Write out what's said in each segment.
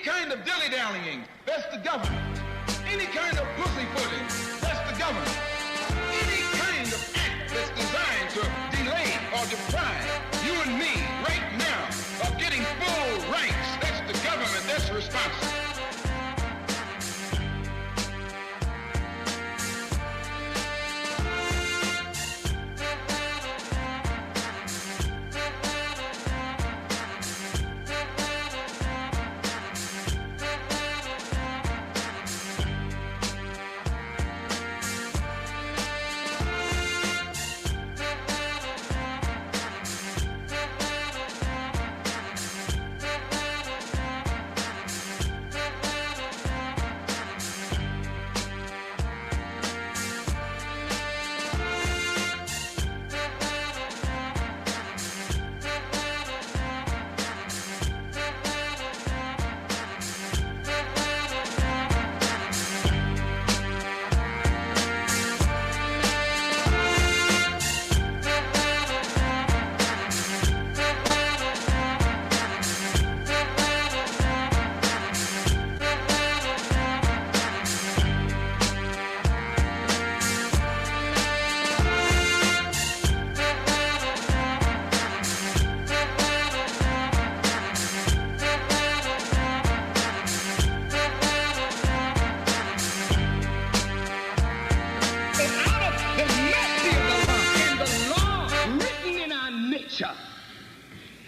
kind of dilly-dallying, that's the government. Any kind of pussyfooting, that's the government. Any kind of act that's designed to delay or deprive you and me right now of getting full rights, that's the government that's responsible.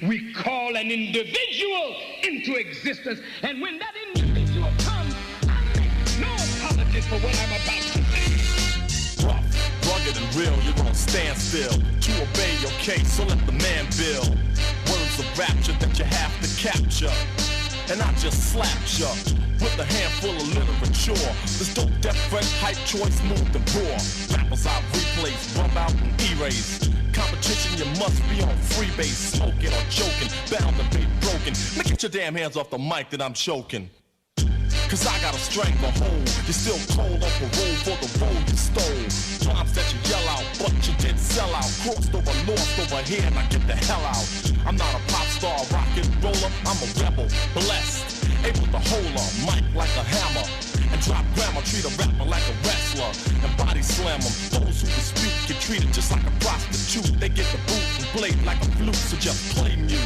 We call an individual into existence, and when that individual comes, I make no apologies for what I'm about to say. Rough, rugged and real, you won't stand still to obey your case, so let the man build. Words of rapture that you have to capture, and I just slapped ya with a handful of literature. This dope, deaf, fresh, hype choice, smooth and raw. Rappers I replace, rub out and erase. Competition, you must be on freebase, smoking or joking, bound to be broken. Now get your damn hands off the mic that I'm choking. Cause I got a stranglehold. You're still cold on parole for the road you stole. Rhymes that you yell out, but you did sell out. Crossed over, lost over here, and I get the hell out. I'm not a pop star, rock and roller, I'm a rebel, blessed. Able to hold a mic like a hammer and drop grammar, treat a rapper like a wrestler and body slam them. Those who dispute get treated just like a prostitute. They get the boot and blade like a flute, so just play mute.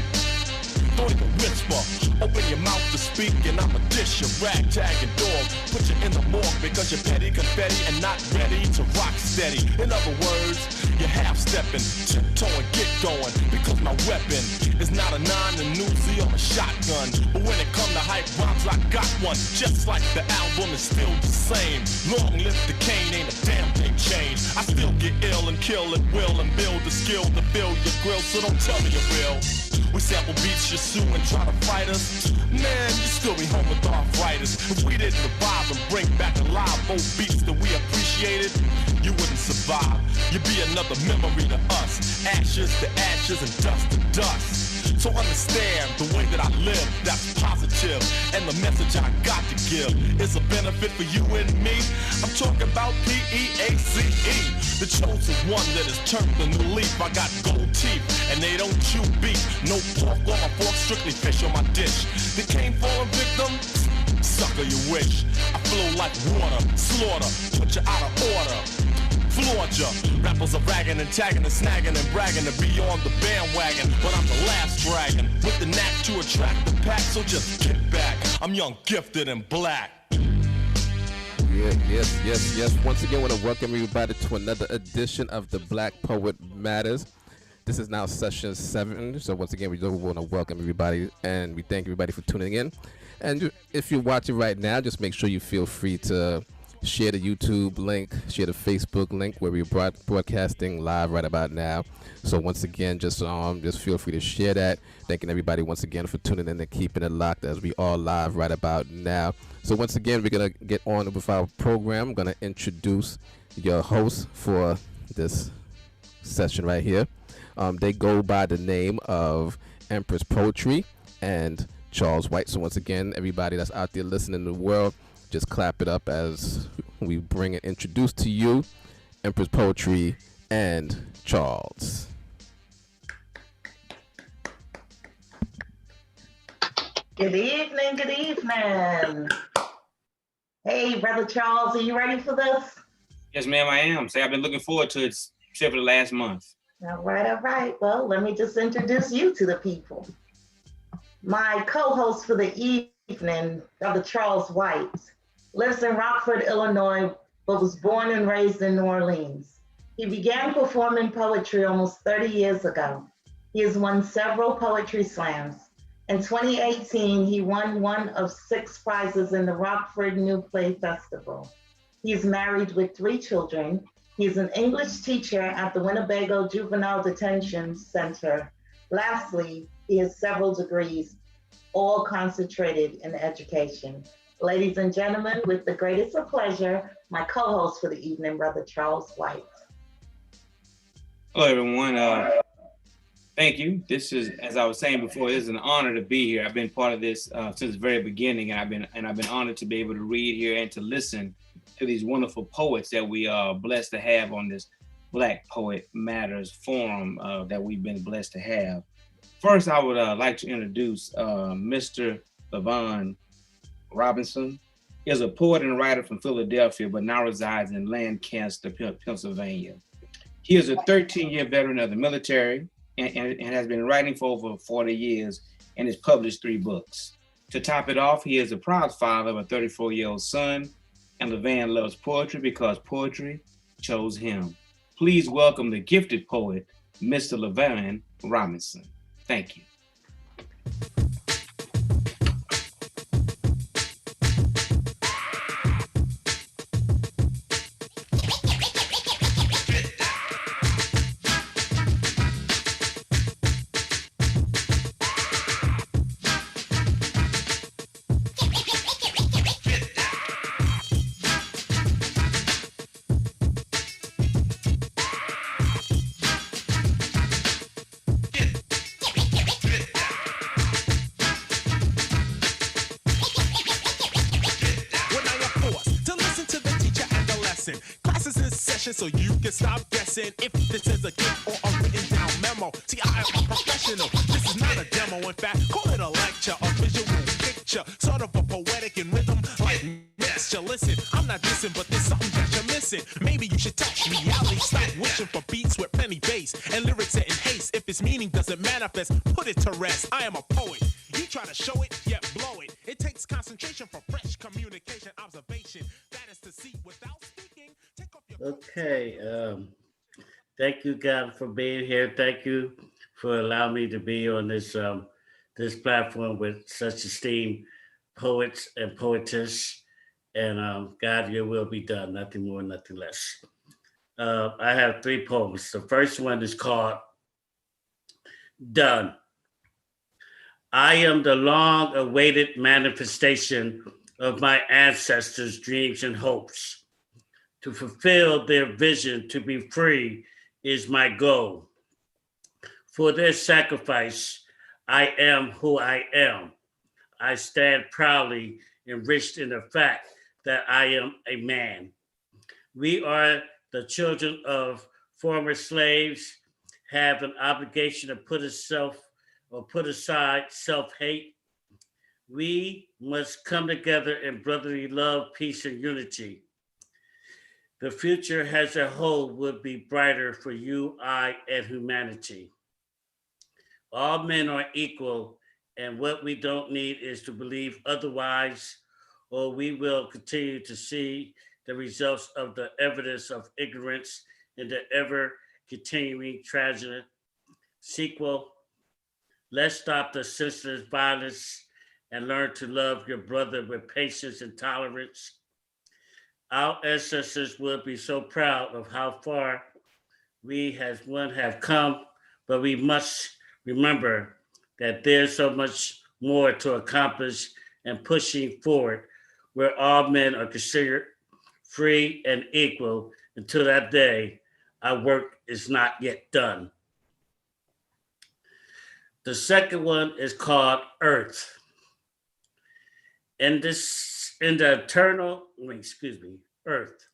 Don't even whisper, open your mouth to speak and I'ma dish your ragtag and dog. Put you in the morgue because you're petty confetti and not ready to rock steady. In other words, you're half-stepping, tiptoeing, get going. Because my weapon is not a 9 and Uzi or a shotgun. But when it come to hype rhymes, I got one. Just like the album is still the same. Long live the cane, ain't a damn thing changed. I still get ill and kill at will and build the skill to fill your grill. So don't tell me you're real. We sample beats, you sue and try to fight us. Man, you still be home with arthritis. If we didn't revive and bring back alive old beats that we appreciated, you wouldn't survive. You'd be another memory to us. Ashes to ashes and dust to dust. So understand the way that I live, that's positive. And the message I got to give is a benefit for you and me. I'm talking about P-E-A-C-E, the chosen one that is turned a new leaf. I got gold teeth and they don't chew beef. No pork on my fork, strictly fish on my dish. The cane fallen victim, sucker you wish. I flow like water, slaughter, put you out of order. Floored ya. Rappers are ragging and tagging and snagging and bragging to be on the bandwagon, but I'm the last dragon with the knack to attract the pack. So just get back. I'm young, gifted, and black. Yes. Once again, I want to welcome everybody to another edition of the Black Poet Matters. This is now session 7. So once again, we do want to welcome everybody, and we thank everybody for tuning in. And if you're watching right now, just make sure you feel free to share the YouTube link, share the Facebook link where we're broadcasting live right about now. So once again, just feel free to share that. Thanking everybody once again for tuning in and keeping it locked as we are live right about now. So once again, we're going to get on with our program. I'm going to introduce your hosts for this session right here. They go by the name of Empress Poetry and Charles White. So once again, everybody that's out there listening in the world, just clap it up as we bring and introduce to you Empress Poetry and Charles. Good evening, good evening. Hey, Brother Charles, are you ready for this? Yes, ma'am, I am. Say, I've been looking forward to it except for the last month. All right. Well, let me just introduce you to the people. My co-host for the evening, Brother Charles White, lives in Rockford, Illinois, but was born and raised in New Orleans. He began performing poetry almost 30 years ago. He has won several poetry slams. In 2018, he won one of 6 prizes in the Rockford New Play Festival. He is married with 3 children. He is an English teacher at the Winnebago Juvenile Detention Center. Lastly, he has several degrees, all concentrated in education. Ladies and gentlemen, with the greatest of pleasure, my co-host for the evening, Brother Charles White. Hello, everyone. Thank you. This is, as I was saying before, it is an honor to be here. I've been part of this since the very beginning, and I've been honored to be able to read here and to listen to these wonderful poets that we are blessed to have on this Black Poet Matters forum that we've been blessed to have. First, I would like to introduce Mr. LaVan Robinson. He is a poet and writer from Philadelphia, but now resides in Lancaster, Pennsylvania. He is a 13-year veteran of the military and has been writing for over 40 years and has published 3 books. To top it off, he is a proud father of a 34-year-old son, and LaVan loves poetry because poetry chose him. Please welcome the gifted poet, Mr. LaVan Robinson. Thank you. So you can stop guessing if this is a gift or a written down memo. See, I am a professional. This is not a demo. In fact, call it a lecture, a visual picture, sort of a poetic in rhythm like mixture. Listen, I'm not dissing, but there's something that you're missing. Maybe you should touch reality. Stop wishing for beats with plenty bass and lyrics set in haste. If its meaning doesn't manifest, put it to rest. I am a poet. You try to show it, yet blow it. It takes concentration for fresh communication, observation. That is to see without speaking. Okay, thank you, God, for being here. Thank you for allowing me to be on this this platform with such esteemed poets and poetess. And God, your will be done, nothing more, nothing less. I have 3 poems. The first one is called Done. I am the long-awaited manifestation of my ancestors' dreams and hopes. To fulfill their vision to be free is my goal. For their sacrifice, I am who I am. I stand proudly enriched in the fact that I am a man. We are the children of former slaves, have an obligation to put aside self-hate. We must come together in brotherly love, peace, and unity. The future as a whole would be brighter for you, I, and humanity. All men are equal, and what we don't need is to believe otherwise, or we will continue to see the results of the evidence of ignorance in the ever-continuing tragic sequel. Let's stop the senseless violence and learn to love your brother with patience and tolerance. Our ancestors will be so proud of how far we as one have come, but we must remember that there's so much more to accomplish and pushing forward, where all men are considered free and equal. Until that day, our work is not yet done. The second one is called Earth. Earth.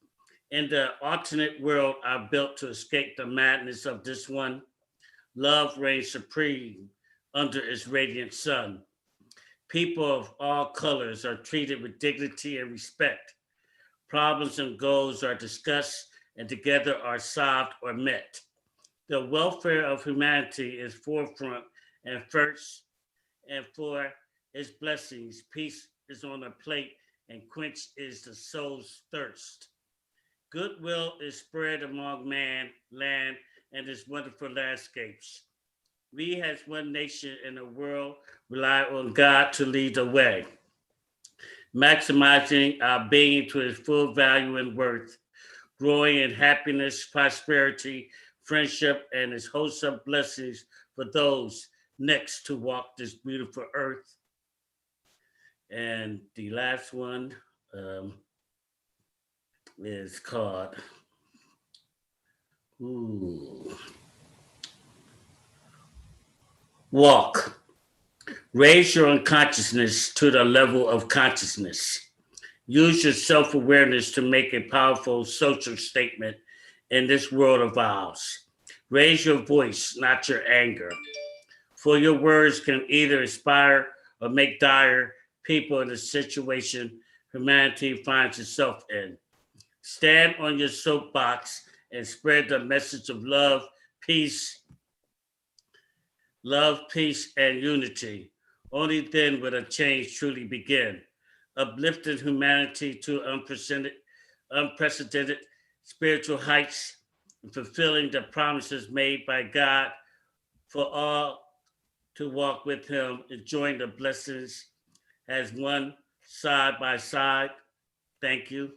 In the alternate world I built to escape the madness of this one, love reigns supreme under its radiant sun. People of all colors are treated with dignity and respect. Problems and goals are discussed and together are solved or met. The welfare of humanity is forefront and first, and for its blessings, peace is on a plate and quench is the soul's thirst. Goodwill is spread among man, land, and its wonderful landscapes. We as one nation in the world rely on God to lead the way, maximizing our being to its full value and worth, growing in happiness, prosperity, friendship, and its wholesome blessings for those next to walk this beautiful earth. And the last one is called Walk. Raise your unconsciousness to the level of consciousness. Use your self-awareness to make a powerful social statement in this world of ours. Raise your voice, not your anger. For your words can either inspire or make dire people in the situation humanity finds itself in. Stand on your soapbox and spread the message of love, peace, and unity. Only then will a change truly begin. Uplifting humanity to unprecedented spiritual heights, and fulfilling the promises made by God for all to walk with him, enjoying the blessings as one side by side. Thank you.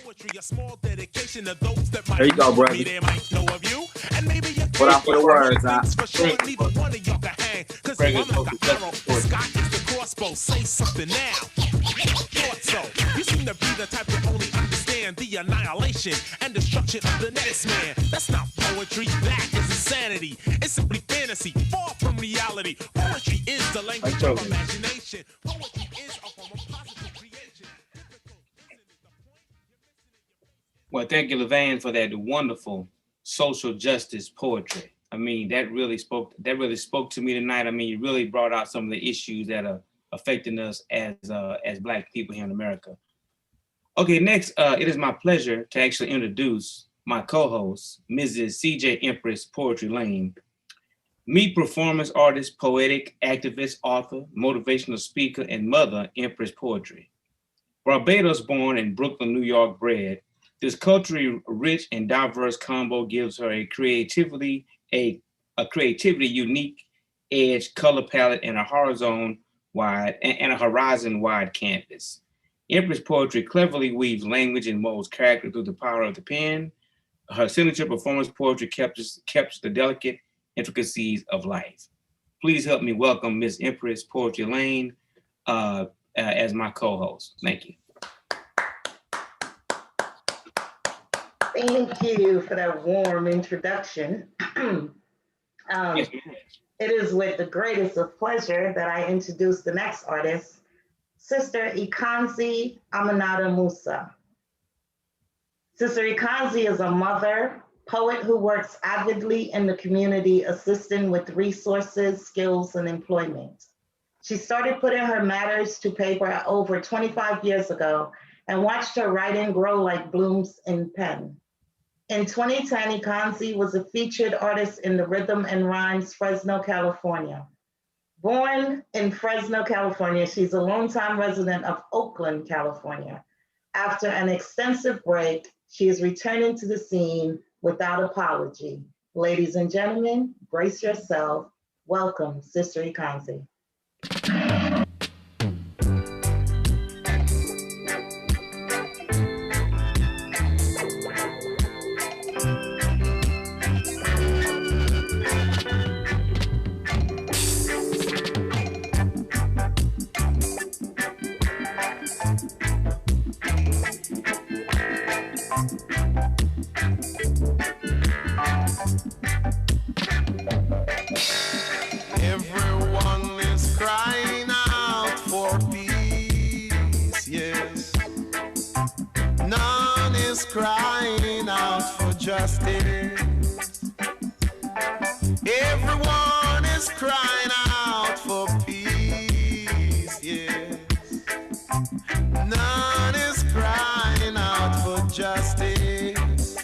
Poetry, a small dedication to those that might There you go, brother. they might know of you. And maybe you What up for the words, for sure neither one of y'all can hang. Cause I'm like an arrow, the sky is the crossbow. Say something now. Thought so. You seem to be the type that only understand the annihilation and destruction of the next man. That's not poetry, that is insanity. It's simply fantasy, far from reality. Poetry is the language of imagination. Poetry is a form of positive creation. Well, thank you, LaVan, for that wonderful social justice poetry. I mean, that really spoke to me tonight. I mean, you really brought out some of the issues that are affecting us as Black people here in America. Okay, next, it is my pleasure to actually introduce my co-host, Mrs. CJ Empress Poetry Lane. Meet performance artist, poetic, activist, author, motivational speaker, and mother, Empress Poetry. Barbados born and Brooklyn, New York bred, this culturally rich and diverse combo gives her a creativity unique edge, color palette, and a horizon wide canvas. Empress Poetry cleverly weaves language and molds character through the power of the pen. Her signature performance poetry captures the delicate intricacies of life. Please help me welcome Miss Empress Poetry Lane as my co-host. Thank you. Thank you for that warm introduction. Yes, it is with the greatest of pleasure that I introduce the next artist, Sister Econzi Aminata Musa. Sister Econzi is a mother, poet who works avidly in the community, assisting with resources, skills, and employment. She started putting her matters to paper over 25 years ago and watched her writing grow like blooms in pen. In 2010, Econzi was a featured artist in the Rhythm and Rhymes Fresno, California. Born in Fresno, California, she's a longtime resident of Oakland, California. After an extensive break, she is returning to the scene without apology. Ladies and gentlemen, brace yourself. Welcome, Sister Econzi. Everyone justice. Everyone is crying out for peace, yes. None is crying out for justice.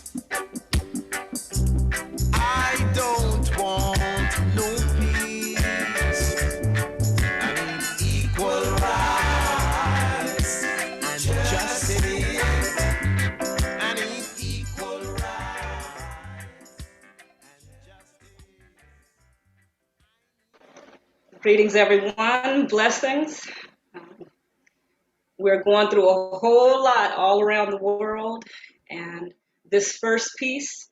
I don't want no peace. I need equal rights and justice. I need equal rights and justice. Greetings, everyone. Blessings. We're going through a whole lot all around the world, and this first piece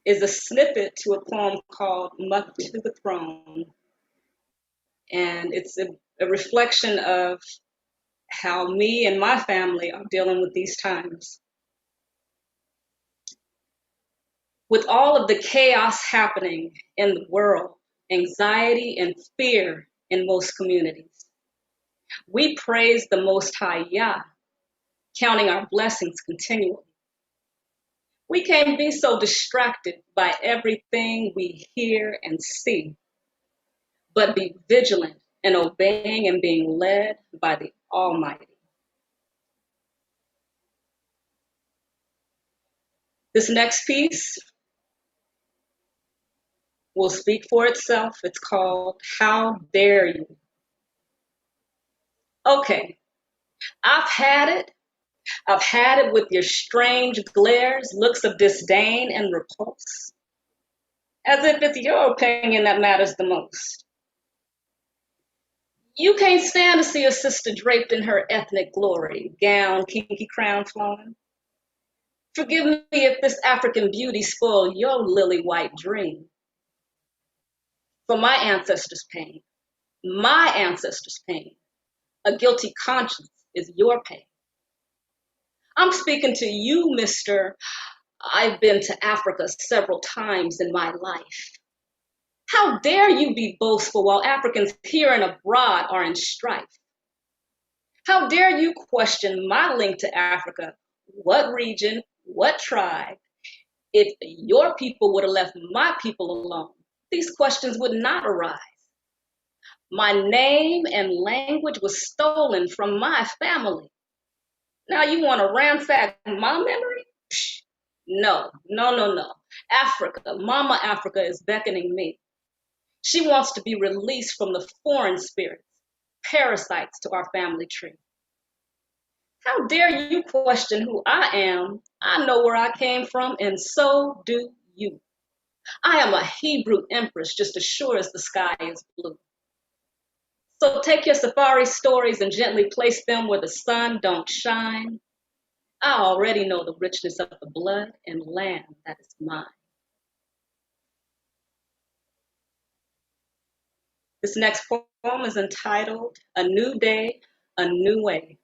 is a snippet to a poem called Muck to the Throne. And it's a reflection of how me and my family are dealing with these times. With all of the chaos happening in the world, anxiety and fear in most communities, we praise the Most High Yah, counting our blessings continually. We can't be so distracted by everything we hear and see, but be vigilant in obeying and being led by the Almighty. This next piece will speak for itself. It's called How Dare You? Okay, I've had it. I've had it with your strange glares, looks of disdain and repulse, as if it's your opinion that matters the most. You can't stand to see a sister draped in her ethnic glory, gown, kinky crown flowing. Forgive me if this African beauty spoiled your lily white dream. For my ancestors' pain, a guilty conscience is your pain. I'm speaking to you, Mr. I've been to Africa several times in my life. How dare you be boastful while Africans here and abroad are in strife? How dare you question my link to Africa? What region, what tribe? If your people would have left my people alone, these questions would not arise. My name and language was stolen from my family. Now you want to ransack my memory? Psh, no. Africa, Mama Africa is beckoning me. She wants to be released from the foreign spirits, parasites to our family tree. How dare you question who I am? I know where I came from, and so do you. I am a Hebrew empress, just as sure as the sky is blue. So take your safari stories and gently place them where the sun don't shine. I already know the richness of the blood and land that is mine. This next poem is entitled A New Day, A New Way.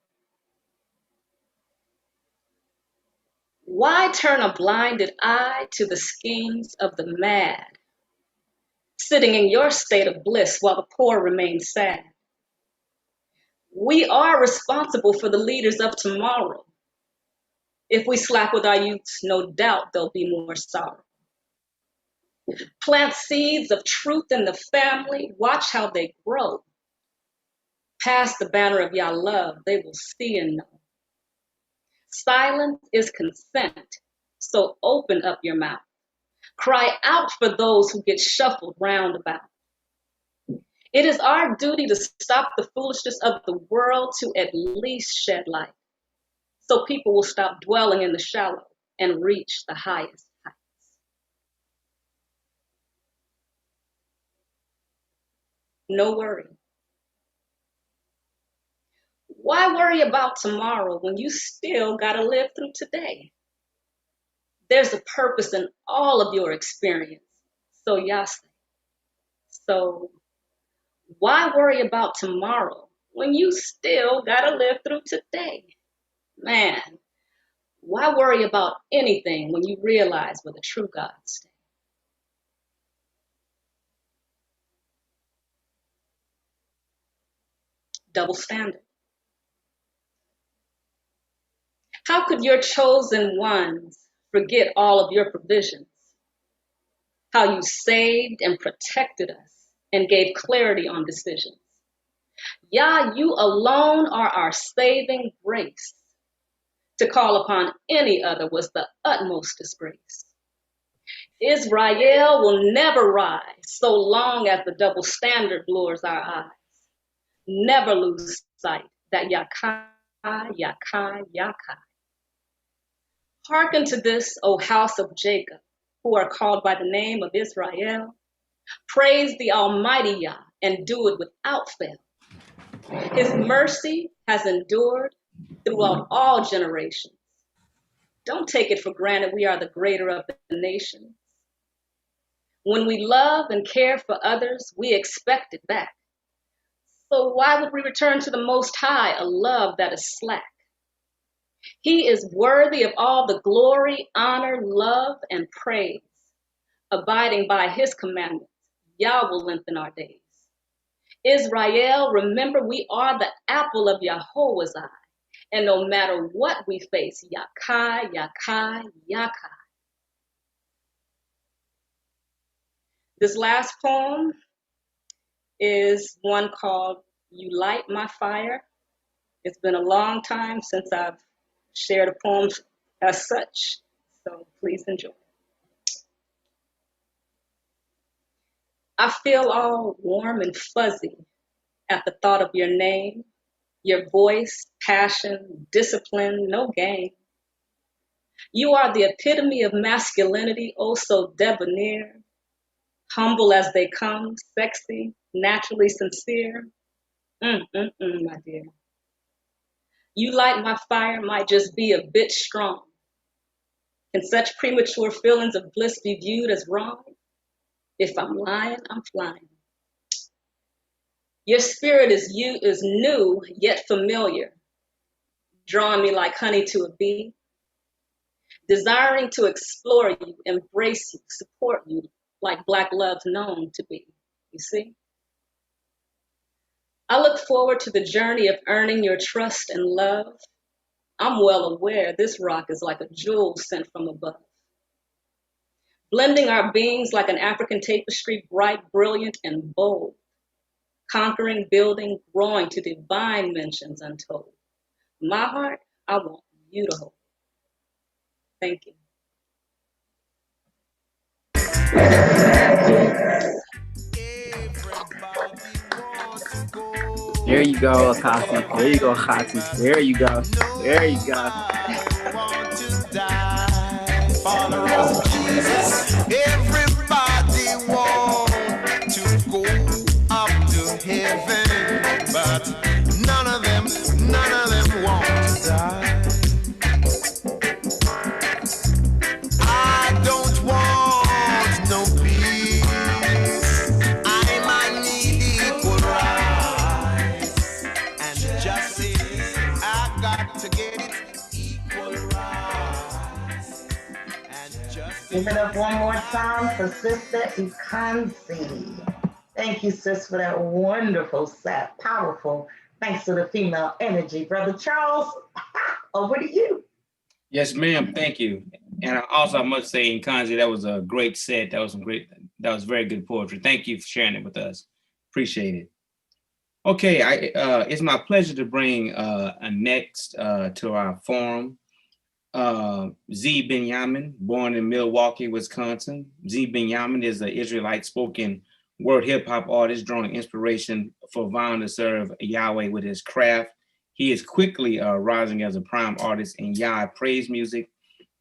Why turn a blinded eye to the schemes of the mad, sitting in your state of bliss while the poor remain sad? We are responsible for the leaders of tomorrow. If we slack with our youths, no doubt there'll be more sorrow. Plant seeds of truth in the family, watch how they grow. Pass the banner of Yah love, they will see and know. Silence is consent, so open up your mouth. Cry out for those who get shuffled round about. It is our duty to stop the foolishness of the world, to at least shed light, so people will stop dwelling in the shallow and reach the highest heights. No worry. Why worry about tomorrow when you still gotta live through today? There's a purpose in all of your experience, so Yase. So why worry about tomorrow when you still gotta live through today? Man, why worry about anything when you realize where the true God stands? Double standard. How could your chosen ones forget all of your provisions, how you saved and protected us and gave clarity on decisions. Yah, you alone are our saving grace. To call upon any other was the utmost disgrace. Israel will never rise so long as the double standard lures our eyes. Never lose sight that Yakai, Yakai, Yakai. Hearken to this, O house of Jacob, who are called by the name of Israel. Praise the Almighty Yah and do it without fail. His mercy has endured throughout all generations. Don't take it for granted we are the greater of the nations. When we love and care for others, we expect it back. So why would we return to the Most High a love that is slack? He is worthy of all the glory, honor, love, and praise. Abiding by his commandments, Yah will lengthen our days. Israel, remember we are the apple of Yahweh's eye. And no matter what we face, Yakai, Yakai, Yakai. This last poem is one called You Light My Fire. It's been a long time since I've shared a poem as such, so please enjoy. I feel all warm and fuzzy at the thought of your name, your voice, passion, discipline, no game. You are the epitome of masculinity, oh so debonair, humble as they come, sexy, naturally sincere. My dear. You light my fire might just be a bit strong. Can such premature feelings of bliss be viewed as wrong? If I'm lying, I'm flying. Your spirit is new, yet familiar, drawing me like honey to a bee, desiring to explore you, embrace you, support you, like Black love's known to be, you see? I look forward to the journey of earning your trust and love. I'm well aware this rock is like a jewel sent from above. Blending our beings like an African tapestry, bright, brilliant, and bold. Conquering, building, growing to divine mentions untold. My heart, I want you to hold. Thank you. There you go, Akasi. There you go, Khati. There you go. There you go. Everybody want to go up to heaven, but none of them want to die. I don't want no peace. I might need equal rights and justice. I got to get it equal rights and justice. Give it up one more time for Sister Econzi. Thank you, sis, for that wonderful set. Powerful. Thanks to the female energy. Brother Charles, over to you. Yes, ma'am. Thank you. And I must say, Econzi, that was a great set. That was very good poetry. Thank you for sharing it with us. Appreciate it. Okay, it's my pleasure to bring next to our forum, Z Binyamin, born in Milwaukee, Wisconsin. Z Binyamin is an Israelite spoken word hip hop artist, drawing inspiration for vowing to serve Yahweh with his craft. He is quickly rising as a prime artist in Yah praise music.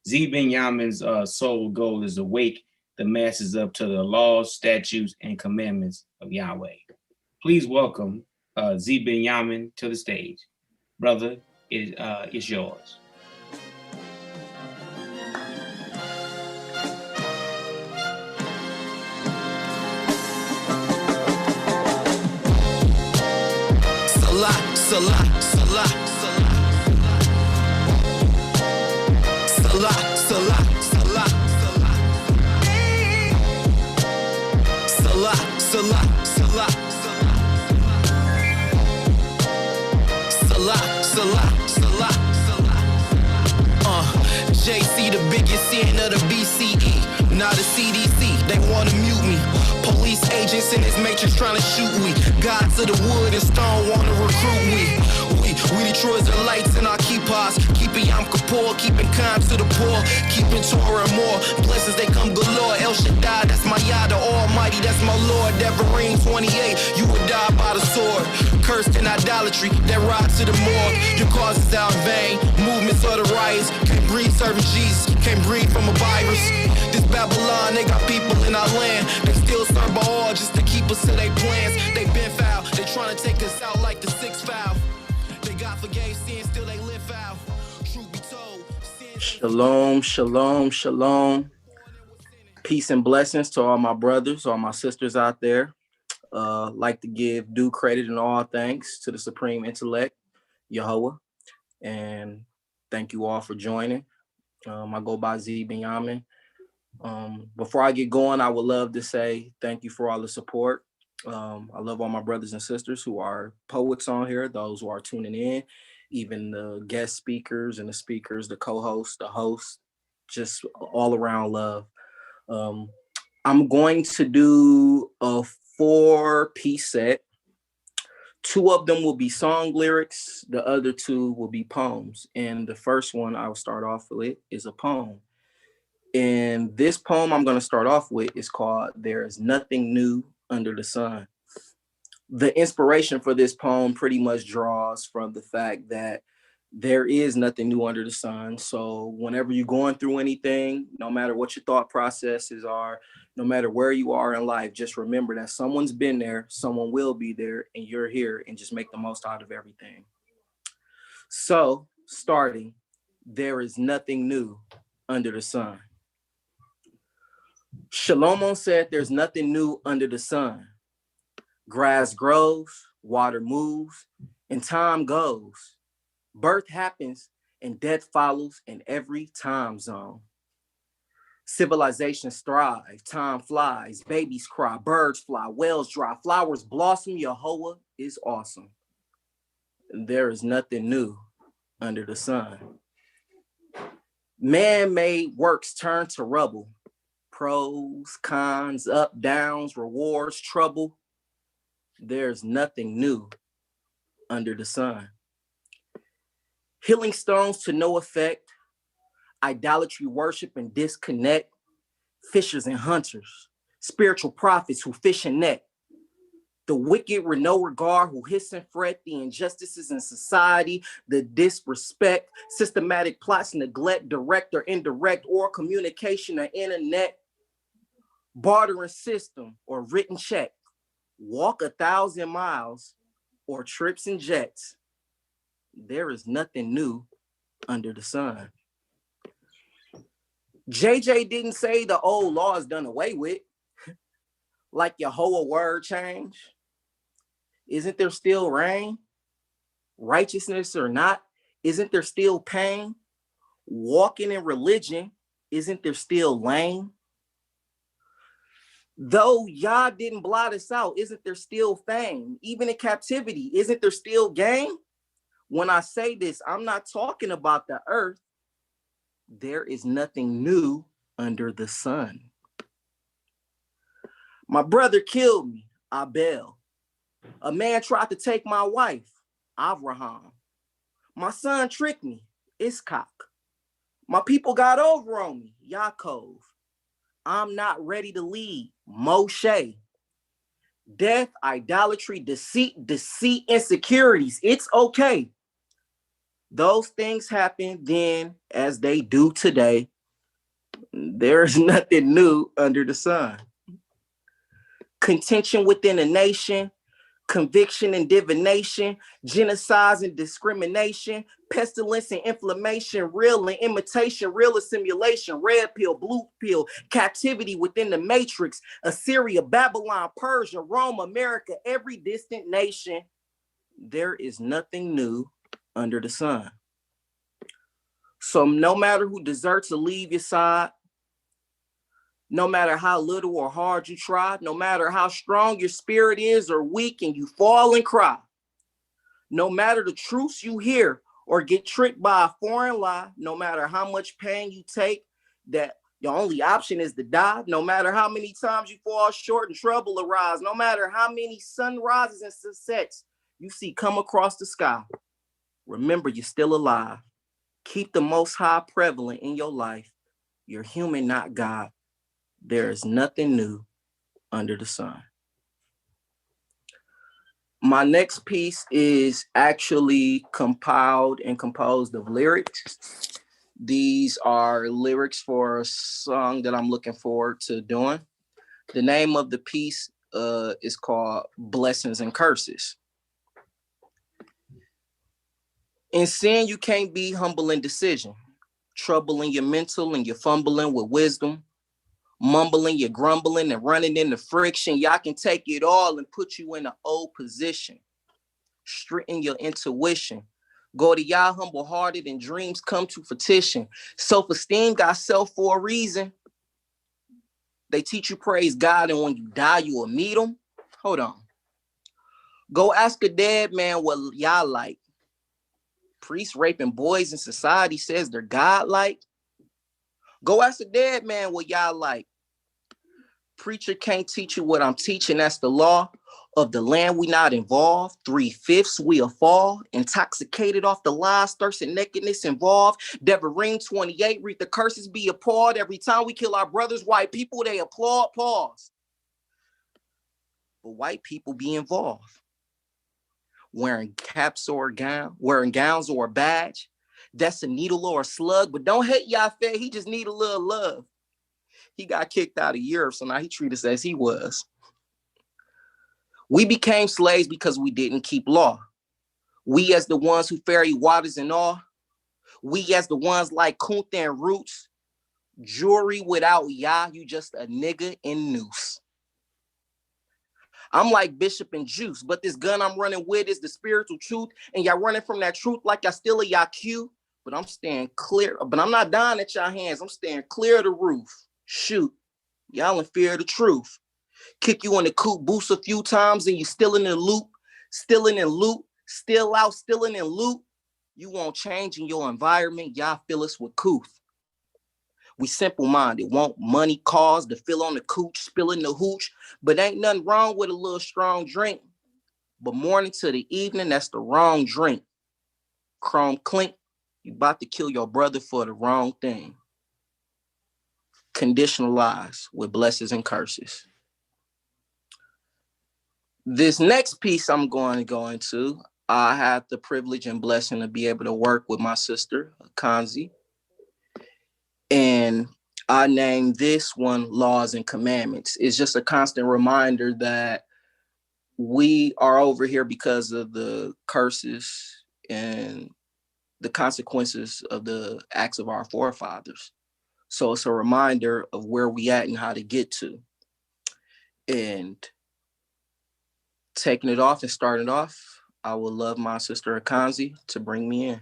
Z Binyamin's sole goal is to wake the masses up to the laws, statutes, and commandments of Yahweh. Please welcome Z Binyamin to the stage. Brother, it's yours. Salah, Salah, Salah, Salah, Salah, Salah, Salah, Salah, Salah, Salah, Salah, JC the biggest land of the BCE, not the CDC. They wanna mute me. Police agents in this matrix trying to shoot we. Gods of the wood and stone wanna recruit we. We Detroit's the lights in our keepers. Keeping Yom Kippur, keeping calm to the poor. Keeping Torah and more. Blessings they come galore. El Shaddai, that's my Yah, the Almighty, that's my Lord. Deverine 28, you would die by the sword. Cursed in idolatry, that ride to the morgue. Your cause is out in vain. Movements of the riots. Can't breathe serving Jesus. Can't breathe from a virus. This Babylon, they got people in our land. They still serve by all just to keep us to their plans. They been foul. They trying to take us out like the sixth foul. They God forgave sin, still they live foul. Truth be told, Shalom, shalom, shalom. Peace and blessings to all my brothers, all my sisters out there. Like to give due credit and all thanks to the Supreme Intellect, Yahweh. And thank you all for joining. I go by Z Binyamin. Before I get going, I would love to say thank you for all the support. I love all my brothers and sisters who are poets on here, those who are tuning in, even the guest speakers and the speakers, the co-hosts, the hosts, just all around love. I'm going to do a 4-piece set. 2 of them will be song lyrics. The other 2 will be poems. And the first one I will start off with is a poem. And this poem I'm going to start off with is called There Is Nothing New Under the Sun. The inspiration for this poem pretty much draws from the fact that there is nothing new under the sun. So whenever you're going through anything, no matter what your thought processes are, no matter where you are in life, just remember that someone's been there, someone will be there, and you're here, and just make the most out of everything. So starting, there is nothing new under the sun. Shlomo said there's nothing new under the sun. Grass grows, water moves, and time goes. Birth happens and death follows in every time zone. Civilizations thrive, time flies, babies cry, birds fly, wells dry, flowers blossom, Yehovah is awesome. There is nothing new under the sun. Man-made works turn to rubble. Pros, cons, up, downs, rewards, trouble. There's nothing new under the sun. Healing stones to no effect, idolatry, worship, and disconnect, fishers and hunters, spiritual prophets who fish and net, the wicked with no regard who hiss and fret, the injustices in society, the disrespect, systematic plots, neglect, direct or indirect, or communication or internet, bartering system or written check, walk 1,000 miles or trips and jets. There is nothing new under the sun. JJ didn't say the old law is done away with. Like your whole word change. Isn't there still rain? Righteousness or not, isn't there still pain? Walking in religion, isn't there still lane? Though Yah didn't blot us out, isn't there still fame? Even in captivity, isn't there still gain? When I say this, I'm not talking about the earth. There is nothing new under the sun. My brother killed me, Abel. A man tried to take my wife, Avraham. My son tricked me, Iskak. My people got over on me, Yaakov. I'm not ready to lead, Moshe. Death, idolatry, deceit, insecurities. It's okay. Those things happen then as they do today. There's nothing new under the sun. Contention within a nation, conviction and divination, genocides and discrimination, pestilence and inflammation, real and imitation, real and simulation, red pill, blue pill, captivity within the matrix, Assyria, Babylon, Persia, Rome, America, every distant nation. There is nothing new under the sun. So no matter who deserts to leave your side, no matter how little or hard you try, no matter how strong your spirit is or weak and you fall and cry, no matter the truths you hear or get tricked by a foreign lie, no matter how much pain you take, that your only option is to die, no matter how many times you fall short and trouble arise, no matter how many sunrises and sunsets you see come across the sky. Remember, you're still alive. Keep the Most High prevalent in your life. You're human, not God. There is nothing new under the sun. My next piece is actually compiled and composed of lyrics. These are lyrics for a song that I'm looking forward to doing. The name of the piece is called Blessings and Curses. In sin, you can't be humble in decision, troubling your mental and you're fumbling with wisdom, mumbling, you're grumbling and running into friction. Y'all can take it all and put you in an old position. Straighten your intuition. Go to y'all humble-hearted and dreams come to fruition. Self-esteem got self for a reason. They teach you praise God, and when you die, you will meet him. Hold on. Go ask a dead man what y'all like. Priests raping boys in society says they're godlike. Go ask a dead man what y'all like. Preacher can't teach you what I'm teaching. That's the law of the land. We not involved. 3/5 we'll fall. Intoxicated off the lies, thirst and nakedness involved. Devarim 28, read the curses be appalled. Every time we kill our brothers, white people, they applaud. Pause. But white people be involved. Wearing caps or wearing gowns or a badge. That's a needle or a slug. But don't hate Yafet. He just need a little love. He got kicked out of Europe, so now he treats us as he was. We became slaves because we didn't keep law. We as the ones who ferry waters and all. We as the ones like Kunta and Roots. Jewelry without Yah, you just a nigga in noose. I'm like Bishop and Juice, but this gun I'm running with is the spiritual truth, and y'all running from that truth like y'all still a y'all cue. But I'm staying clear, but I'm not dying at y'all hands. I'm staying clear of the roof. Shoot, y'all in fear of the truth. Kick you in the coop boost a few times and you still in the loop, still in the loop, still out, still in the loop. You won't change in your environment. Y'all fill us with couth. We simple-minded, want money, cars, to fill on the cooch, spilling the hooch, but ain't nothing wrong with a little strong drink. But morning to the evening, that's the wrong drink. Chrome clink, you about to kill your brother for the wrong thing. Conditional lies with blessings and curses. This next piece I'm going to go into, I had the privilege and blessing to be able to work with my sister, Econzi. And I named this one Laws and Commandments. It's just a constant reminder that we are over here because of the curses and the consequences of the acts of our forefathers. So it's a reminder of where we at and how to get to. And taking it off and starting off, I would love my sister Econzi to bring me in.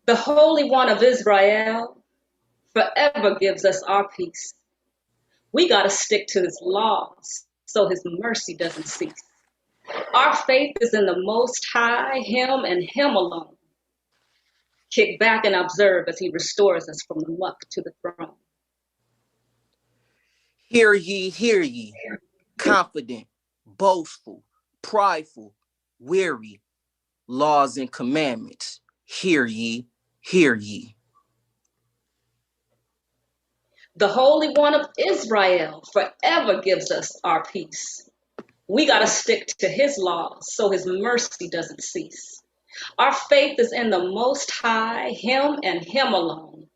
The Holy One of Israel forever gives us our peace. We got to stick to his laws so his mercy doesn't cease. Our faith is in the Most High, him and him alone. Kick back and observe as he restores us from the muck to the throne. Hear ye, confident, boastful, prideful, weary, laws and commandments. Hear ye, hear ye. The Holy One of Israel forever gives us our peace. We got to stick to his laws so his mercy doesn't cease. Our faith is in the Most High, him and him alone.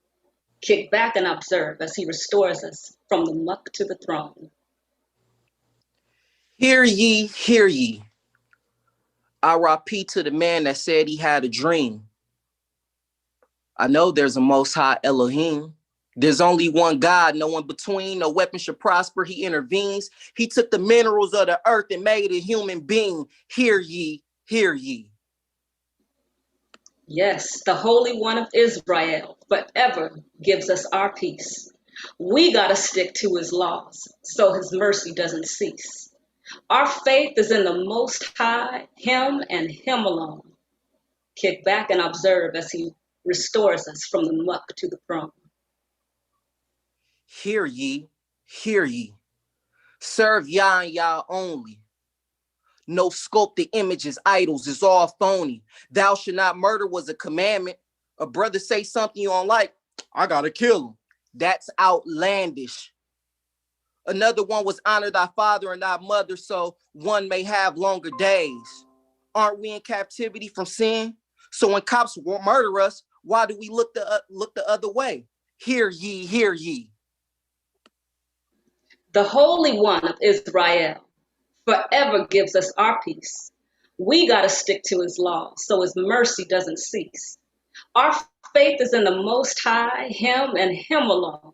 Kick back and observe as he restores us from the muck to the throne. Hear ye, hear ye. R.I.P. to the man that said he had a dream. I know there's a Most High Elohim. There's only one God, no one between, no weapon should prosper, he intervenes. He took the minerals of the earth and made a human being. Hear ye, hear ye. Yes, the Holy One of Israel forever gives us our peace. We got to stick to his laws so his mercy doesn't cease. Our faith is in the Most High, Him and Him alone. Kick back and observe as He restores us from the muck to the throne. Hear ye, hear ye. Serve Yah and Yah only. No sculpted images, idols, is all phony. Thou should not murder was a commandment. A brother say something you don't like, I gotta kill him. That's outlandish. Another one was honor thy father and thy mother so one may have longer days. Aren't we in captivity from sin? So when cops murder us, why do we look the other way? Hear ye, hear ye. The Holy One of Israel forever gives us our peace. We got to stick to His law so His mercy doesn't cease. Our faith is in the Most High, Him and Him alone.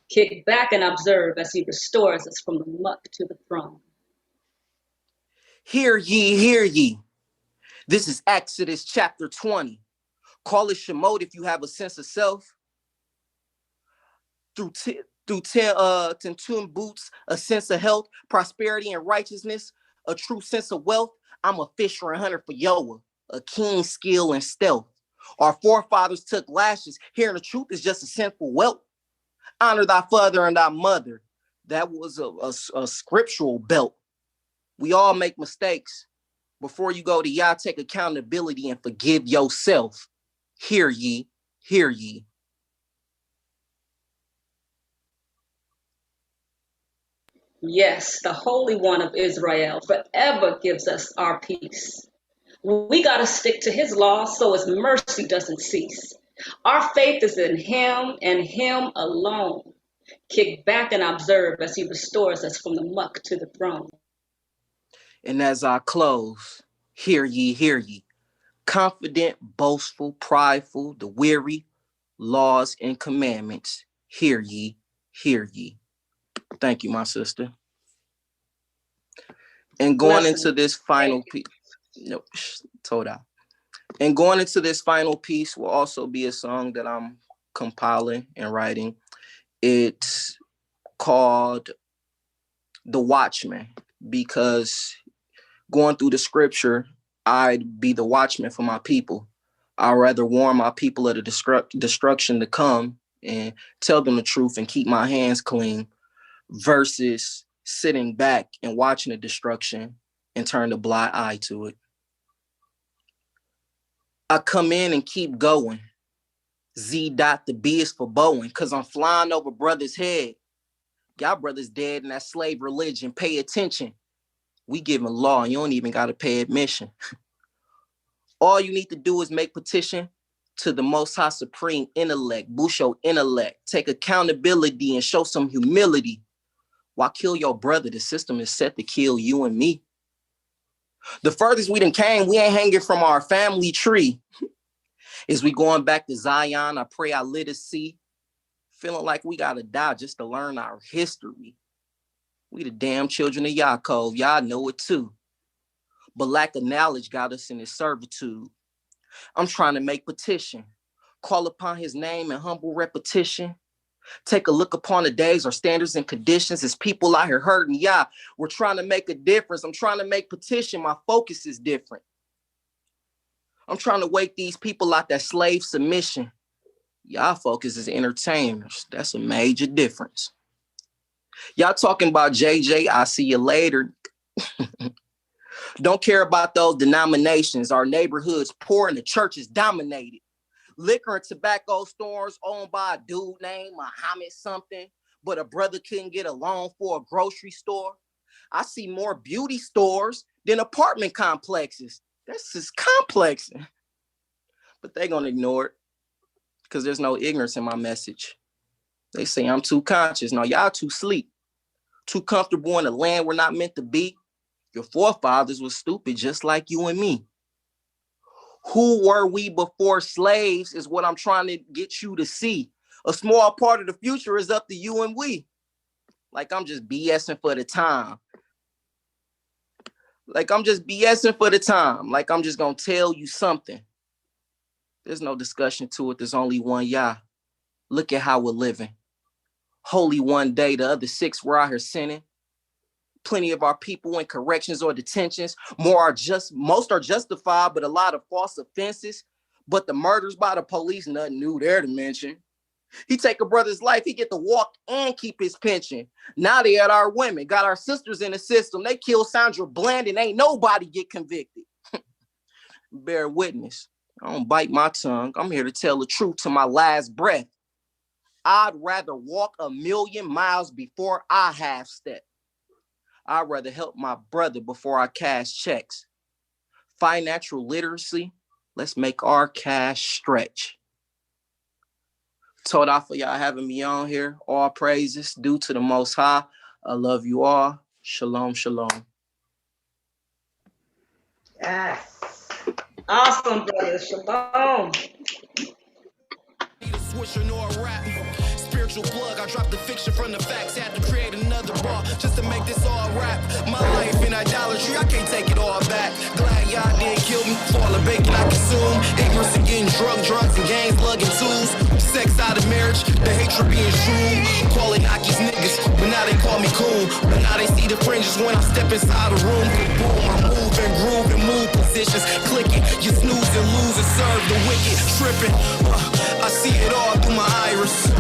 Kick back and observe as He restores us from the muck to the throne. Hear ye, hear ye. This is Exodus chapter 20. Call it Shemot if you have a sense of self. Through 10 boots, a sense of health, prosperity, and righteousness, a true sense of wealth. I'm a fisher and hunter for Yoah, a keen skill and stealth. Our forefathers took lashes. Hearing the truth is just a sinful wealth. Honor thy father and thy mother. That was a scriptural belt. We all make mistakes. Before you go to Yah, take accountability and forgive yourself. Hear ye, hear ye. Yes, the Holy One of Israel forever gives us our peace. We got to stick to His law so His mercy doesn't cease. Our faith is in Him and Him alone. Kick back and observe as He restores us from the muck to the throne. And as I close, hear ye, hear ye. Confident, boastful, prideful, the weary, laws and commandments. Hear ye, hear ye. Thank you, my sister. And going into this final piece, And going into this final piece will also be a song that I'm compiling and writing. It's called The Watchman, because going through the scripture, I'd be the watchman for my people. I'd rather warn my people of the destruction to come and tell them the truth and keep my hands clean versus sitting back and watching the destruction and turn a blind eye to it. I come in and keep going. The B is for Bowen, because I'm flying over brother's head. Y'all brothers dead in that slave religion. Pay attention. We giving law and you don't even got to pay admission. All you need to do is make petition to the Most High Supreme Intellect, Busho Intellect. Take accountability and show some humility. Why kill your brother? The system is set to kill you and me. The furthest we done came, we ain't hanging from our family tree. Is we going back to Zion? I pray I lit a see. Feeling like we gotta die just to learn our history. We the damn children of Yaakov. Y'all know it too. But lack of knowledge got us in his servitude. I'm trying to make petition. Call upon his name in humble repetition. Take a look upon the days or standards and conditions as people out here hurting. Yeah, we're trying to make a difference. I'm trying to make petition. My focus is different. I'm trying to wake these people out that slave submission. Y'all focus is entertainers. That's a major difference. Y'all talking about JJ, I see you later. Don't care about those denominations. Our neighborhood's poor and the church is dominated. Liquor and tobacco stores owned by a dude named Muhammad something, but a brother couldn't get a loan for a grocery store. I see more beauty stores than apartment complexes. That's just complex. But they gonna ignore it because there's no ignorance in my message. They say I'm too conscious. No, y'all too sleep. Too comfortable in a land we're not meant to be. Your forefathers were stupid just like you and me. Who were we before slaves is what I'm trying to get you to see. A small part of the future is up to you and we. Like I'm just BSing for the time. Like I'm just gonna tell you something. There's no discussion to it. There's only one Yah. Look at how we're living. Holy one day, the other 6 were out here sinning. Plenty of our people in corrections or detentions. Most are justified, but a lot of false offenses. But the murders by the police, nothing new there to mention. He take a brother's life, he get to walk and keep his pension. Now they at our women, got our sisters in the system. They kill Sandra Bland and ain't nobody get convicted. Bear witness. I don't bite my tongue. I'm here to tell the truth to my last breath. I'd rather walk 1,000,000 miles before I half step. I'd rather help my brother before I cash checks. Financial literacy, let's make our cash stretch. Told off for y'all having me on here. All praises due to the Most High. I love you all. Shalom, shalom. Yes. Awesome, brother. Shalom. Swisher nor a rap. Spiritual plug, I dropped the fiction from the facts. Had to create another bar just to make this all rap. My life in idolatry, I can't take it all back. Glad y'all didn't kill me for all the bacon I consume. Ignorance and getting drugs and gangs, lugging tools. Sex out of marriage, the hatred being true. Calling Aki's niggas, but now they call me cool. But now they see the fringes when I step inside the room. Boom, I move and groove and move positions. Clicking, you snooze and lose and serve the wicked. Tripping, I see it all through my iris.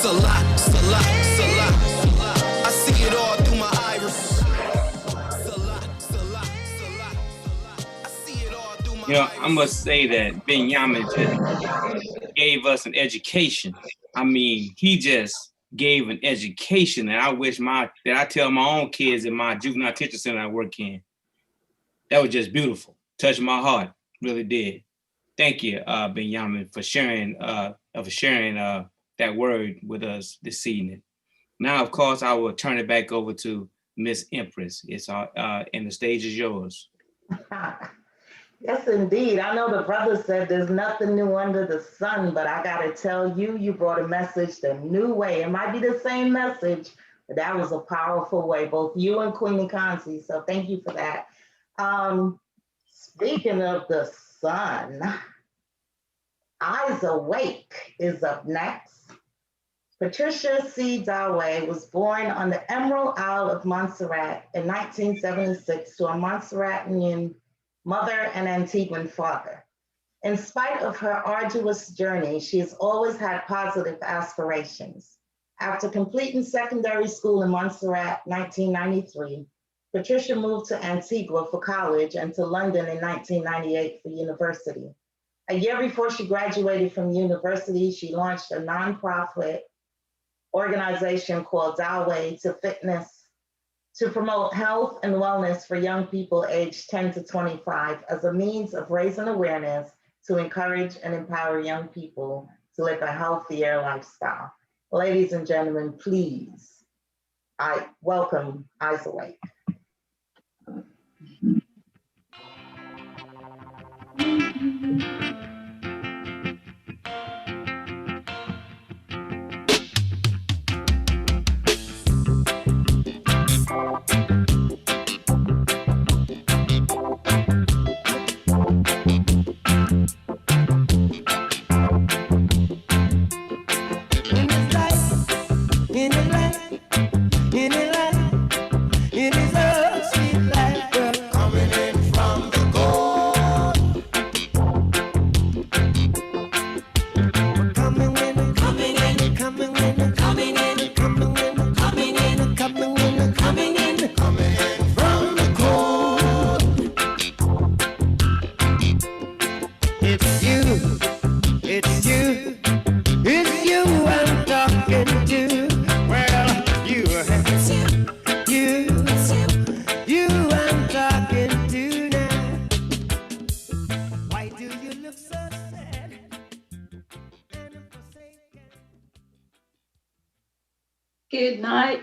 Salah, salah, salah. I see it all through my iris. Salah, salah, salah. I see it all through my iris. I must say that Binyamin just gave us an education. I mean, he just gave an education that I wish that I tell my own kids in my juvenile detention center I work in. That was just beautiful. Touched my heart, really did. Thank you, Binyamin, for sharing that word with us this evening. Now, of course, I will turn it back over to Miss Empress. It's and the stage is yours. Yes, indeed. I know the brother said there's nothing new under the sun, but I gotta tell you, you brought a message the new way. It might be the same message, but that was a powerful way, both you and Queen Econzi. So thank you for that. Speaking of the sun, Eyes Awake is up next. Patricia C. Dawe was born on the Emerald Isle of Montserrat in 1976 to a Montserratian mother and Antiguan father. In spite of her arduous journey, she has always had positive aspirations. After completing secondary school in Montserrat, 1993, Patricia moved to Antigua for college and to London in 1998 for university. A year before she graduated from university, she launched a nonprofit organization called Dawe to Fitness to promote health and wellness for young people aged 10 to 25 as a means of raising awareness to encourage and empower young people to live a healthier lifestyle. Ladies and gentlemen, please, I welcome Eyes Awake.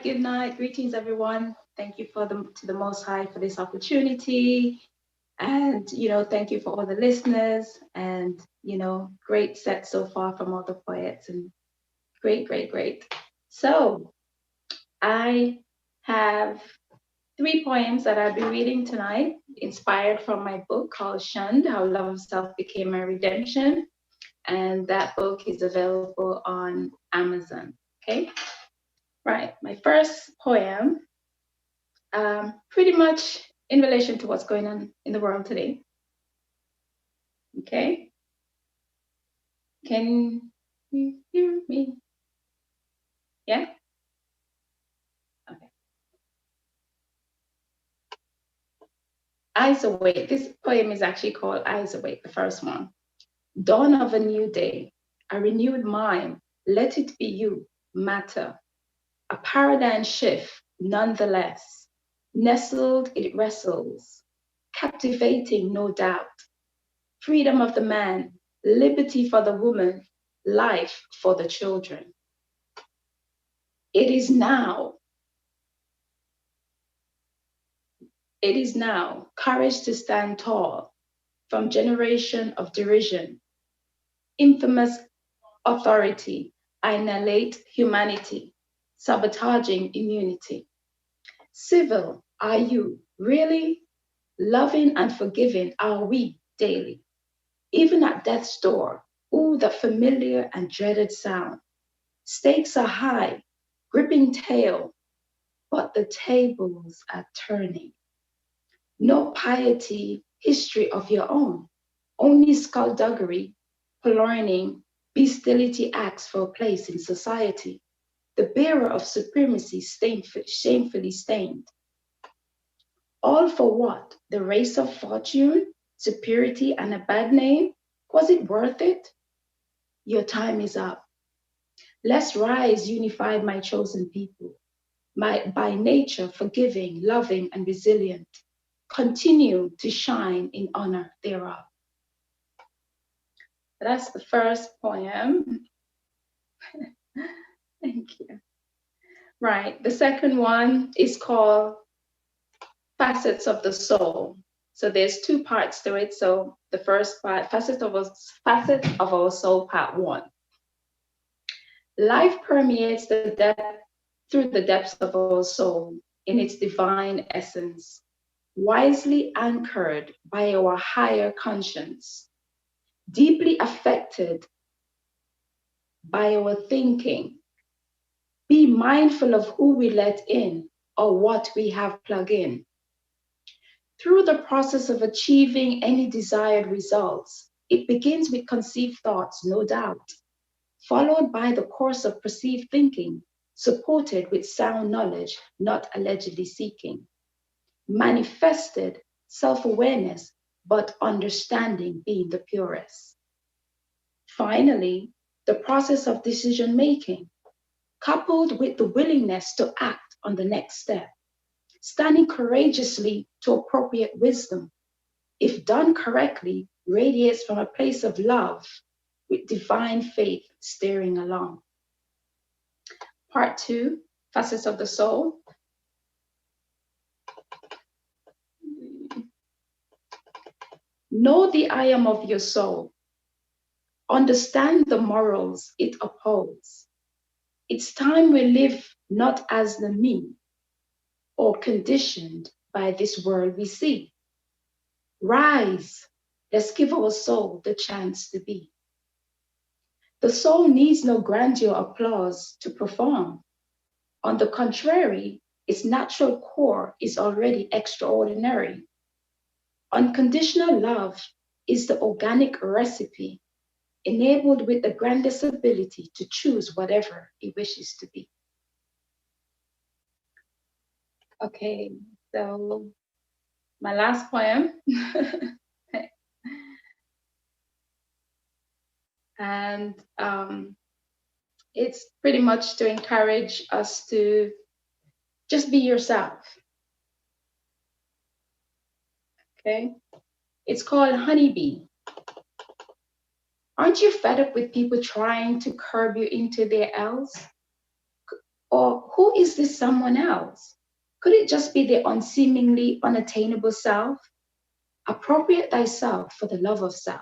Good night. Greetings, everyone. Thank you to the Most High for this opportunity. And, thank you for all the listeners and, great set so far from all the poets and great. So I have 3 poems that I'll be reading tonight, inspired from my book called Shunned, How Love of Self Became My Redemption. And that book is available on Amazon, okay? Right, my first poem pretty much in relation to what's going on in the world today. Okay. Can you hear me? Yeah? Okay. Eyes Awake. This poem is actually called Eyes Awake, the first one. Dawn of a new day, a renewed mind, let it be you, matter. A paradigm shift, nonetheless. Nestled, it wrestles, captivating, no doubt. Freedom of the man, liberty for the woman, life for the children. It is now. It is now courage to stand tall from generation of derision. Infamous authority, annihilate humanity, sabotaging immunity. Civil, are you really? Loving and forgiving are we daily. Even at death's door, ooh, the familiar and dreaded sound. Stakes are high, gripping tail, but the tables are turning. No piety, history of your own, only skullduggery, purloining, bestiality acts for a place in society. The bearer of supremacy shamefully stained. All for what? The race of fortune, superiority, and a bad name? Was it worth it? Your time is up. Let's rise, unified, my chosen people. By nature, forgiving, loving, and resilient. Continue to shine in honor thereof. That's the first poem. Thank you. Right, the second one is called Facets of the Soul. So there's two parts to it. So the first part, Facets of Our Soul, part 1. Life permeates the depth through the depths of our soul in its divine essence, wisely anchored by our higher conscience, deeply affected by our thinking. Be mindful of who we let in or what we have plugged in. Through the process of achieving any desired results, it begins with conceived thoughts, no doubt, followed by the course of perceived thinking, supported with sound knowledge, not allegedly seeking. Manifested self-awareness, but understanding being the purest. Finally, the process of decision-making, coupled with the willingness to act on the next step, standing courageously to appropriate wisdom, if done correctly, radiates from a place of love with divine faith steering along. Part 2, Facets of the Soul. Know the I am of your soul. Understand the morals it upholds. It's time we live not as the me, or conditioned by this world we see. Rise, let's give our soul the chance to be. The soul needs no grandeur applause to perform. On the contrary, its natural core is already extraordinary. Unconditional love is the organic recipe, enabled with the grandest ability to choose whatever it wishes to be. Okay, so my last poem. And it's pretty much to encourage us to just be yourself. Okay, it's called Honeybee. Aren't you fed up with people trying to curb you into their elves? Or who is this someone else? Could it just be the unseemingly unattainable self? Appropriate thyself for the love of self.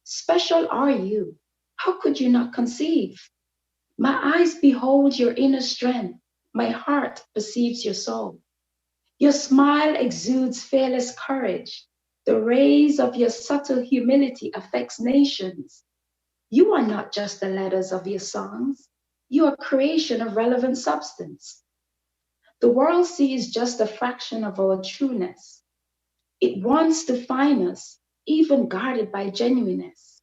Special are you. How could you not conceive? My eyes behold your inner strength. My heart perceives your soul. Your smile exudes fearless courage. The rays of your subtle humility affects nations. You are not just the letters of your songs. You are creation of relevant substance. The world sees just a fraction of our trueness. It wants to find us, even guarded by genuineness.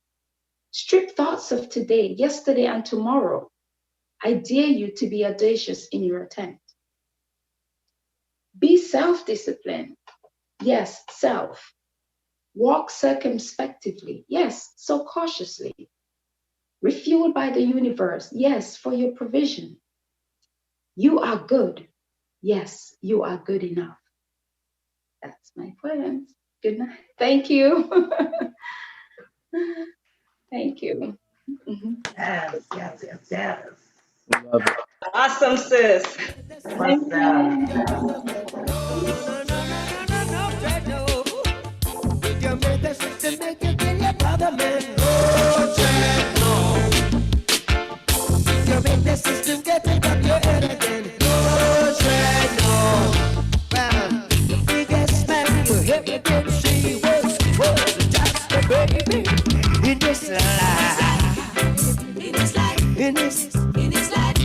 Strip thoughts of today, yesterday, and tomorrow. I dare you to be audacious in your attempt. Be self-disciplined. Yes, self. Walk circumspectively. Yes, so cautiously. Refueled by the universe. Yes, for your provision. You are good. Yes, you are good enough. That's my poem. Good night. Thank you. Thank you. Yes, yes, yes, yes. Love it. Awesome, sis. What's up? You made the system make you kill your brother, man. Oh, Jack, no. You make the system get it up your head again. Oh, Jack, no. Well, the biggest man you ever did see was just a baby in this life. In his life. In his life.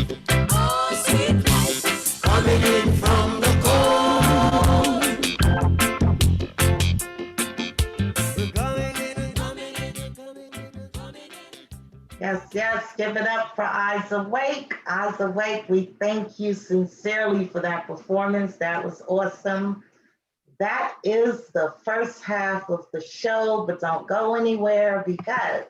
Oh, sweet life. Coming in from the cold. Yes, yes, give it up for Eyes Awake. Eyes Awake, we thank you sincerely for that performance. That was awesome. That is the first half of the show, but don't go anywhere because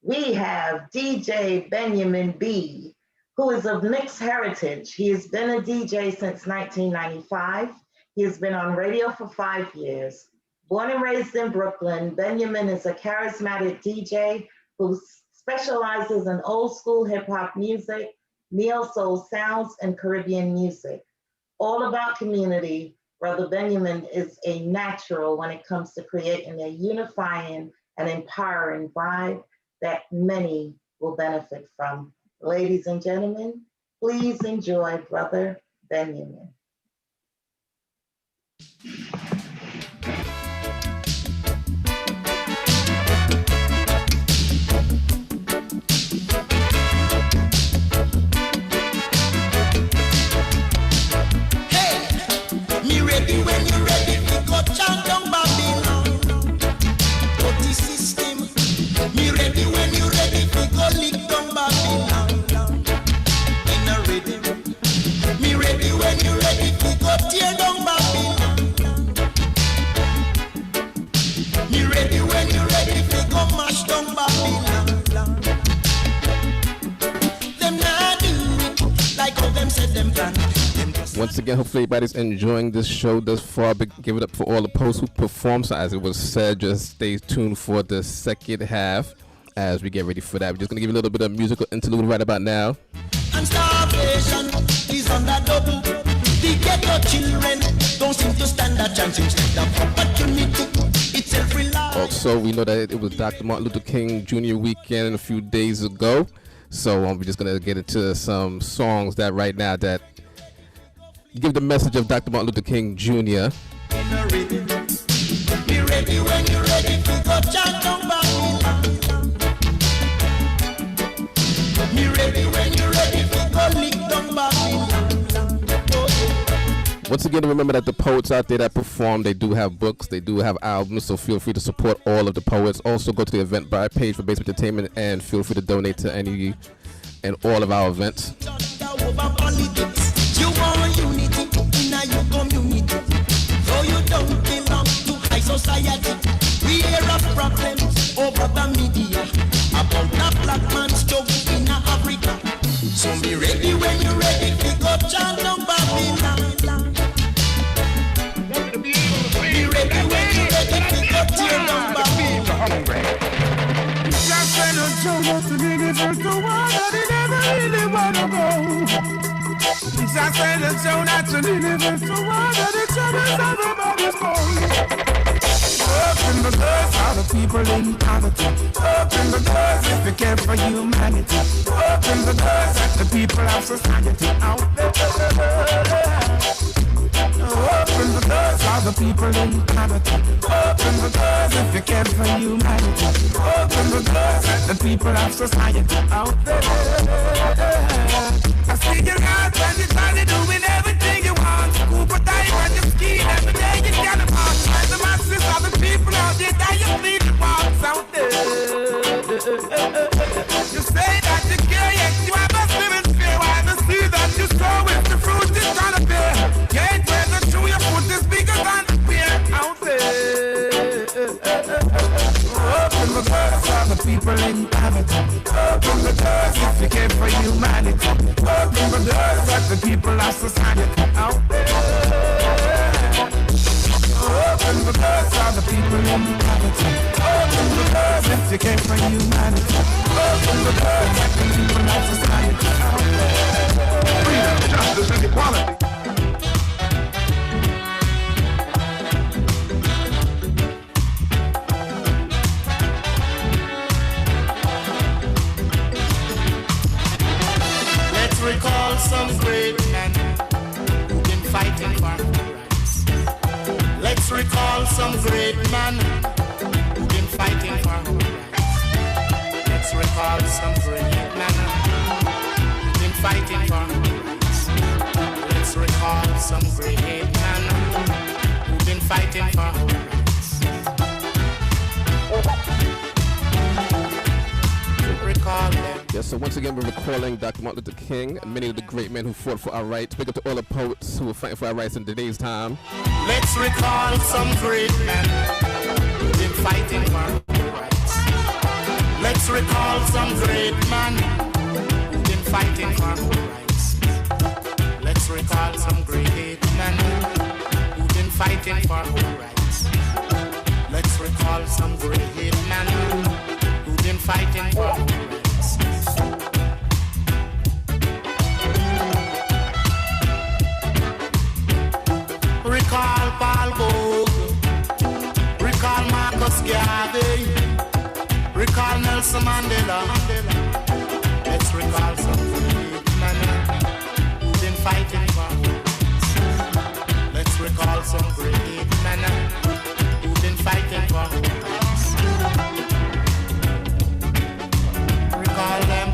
we have DJ Binyamin B, who is of mixed heritage. He has been a DJ since 1995. He has been on radio for 5 years. Born and raised in Brooklyn, Binyamin is a charismatic DJ who specializes in old school hip hop music, neo-soul sounds, and Caribbean music. All about community, Brother Binyamin is a natural when it comes to creating a unifying and empowering vibe that many will benefit from. Ladies and gentlemen, please enjoy Brother Binyamin. When you're ready, we go chant down Babylon. Go the system. Me ready when you're ready, we go lick down Babylon. In a ready. Me ready when you're ready, we go tear down Babylon. Me ready when you're ready, we go mash down Babylon. Them not do it like how them said them plan. Once again, hopefully everybody's enjoying this show thus far. But give it up for all the posts who performed. So as it was said, just stay tuned for the second half as we get ready for that. We're just going to give you a little bit of musical interlude right about now. And starvation is on that double. The ghetto children don't seem to stand a chance instead of opportunity. It's self-reliance. Also, we know that it was Dr. Martin Luther King Jr. weekend a few days ago. So we're just going to get into some songs that right now that give the message of Dr. Martin Luther King Jr. Be ready when you're ready to go chant down Babylon. Be ready when you're ready to go lick down Babylon. Once again, remember that the poets out there that perform, they do have books, they do have albums, so feel free to support all of the poets. Also, go to the Eventbrite page for Bassment Entertainment and feel free to donate to any and all of our events. You want unity in your community, though you don't belong to high society. We hear of problems over the media about the black man's struggle in Africa. So be ready when you're ready to go chant down Babylon. Be ready when you're ready to go tear down Babylon. Just send a joke to the difference to one that they never really want to go. Just send a joke not to the difference to one that the troubles everybody's going. Open the doors for the people in poverty. Open the doors if you care for humanity. Open the doors at the people of society out there. Open the doors for the people in poverty. Open the doors if you care for humanity. Open the doors at the people of society out there. I see your heart and you're trying to do it every time. people of society out there. Open the doors for the people in poverty. Open the doors if you care for humanity. Open the doors for the people of society out there. Freedom, justice, and equality. Let's recall some great men who've been fighting for our rights. Let's recall some great men who've been fighting for our rights. Let's recall some great men who've been fighting for our rights. Let's recall some great men who've been fighting for our rights. Recall them. Yes, so once again, we're recalling Dr. Martin Luther King and many of the great men who fought for our rights. Big up to all the poets who are fighting for our rights in today's time. Let's recall some great men who've been fighting for our rights. Let's recall some great men who've been fighting for our rights. Let's recall some great men who've been fighting for our rights. Let's recall some great men who've been fighting for our rights. Recall Paul Bogle, recall Marcus Garvey, recall Nelson Mandela. Let's recall some great men who've been fighting for our rights. Let's recall some great men who've been fighting for our rights. Recall them.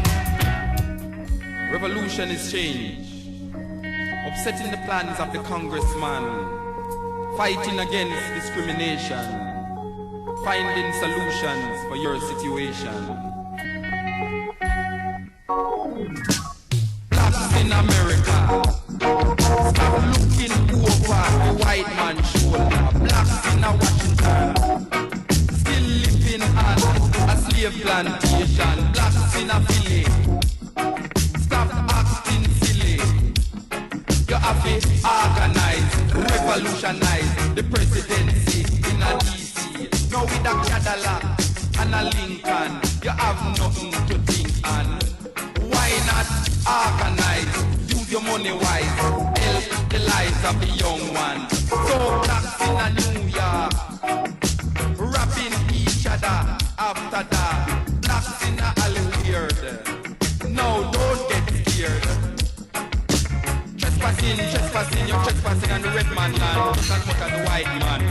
Revolution is change. Upsetting the plans of the congressman, fighting against discrimination, finding solutions for your situation. Blacks in America, stop looking over the white man's shoulder. Blacks in Washington, still living on a slave plantation. Blacks in Philly, stop acting silly. You have to organize, revolutionize the presidency in a DC. Now with a Cadillac and a Lincoln, you have nothing to think on. Why not organize? Use your money wise, help the lives of the young ones. So blacks in a New York, rapping each other after that. Blacks in a Hollywood. No, don't get scared. Trespassing, you're trespassing on the red man land, just as much as the white man.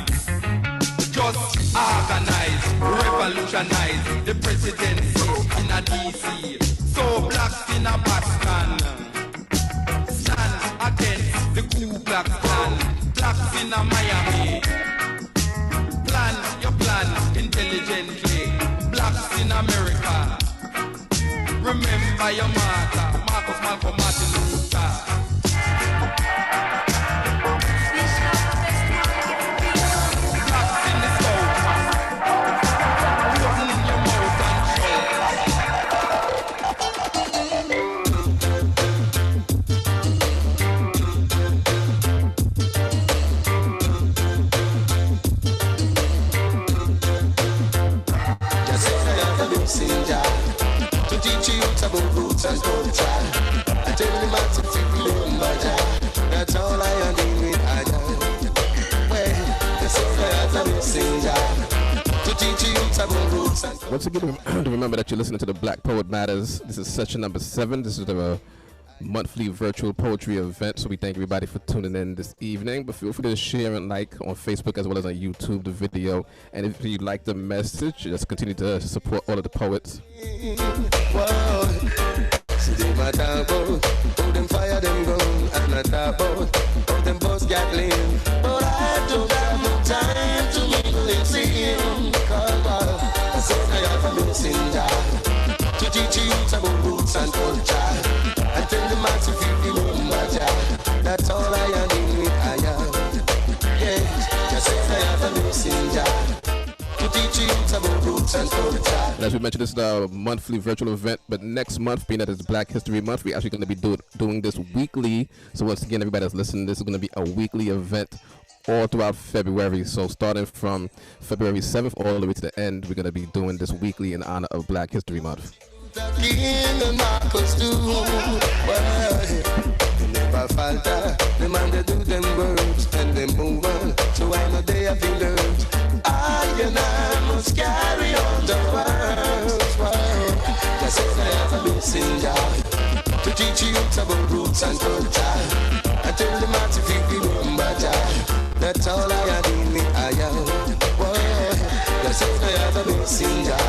Just organize, revolutionize the presidency in a DC. So blacks in a Bassment, stand against the Ku Klux Klan. Blacks in a Miami, plan your plan intelligently. Blacks in America, remember your martyr, Marcus Malcolm Martin Luther. To teach you about roots and culture. I tell them how to feel in my job. That's all I am doing with I am. Well, that's all I have to sing to teach you about roots and culture. Once again, remember that you're listening to the Black Poet Matters. This is session number 7. This is the monthly virtual poetry event, so we thank everybody for tuning in this evening. But feel free to share and like on Facebook as well as on YouTube the video, and if you like the message, just continue to support all of the poets. My talk how them fire them gun and I talk about how them bust Gatling. But I don't have no time to mingle and sing. Cause I said I have a messenger to teach you about roots and culture. I tell them how to feel the my job. That's all I am doing with I am. Yes, I said I have a messenger to teach you about roots and culture. And as we mentioned, this is a monthly virtual event, but next month, being that it's Black History Month, we're actually going to be doing this weekly. So once again, everybody that's listening, this is going to be a weekly event all throughout February. So starting from February 7th all the way to the end, we're going to be doing this weekly in honor of Black History Month. Never falter, the man they do them words and they move on. So I know they have learned. I and I must carry on the world. That's it, I have a messenger to teach you about roots and culture. I tell them how to feel the rumba. That's all I have in me. I am. That's it, I have a messenger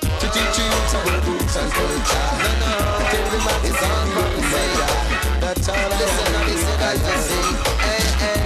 to teach you about roots and culture. I tell them how to feel the rumba. That's all I have. Hey, hey,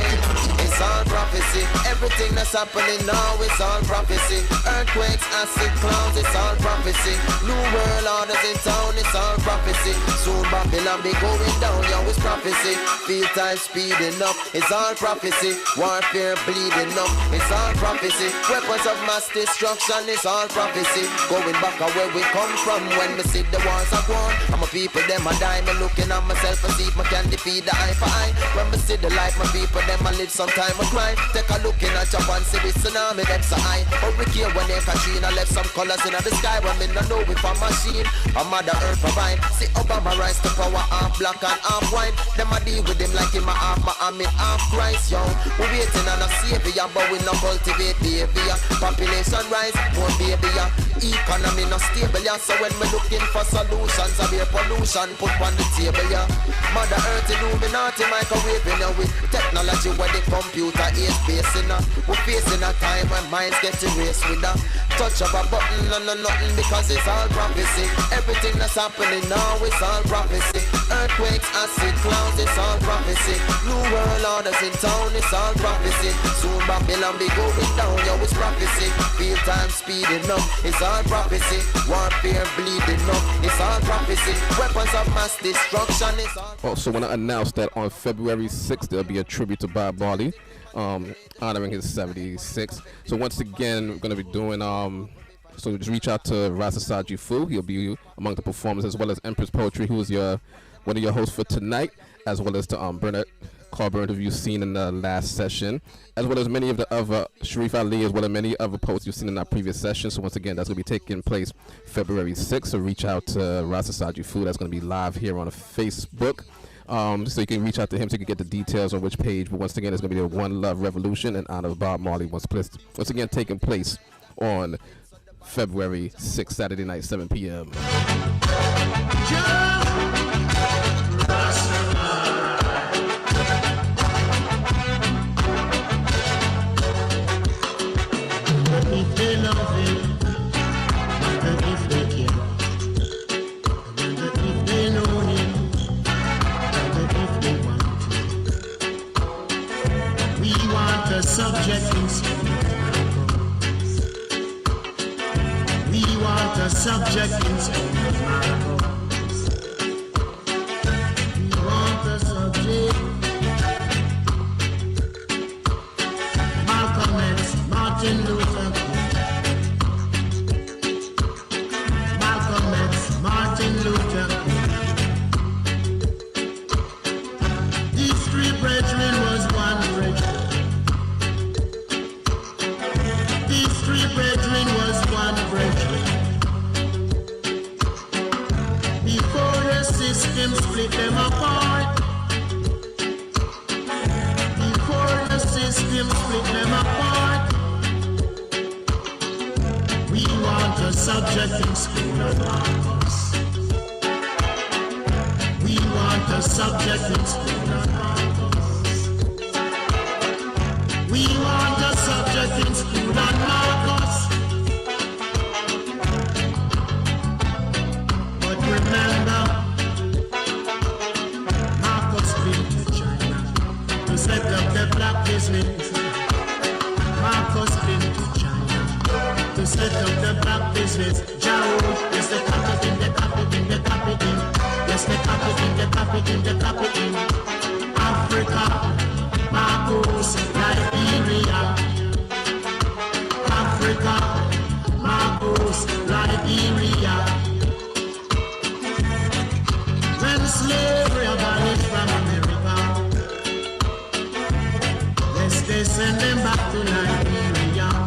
it's all prophecy. Everything that's happening now is all prophecy. Earthquakes, acid clouds, it's all prophecy. New world orders in town, it's all prophecy. Soon Babylon be going down, yo, it's prophecy. Field time speeding up, it's all prophecy. Warfare bleeding up, it's all prophecy. Weapons of mass destruction, it's all prophecy. Going back where we come from when we see the wars are gone. I'm a people, them a die, me looking at myself and see if I can defeat the eye for eye. When we see the life, my people, them a live sometime a cry. Take a look in at Japan, see the tsunami, them so high. Hurricane when they Katrina left some colors in the sky. When me no know if a machine, a mother earth provide. See Obama rise to power, half black and half white. Them a deal with him like him a half Muhammad, half Christ, yo. We waiting on a savior, but we no cultivate behavior. Population rise, more baby, yeah. Economy no stable, yeah. So when we looking for solutions, I be pollution put on the table, yeah. Mother Earth Illuminati microwaving, yeah. With technology where the computer is facing, we're facing a time when minds get erased with a touch of a button and nothing because it's all prophecy. Everything that's happening now is all prophecy. Earthquakes, acid clouds, it's all prophecy. New world orders in town, it's all prophecy. Soon Babylon be going down, yo, it's prophecy. Field time speeding up, it's all prophecy. Warfare bleeding up, it's all prophecy. Weapons of mass destruction, it's all prophecy. Also want to announce that on February 6th, there'll be a tribute to Bob Marley, honoring his 76. So once again, we're going to be doing, so just reach out to Rasa Saji Fu. He'll be among the performers, as well as Empress Poetry, who is one of your hosts for tonight, as well as to Bernard Carburn, who you've seen in the last session, as well as many of the other, Sharif Ali, as well as many other poets you've seen in our previous session. So once again, that's going to be taking place February 6th. So reach out to Rasa Saji Fu. That's going to be live here on Facebook. So you can reach out to him so you can get the details on which page. But once again, it's going to be the One Love Revolution in honor of Bob Marley. Once again, taking place on February 6th, Saturday night, 7 p.m. If they love him, and if they care, and if they know him, and if they want to, we want a subject in spirit. We want a subject in spirit. We want a subject. Malcolm X, Martin Luther King. Malcolm X, Martin Luther King. These three brethren was one brethren. These three brethren was one brethren. Before the system split them apart. Before the system split them apart. We want a subject in school of Marcus. We want a subject in school of Marcus. We want a subject in school of Marcus. But remember, Marcus been to China to set up the black business. Marcus been to China to set up the black business. Joe, yes, the capital, the capital, the capital. Yes, the capital, the capital, the capital. Africa, Marcus, Liberia. Africa, Marcus, Liberia. send them back to Nigeria.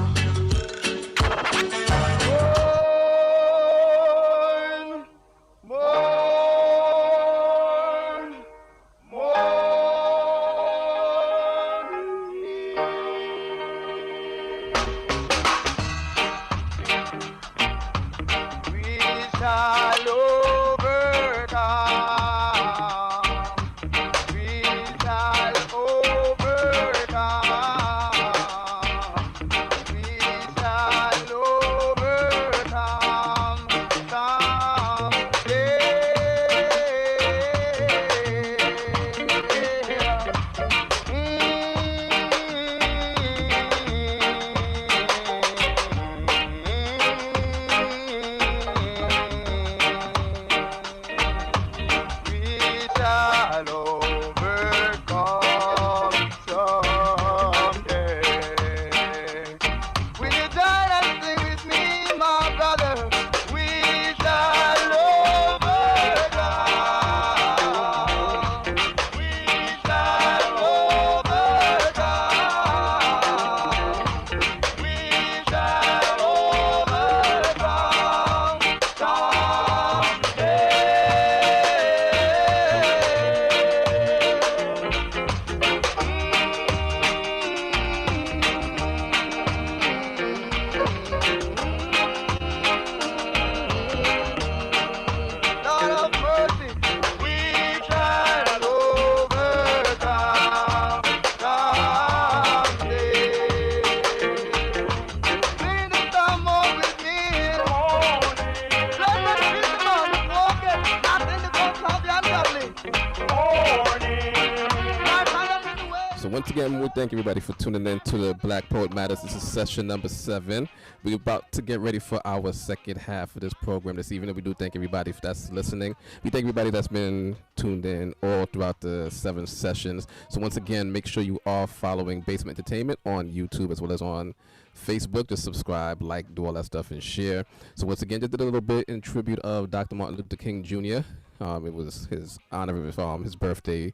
Once again, we thank everybody for tuning in to the Black Poet Matters. This is session number 7. We're about to get ready for our second half of this program this evening. We do thank everybody that's listening. We thank everybody that's been tuned in all throughout the 7 sessions. So once again, make sure you are following Bassment Entertainment on YouTube as well as on Facebook. Just subscribe, like, do all that stuff, and share. So once again, just did a little bit in tribute of Dr. Martin Luther King Jr. It was his honor of his birthday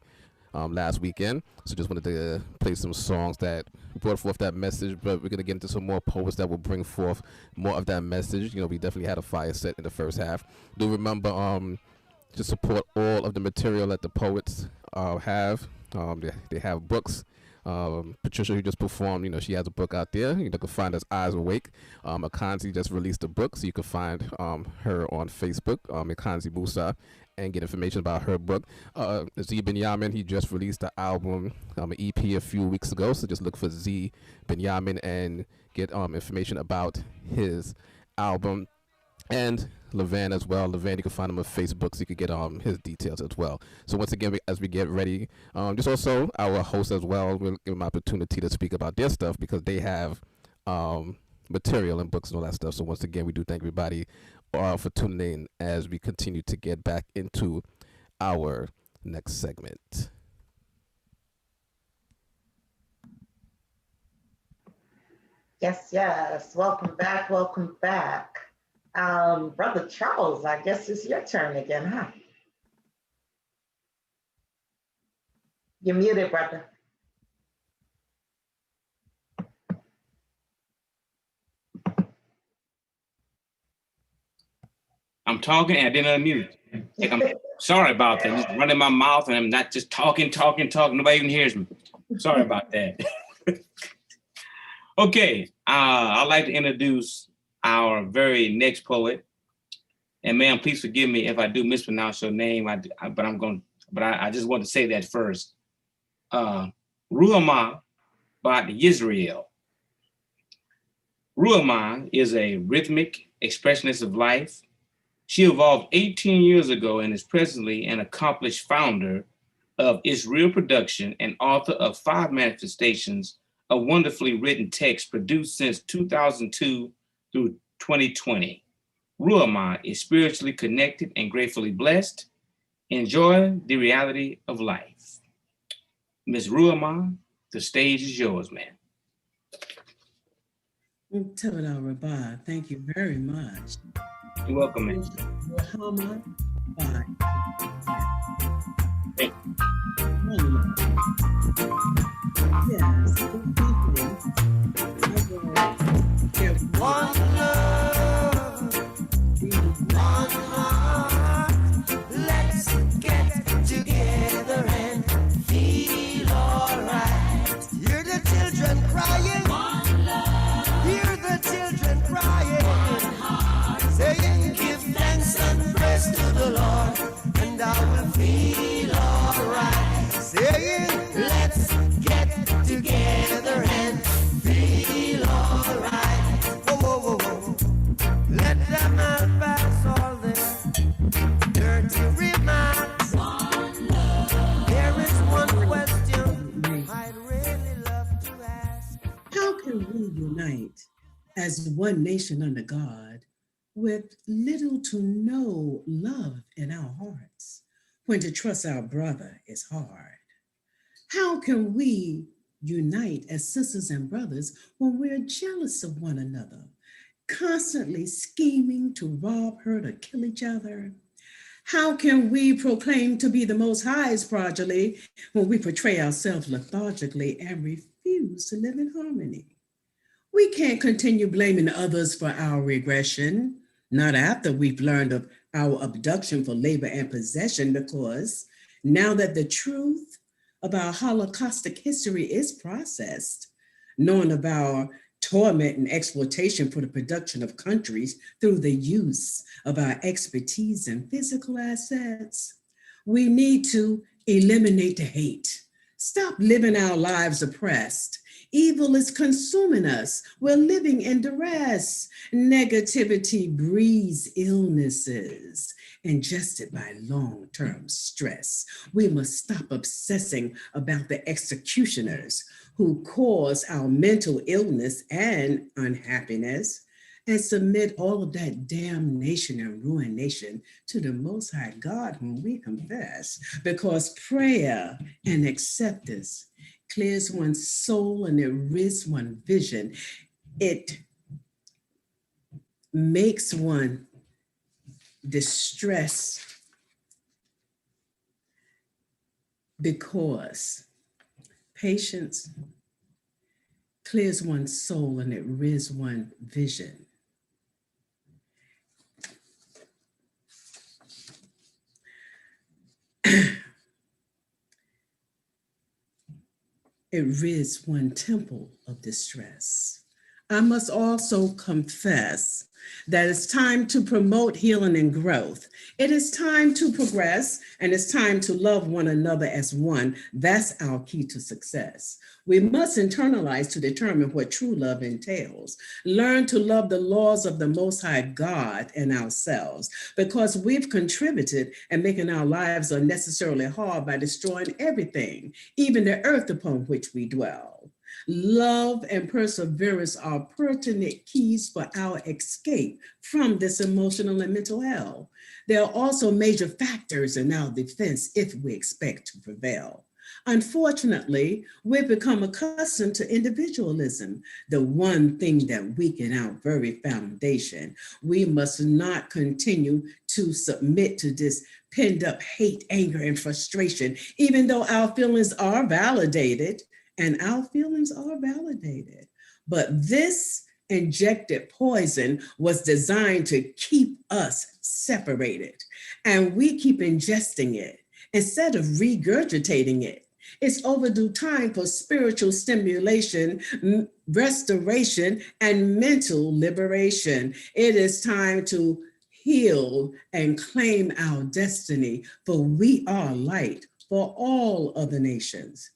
last weekend, so just wanted to play some songs that brought forth that message, but we're going to get into some more poets that will bring forth more of that message. You know, we definitely had a fire set in the first half. Do remember to support all of the material that the poets have. They have books. Patricia, who just performed, you know, she has a book out there. You can find us Eyes Awake. Econzi just released a book, so you can find her on Facebook, Econzi Musa, and get information about her book. Z Binyamin, he just released an album, an EP a few weeks ago, so just look for Z Binyamin and get information about his album. And LaVan as well. LaVan, you can find him on Facebook, so you can get his details as well. So once again, as we get ready, just also our hosts as well, we'll give them opportunity to speak about their stuff because they have material and books and all that stuff. So once again, we do thank everybody for tuning in as we continue to get back into our next segment. Yes, yes. Welcome back. Welcome back. Brother Charles, I guess it's your turn again, huh? You're muted, brother. I'm talking and I didn't unmute. Like, I'm sorry about that. Just running my mouth and I'm not just talking. Nobody even hears me. Sorry about that. Okay, I'd like to introduce our very next poet. And ma'am, please forgive me if I do mispronounce your name. But I just want to say that first. Ruhamah Baht Yisrael. Ruhamah is a rhythmic expressionist of life. She evolved 18 years ago and is presently an accomplished founder of Israel Production and author of 5 manifestations of wonderfully written text produced since 2002 through 2020. Ruhamah is spiritually connected and gratefully blessed. Enjoy the reality of life. Ms. Ruhamah, the stage is yours, ma'am. Rabah, thank you very much. You're welcome, ma'am. Ruhamah Baht. Thank you. Yes, completely. crying. Hear the children crying. Saying, give thanks and praise to the Lord, and I will feel alright. Saying, let's get together and feel alright. Whoa, whoa, whoa, whoa. Let them all pass all their dirty remarks. There is one question I'd really love to ask. How can we unite as one nation under God with little to no love in our hearts when to trust our brother is hard? How can we unite as sisters and brothers when we're jealous of one another, constantly scheming to rob, hurt, or kill each other? How can we proclaim to be the Most High's progeny when we portray ourselves lethargically and refuse to live in harmony? We can't continue blaming others for our regression, not after we've learned of our abduction for labor and possession, because now that the truth of our Holocaustic history is processed, knowing of our torment and exploitation for the production of countries through the use of our expertise and physical assets, we need to eliminate the hate. Stop living our lives oppressed. Evil is consuming us. We're living in duress. Negativity breeds illnesses ingested by long-term stress. We must stop obsessing about the executioners who cause our mental illness and unhappiness, and submit all of that damnation and ruination to the Most High God whom we confess, because prayer and acceptance clears one's soul and it rids one's vision. It makes one distress because patience clears one's soul and it rids one's vision. It rids one temple of distress. I must also confess that it's time to promote healing and growth. It is time to progress, and it's time to love one another as one. That's our key to success. We must internalize to determine what true love entails. Learn to love the laws of the Most High God and ourselves, because we've contributed in making our lives unnecessarily hard by destroying everything, even the earth upon which we dwell. Love and perseverance are pertinent keys for our escape from this emotional and mental hell. They are also major factors in our defense if we expect to prevail. Unfortunately, we've become accustomed to individualism, the one thing that weakens our very foundation. We must not continue to submit to this pent up hate, anger, and frustration, even though our feelings are validated. And our feelings are validated. But this injected poison was designed to keep us separated. And we keep ingesting it instead of regurgitating it. It's overdue time for spiritual stimulation, restoration, and mental liberation. It is time to heal and claim our destiny, for we are light for all other nations.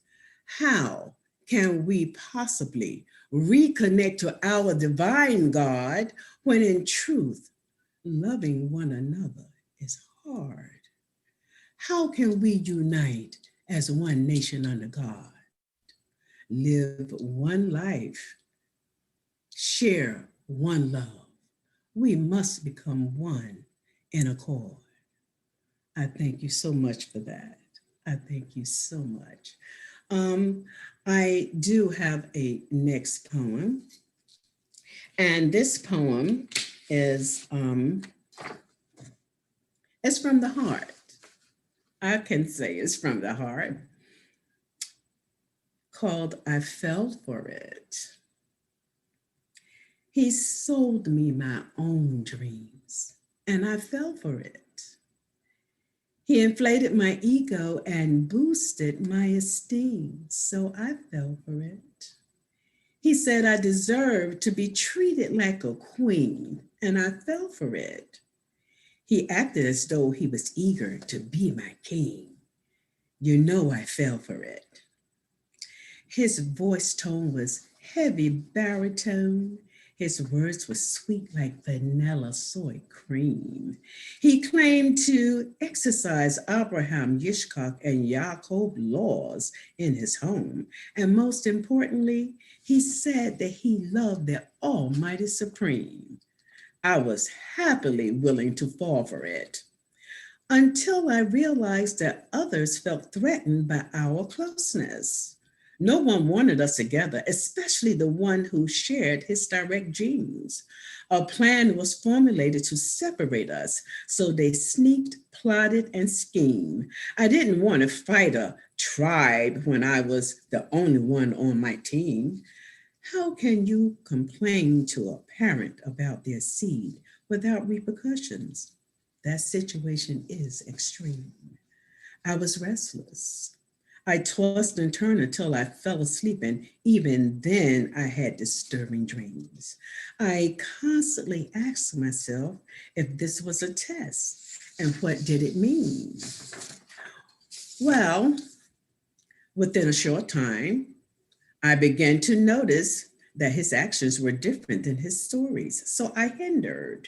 How can we possibly reconnect to our divine God when in truth, loving one another is hard? How can we unite as one nation under God, live one life, share one love? We must become one in accord. I thank you so much for that. I thank you so much. I do have a next poem, and this poem is it's from the heart. I can say it's from the heart, called I Fell for It. He sold me my own dreams, and I fell for it. He inflated my ego and boosted my esteem, so I fell for it. He said I deserved to be treated like a queen, and I fell for it. He acted as though he was eager to be my king. You know I fell for it. His voice tone was heavy baritone. His words were sweet like vanilla soy cream. He claimed to exercise Abraham, Yitzchak, and Yaakov laws in his home. And most importantly, he said that he loved the Almighty Supreme. I was happily willing to fall for it until I realized that others felt threatened by our closeness. No one wanted us together, especially the one who shared his direct genes. A plan was formulated to separate us, so they sneaked, plotted, and schemed. I didn't want to fight a tribe when I was the only one on my team. How can you complain to a parent about their seed without repercussions? That situation is extreme. I was restless. I tossed and turned until I fell asleep, and even then I had disturbing dreams. I constantly asked myself if this was a test and what did it mean? Well, within a short time, I began to notice that his actions were different than his stories, so I hindered.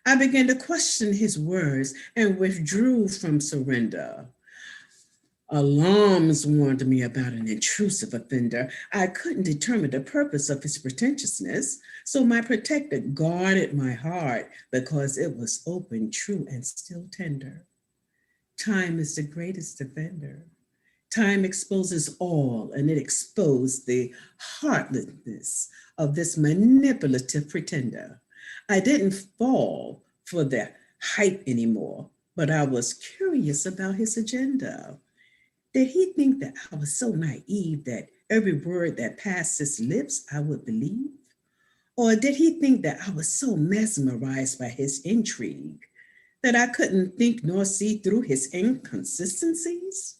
I began to question his words and withdrew from surrender. Alarms warned me about an intrusive offender. I couldn't determine the purpose of his pretentiousness, so my protector guarded my heart because it was open, true, and still tender. Time is the greatest defender. Time exposes all, and it exposed the heartlessness of this manipulative pretender. I didn't fall for the hype anymore, but I was curious about his agenda. Did he think that I was so naive that every word that passed his lips I would believe? Or did he think that I was so mesmerized by his intrigue that I couldn't think nor see through his inconsistencies?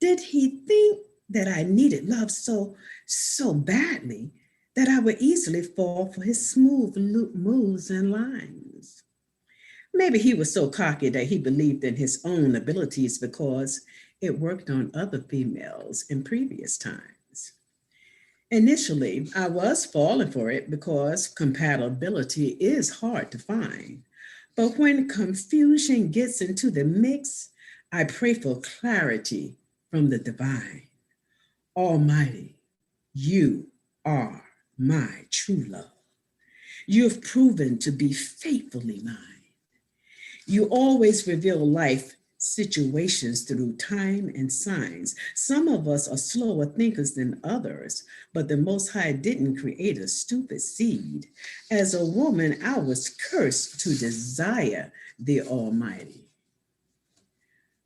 Did he think that I needed love so badly that I would easily fall for his smooth moves and lines? Maybe he was so cocky that he believed in his own abilities because it worked on other females in previous times. Initially, I was falling for it because compatibility is hard to find. But when confusion gets into the mix, I pray for clarity from the divine. Almighty, you are my true love. You have proven to be faithfully mine. You always reveal life situations through time and signs. Some of us are slower thinkers than others, but the Most High didn't create a stupid seed. As a woman, I was cursed to desire the Almighty.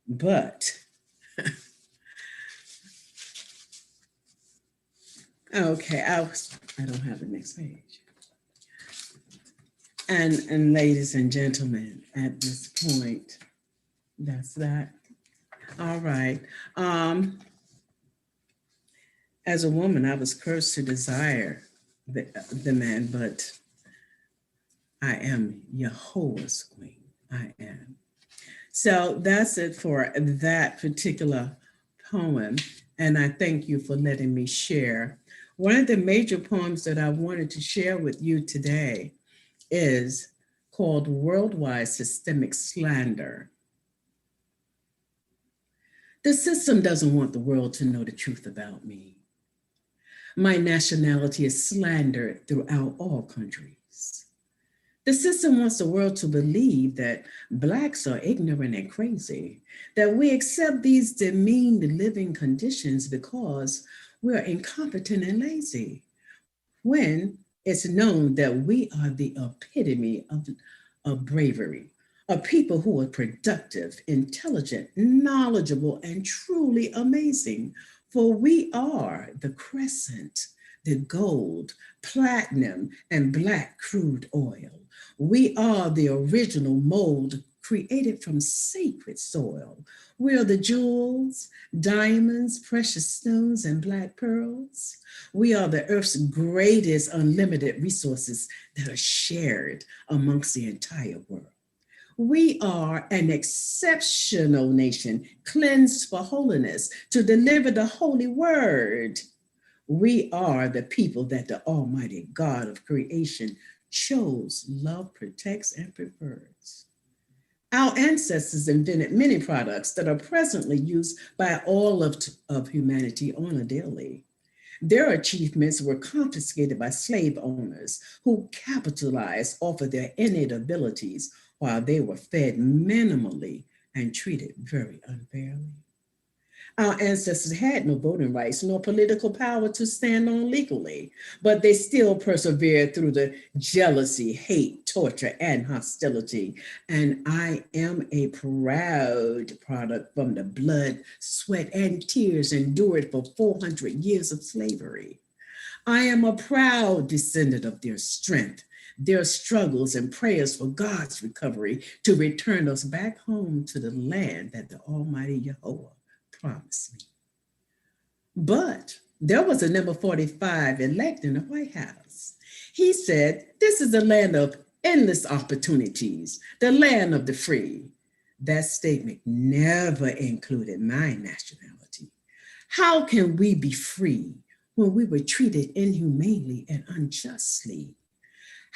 But, okay, I don't have the next page. And ladies and gentlemen, at this point, that's that. All right. As a woman, I was cursed to desire the man, but I am Yahweh's queen. I am. So that's it for that particular poem. And I thank you for letting me share. One of the major poems that I wanted to share with you today is called Worldwide Systemic Slander. The system doesn't want the world to know the truth about me. My nationality is slandered throughout all countries. The system wants the world to believe that Blacks are ignorant and crazy, that we accept these demeaned living conditions because we're incompetent and lazy, when it's known that we are the epitome of bravery. Of people who are productive, intelligent, knowledgeable, and truly amazing. For we are the crescent, the gold, platinum, and black crude oil. We are the original mold created from sacred soil. We are the jewels, diamonds, precious stones, and black pearls. We are the earth's greatest unlimited resources that are shared amongst the entire world. We are an exceptional nation, cleansed for holiness, to deliver the holy word. We are the people that the Almighty God of creation chose, love, protects, and prefers. Our ancestors invented many products that are presently used by all of humanity on a daily. Their achievements were confiscated by slave owners who capitalized off of their innate abilities while they were fed minimally and treated very unfairly. Our ancestors had no voting rights nor political power to stand on legally, but they still persevered through the jealousy, hate, torture, and hostility. And I am a proud product from the blood, sweat, and tears endured for 400 years of slavery. I am a proud descendant of their strength, their struggles and prayers for God's recovery to return us back home to the land that the Almighty Jehovah promised me. But there was a number 45 elect in the White House. He said, this is the land of endless opportunities, the land of the free. That statement never included my nationality. How can we be free when we were treated inhumanely and unjustly?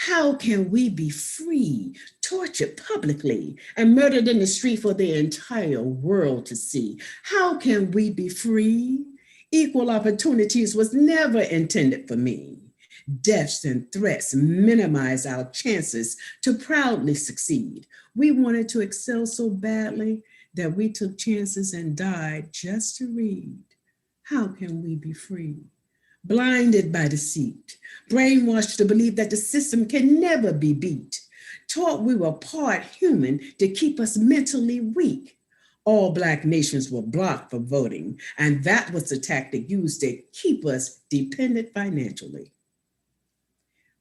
How can we be free, tortured publicly, and murdered in the street for the entire world to see? How can we be free? Equal opportunities was never intended for me. Deaths and threats minimize our chances to proudly succeed. We wanted to excel so badly that we took chances and died just to read. How can we be free? Blinded by deceit, brainwashed to believe that the system can never be beat, taught we were part human to keep us mentally weak. All Black nations were blocked for voting, and that was the tactic used to keep us dependent financially.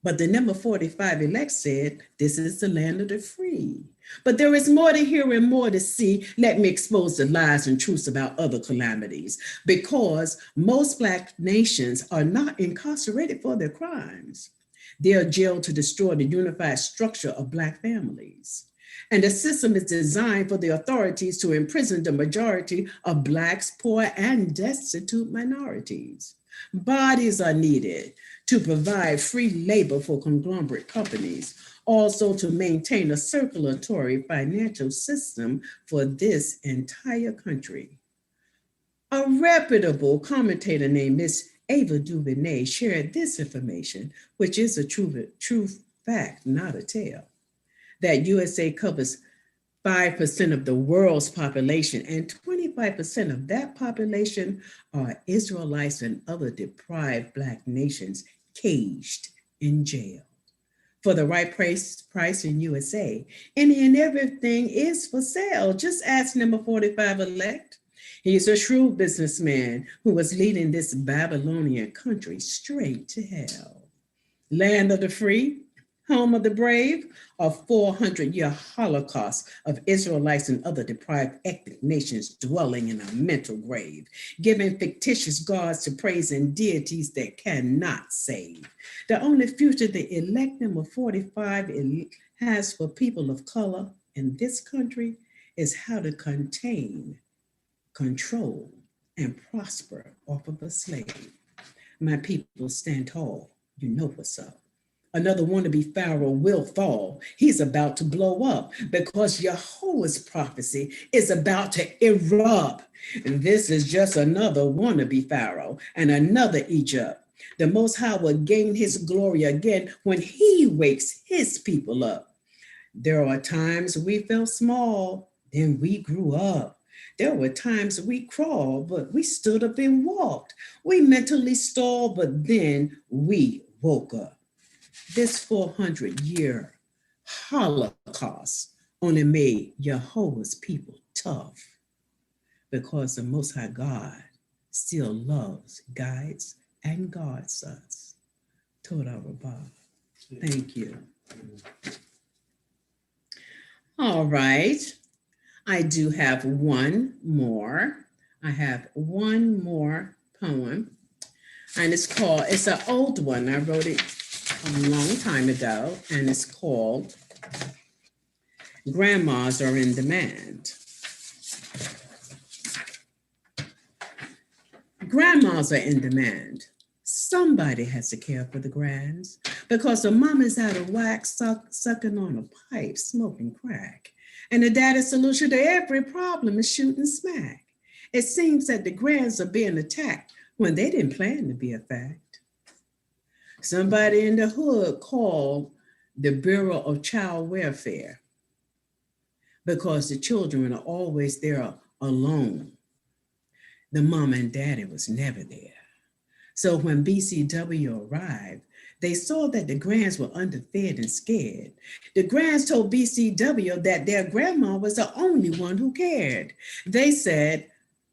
But the number 45 elect said, this is the land of the free. But there is more to hear and more to see. Let me expose the lies and truths about other calamities, because most Black nations are not incarcerated for their crimes. They are jailed to destroy the unified structure of Black families. And the system is designed for the authorities to imprison the majority of Blacks, poor, and destitute minorities. Bodies are needed to provide free labor for conglomerate companies, also to maintain a circulatory financial system for this entire country. A reputable commentator named Miss Ava DuVernay shared this information, which is a true fact, not a tale, that USA covers 5% of the world's population, and 25% of that population are Israelites and other deprived Black nations caged in jail. For the right price in USA, any and everything is for sale. Just ask number 45 elect. He's a shrewd businessman who was leading this Babylonian country straight to hell. Land of the free, home of the brave, a 400-year holocaust of Israelites and other deprived ethnic nations dwelling in a mental grave, giving fictitious gods to praise and deities that cannot save. The only future the elect number 45 has for people of color in this country is how to contain, control, and prosper off of a slave. My people, stand tall. You know what's up. Another wannabe pharaoh will fall. He's about to blow up because Yahweh's prophecy is about to erupt. And this is just another wannabe pharaoh and another Egypt. The Most High will gain his glory again when he wakes his people up. There are times we felt small, then we grew up. There were times we crawled, but we stood up and walked. We mentally stalled, but then we woke up. This 400-year Holocaust only made Jehovah's people tough, because the Most High God still loves, guides, and guards us. Toda Rabbah. Thank you. All right. I do have one more. I have one more poem, and it's an old one. I wrote it a long time ago, and it's called Grandmas Are in Demand. Grandmas are in demand. Somebody has to care for the grands because the mama's out of whack, sucking on a pipe, smoking crack. And the daddy's solution to every problem is shooting smack. It seems that the grands are being attacked when they didn't plan to be a fact. Somebody in the hood called the Bureau of Child Welfare because the children are always there alone. The mama and daddy was never there. So when BCW arrived, they saw that the grands were underfed and scared. The grands told BCW that their grandma was the only one who cared. They said,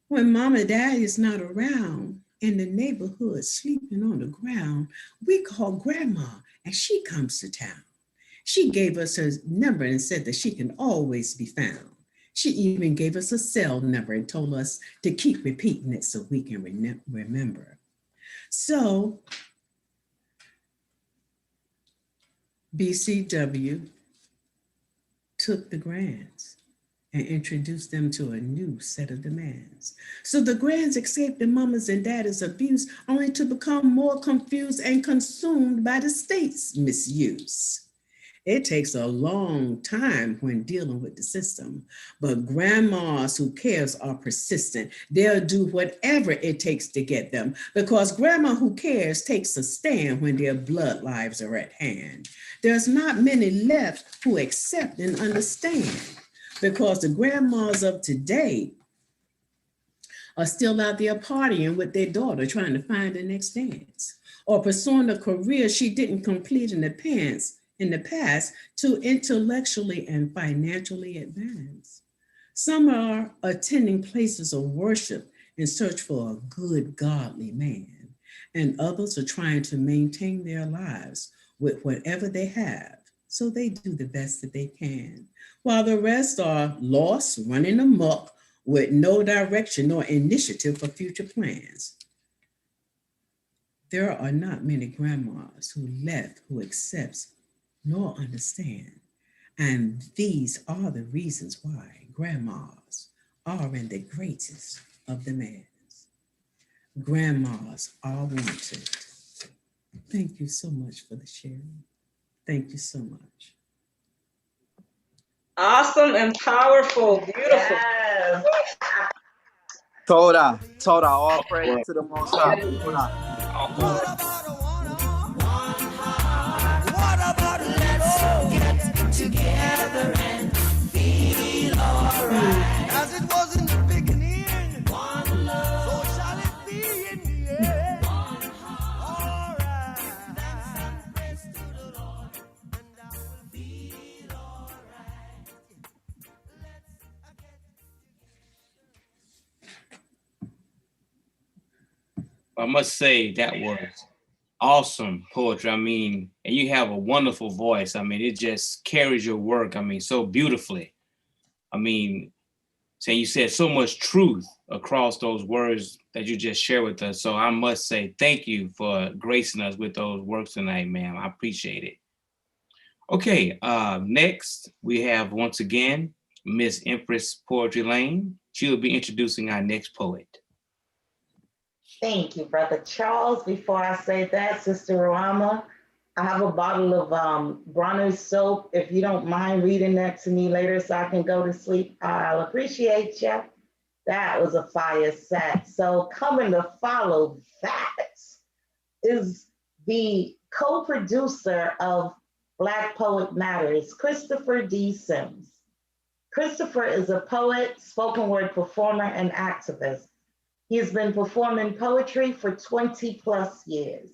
when mama and daddy is not around in the neighborhood sleeping on the ground, we call grandma and she comes to town. She gave us her number and said that she can always be found. She even gave us a cell number and told us to keep repeating it so we can remember. So BCW took the grands and introduced them to a new set of demands. So the grands escaped the mamas and daddies' abuse only to become more confused and consumed by the state's misuse. It takes a long time when dealing with the system, but grandmas who cares are persistent. They'll do whatever it takes to get them because grandma who cares takes a stand when their blood lives are at hand. There's not many left who accept and understand because the grandmas of today are still out there partying with their daughter trying to find the next dance or pursuing a career she didn't complete in the past to intellectually and financially advance. Some are attending places of worship in search for a good, godly man, and others are trying to maintain their lives with whatever they have, so they do the best that they can, while the rest are lost, running amok with no direction nor initiative for future plans. There are not many grandmas who accepts nor understand. And these are the reasons why grandmas are in the greatest of demands. Grandmas are wanted. Thank you so much for the sharing. Thank you so much. Awesome and powerful, beautiful. Yes. Toda, all praise to the Most High. Toda. Together and feel alright. As it was in the beginning, one love, so shall it be in the end. One heart, alright. Then sing praise to the Lord, and I will feel alright. I must say that was awesome poetry. I mean, and you have a wonderful voice. I mean, it just carries your work. I mean, so beautifully. I mean, saying you said so much truth across those words that you just shared with us. So I must say thank you for gracing us with those works tonight, ma'am. I appreciate it. Okay, next we have once again Miss Empress Poetry Lane. She will be introducing our next poet. Thank you, Brother Charles. Before I say that, Sister Ruhamah, I have a bottle of Bronner's soap. If you don't mind reading that to me later so I can go to sleep, I'll appreciate you. That was a fire set. So coming to follow that is the co-producer of Black Poet Matters, Christopher D. Sims. Christopher is a poet, spoken word performer, and activist. He has been performing poetry for 20 plus years.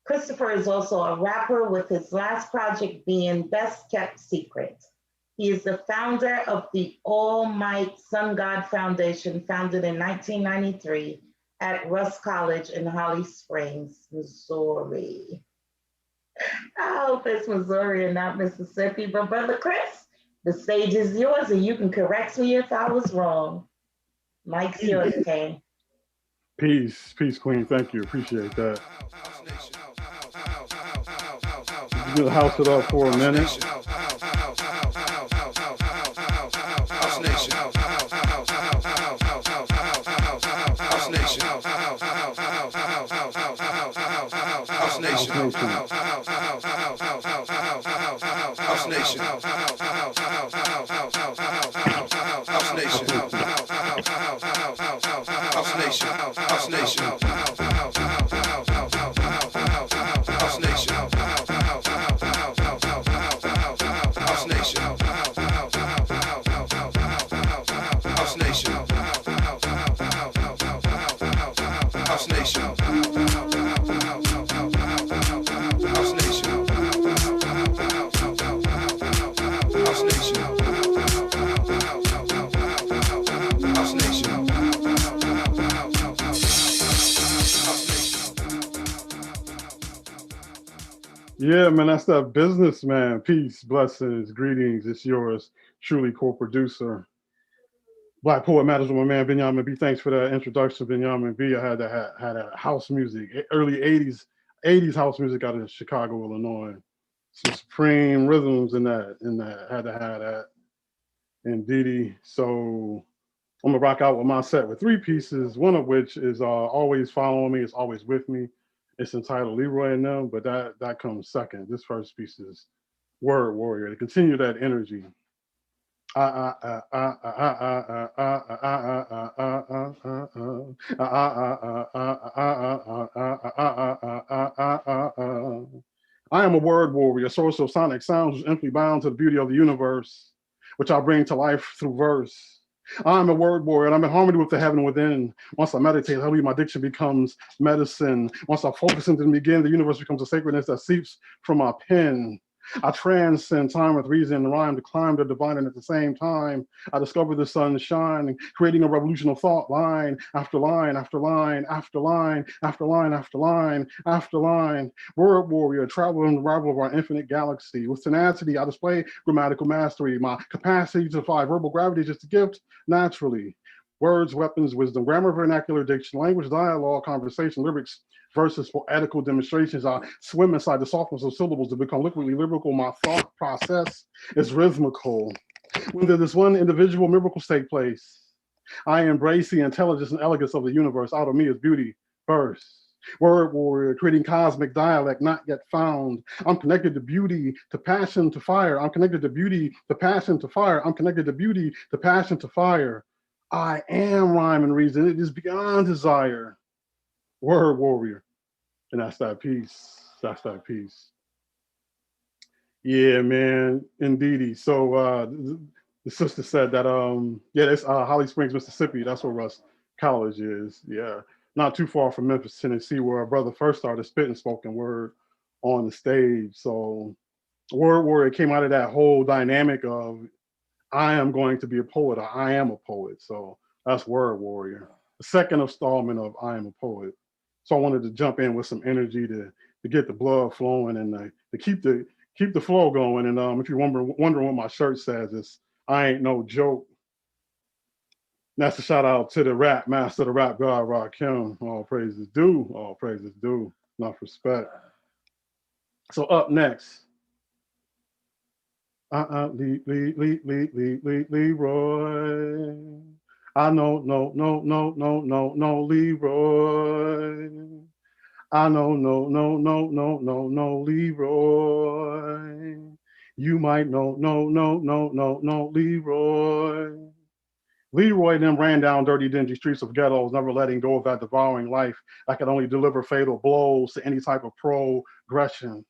Christopher is also a rapper, with his last project being Best Kept Secret. He is the founder of the All Might Sun God Foundation, founded in 1993 at Russ College in Holly Springs, Missouri. I hope it's Missouri and not Mississippi, but Brother Chris, The stage is yours, and you can correct me if I was wrong. Mike's yours, Kay. Peace, Queen. Thank you. Appreciate that. We'll house it up for a minute. Yeah, man, that's that businessman. Peace, blessings, greetings. It's yours, truly, co-producer. Black Poet Matters with my man Binyamin B. Thanks for that introduction, Binyamin B. I had a house music, early '80s house music out of Chicago, Illinois. Some supreme rhythms in that. Had to have that. Indeedy. So I'm gonna rock out with my set with 3 pieces. One of which is Always Following Me. It's Always With Me. It's entitled Leroy and Them, but that comes second. This first piece is Word Warrior to continue that energy. I am a word warrior, source of sonic sounds infinitely bound to the beauty of the universe, which I bring to life through verse. I'm a word warrior, and I'm in harmony with the heaven within. Once I meditate, heavily my diction becomes medicine. Once I focus into the beginning, the universe becomes a sacredness that seeps from my pen. I transcend time with reason and rhyme to climb the divine, and at the same time, I discover the sunshine, creating a revolution of thought, line after line after line after line after line after line after line. Word warrior, traveler and rival of our infinite galaxy. With tenacity, I display grammatical mastery. My capacity to defy verbal gravity is just a gift naturally. Words, weapons, wisdom, grammar, vernacular, diction, language, dialogue, conversation, lyrics, versus poetical demonstrations. I swim inside the softness of syllables to become liquidly lyrical. My thought process is rhythmical. When there's one individual miracles take place, I embrace the intelligence and elegance of the universe. Out of me is beauty first. Word warrior, creating cosmic dialect not yet found. I'm connected to beauty, to passion, to fire. I'm connected to beauty, to passion, to fire. I'm connected to beauty, to passion, to fire. I am rhyme and reason. It is beyond desire. Word warrior. And that's that piece. That's that piece. Yeah, man, indeedy. So the sister said that it's Holly Springs, Mississippi. That's where Russ College is. Yeah, not too far from Memphis, Tennessee, where our brother first started spitting spoken word on the stage. So Word Warrior came out of that whole dynamic of I am going to be a poet. Or I am a poet. So that's Word Warrior. The second installment of I am a poet. So I wanted to jump in with some energy to get the blood flowing and to keep the flow going. And if you're wondering what my shirt says, it's I ain't no joke. And that's a shout out to the rap master, the rap god Rakim. All praises due. All praises due. Enough respect. So up next, Leroy. I know, no, Leroy. I know, no, Leroy. You might know, no, Leroy. Leroy and them ran down dirty, dingy streets of ghettos, never letting go of that devouring life that could only deliver fatal blows to any type of progression.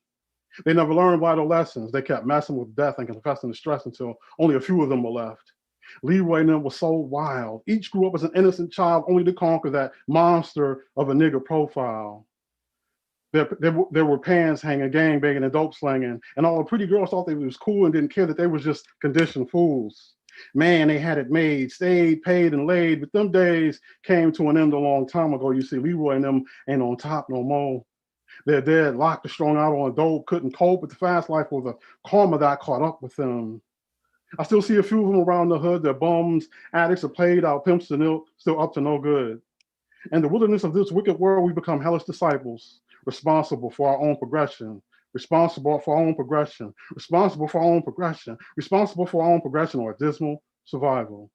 They never learned vital lessons. They kept messing with death and confessing to stress until only a few of them were left. Leroy and them was so wild. Each grew up as an innocent child only to conquer that monster of a nigger profile. There were pants hanging, gang banging, and dope slanging, and all the pretty girls thought they was cool and didn't care that they was just conditioned fools. Man, they had it made, stayed, paid, and laid, but them days came to an end a long time ago. You see, Leroy and them ain't on top no more. They're dead, locked or strung out on dope, couldn't cope with the fast life or the karma that caught up with them. I still see a few of them around the hood. They're bums, addicts, are played out, pimps, still up to no good. In the wilderness of this wicked world, we become hellish disciples, responsible for our own progression, responsible for our own progression, responsible for our own progression, responsible for our own progression or dismal survival.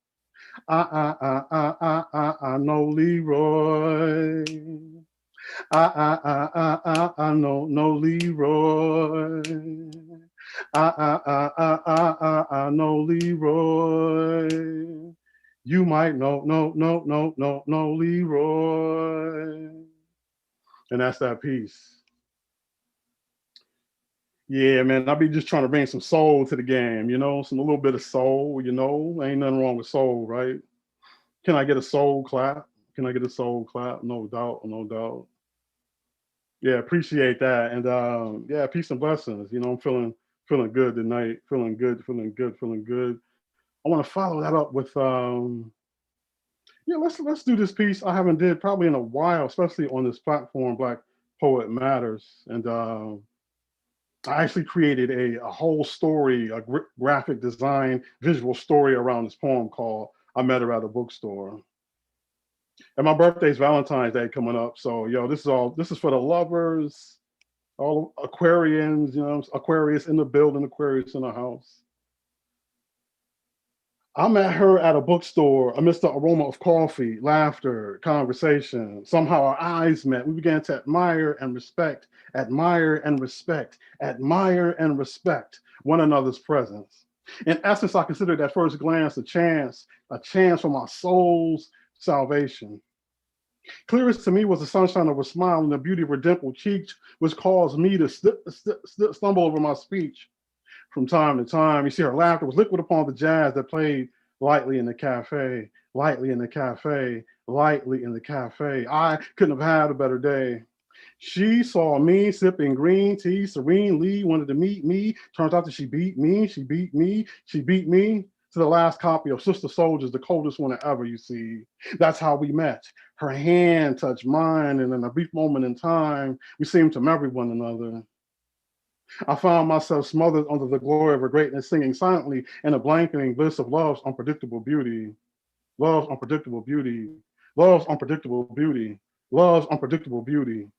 I know Leroy. I know Leroy. I know Leroy. You might know Leroy. And that's that piece. Yeah, man, I be just trying to bring some soul to the game, you know, a little bit of soul, you know, ain't nothing wrong with soul, right? Can I get a soul clap? Can I get a soul clap? No doubt, no doubt. Yeah, appreciate that. And yeah, peace and blessings. You know, I'm feeling good tonight. Feeling good. I want to follow that up with yeah, let's do this piece I haven't did probably in a while, especially on this platform, Black Poet Matters. And I actually created a whole story, a graphic design, visual story around this poem called I Met Her at a Bookstore. And my birthday's Valentine's Day coming up. So, yo, this is for the lovers, all Aquarians, you know, Aquarius in the building, Aquarius in the house. I met her at a bookstore amidst the aroma of coffee, laughter, conversation. Somehow our eyes met. We began to admire and respect one another's presence. In essence, I considered at first glance a chance for my soul's salvation. Clearest to me was the sunshine of her smile and the beauty of her dimpled cheeks, which caused me to stumble over my speech. From time to time, you see her laughter was liquid upon the jazz that played lightly in the cafe. I couldn't have had a better day. She saw me sipping green tea serenely, wanted to meet me. Turns out that she beat me to the last copy of Sister Soldiers, the coldest one ever, you see. That's how we met. Her hand touched mine, and in a brief moment in time, we seemed to marry one another. I found myself smothered under the glory of her greatness, singing silently in a blanketing bliss of love's unpredictable beauty. Love's unpredictable beauty. Love's unpredictable beauty. Love's unpredictable beauty.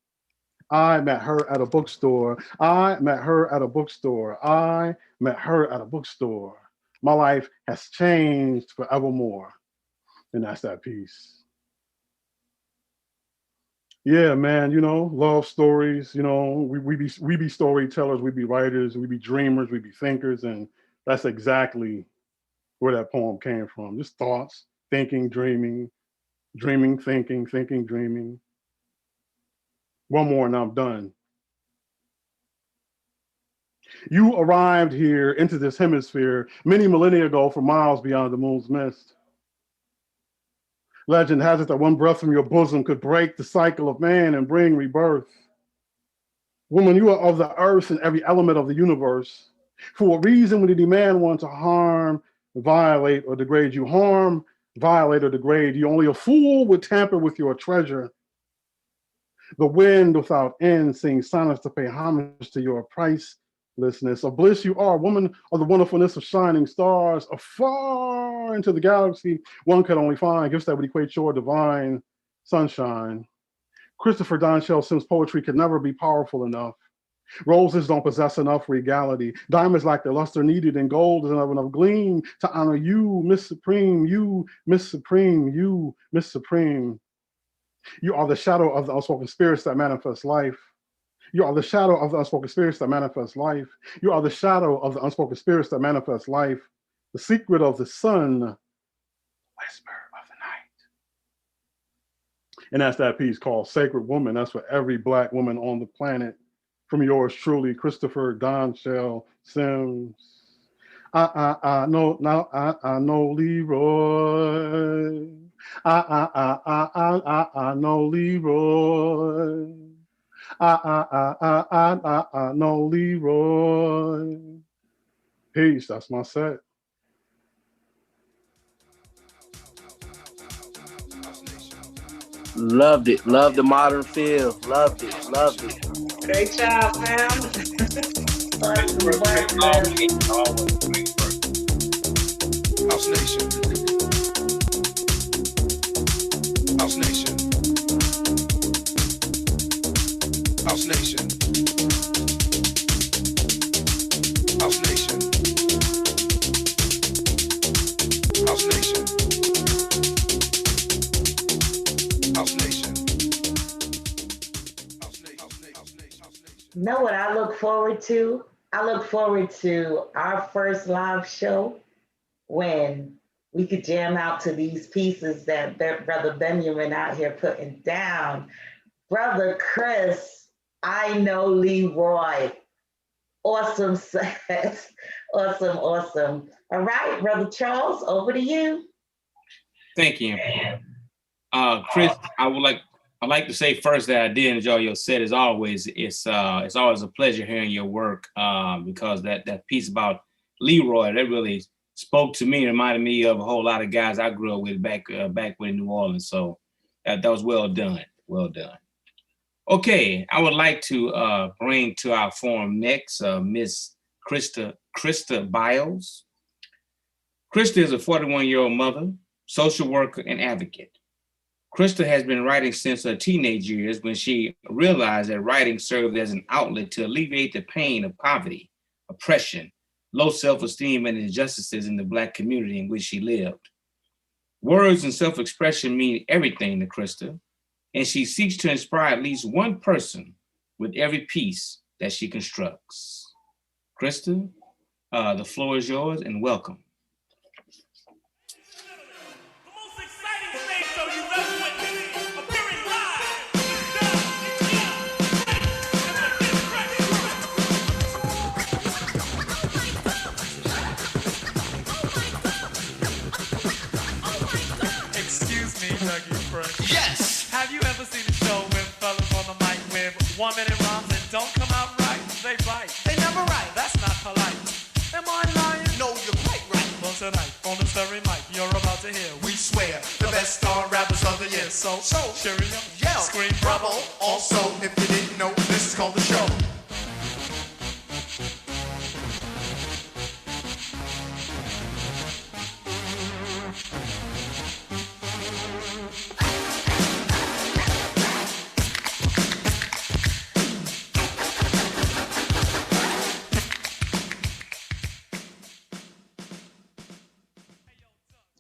I met her at a bookstore. I met her at a bookstore. I met her at a bookstore. My life has changed forevermore. And that's that piece. Yeah, man, you know, love stories, you know, we be storytellers, we be writers, we be dreamers, we be thinkers, and that's exactly where that poem came from. Just thoughts, thinking, dreaming, thinking, dreaming. One more and I'm done. You arrived here into this hemisphere many millennia ago from miles beyond the moon's mist. Legend has it that one breath from your bosom could break the cycle of man and bring rebirth. Woman, you are of the earth and every element of the universe. For what reason would you demand one to harm, violate, or degrade you? Harm, violate, or degrade you. Only a fool would tamper with your treasure. The wind without end sings silence to pay homage to your pricelessness. Of bliss you are, woman of the wonderfulness of shining stars, afar into the galaxy, one could only find gifts that would equate your divine sunshine. Christopher Donshell Sims' poetry could never be powerful enough. Roses don't possess enough regality. Diamonds lack the luster needed, and gold doesn't have enough gleam to honor you, Miss Supreme, you, Miss Supreme, you, Miss Supreme. You are the shadow of the unspoken spirits that manifest life. You are the shadow of the unspoken spirits that manifest life. You are the shadow of the unspoken spirits that manifest life. The secret of the sun, whisper of the night. And that's that piece called Sacred Woman. That's for every Black woman on the planet. From yours truly, Christopher Donshell Sims. I know Leroy. I know Leroy. I know Leroy. Peace. That's my set. Loved it. Loved the modern feel. Loved it. Great job, fam. House Nation. House Nation. House Nation. House Nation. House Nation. House Nation. You know what I look forward to? I look forward to our first live show when we could jam out to these pieces that Brother Binyamin out here putting down. Brother Chris, I know Leroy. Awesome set. Awesome, awesome. All right, Brother Charles, over to you. Thank you. Chris, I'd like to say first that I did enjoy your set as always. It's always a pleasure hearing your work because that piece about Leroy, that really spoke to me and reminded me of a whole lot of guys I grew up with back when in New Orleans. So that was well done. Well done. Okay, I would like to bring to our forum next Miss Christa Byles. Christa is a 41-year-old mother, social worker, and advocate. Christa has been writing since her teenage years when she realized that writing served as an outlet to alleviate the pain of poverty, oppression, low self-esteem, and injustices in the Black community in which she lived. Words and self-expression mean everything to Christa, and she seeks to inspire at least one person with every piece that she constructs. Christa, the floor is yours, and welcome. Yes! Have you ever seen a show with fellas on the mic with 1 minute rhymes that don't come out right? They bite. They never write. That's not polite. Am I lying? No, you're quite right. Well, tonight, on the story mic, you're about to hear, we swear, the best star rappers of the year. So cheerio, yell, scream, bravo. Also, if you didn't know, this is called the show.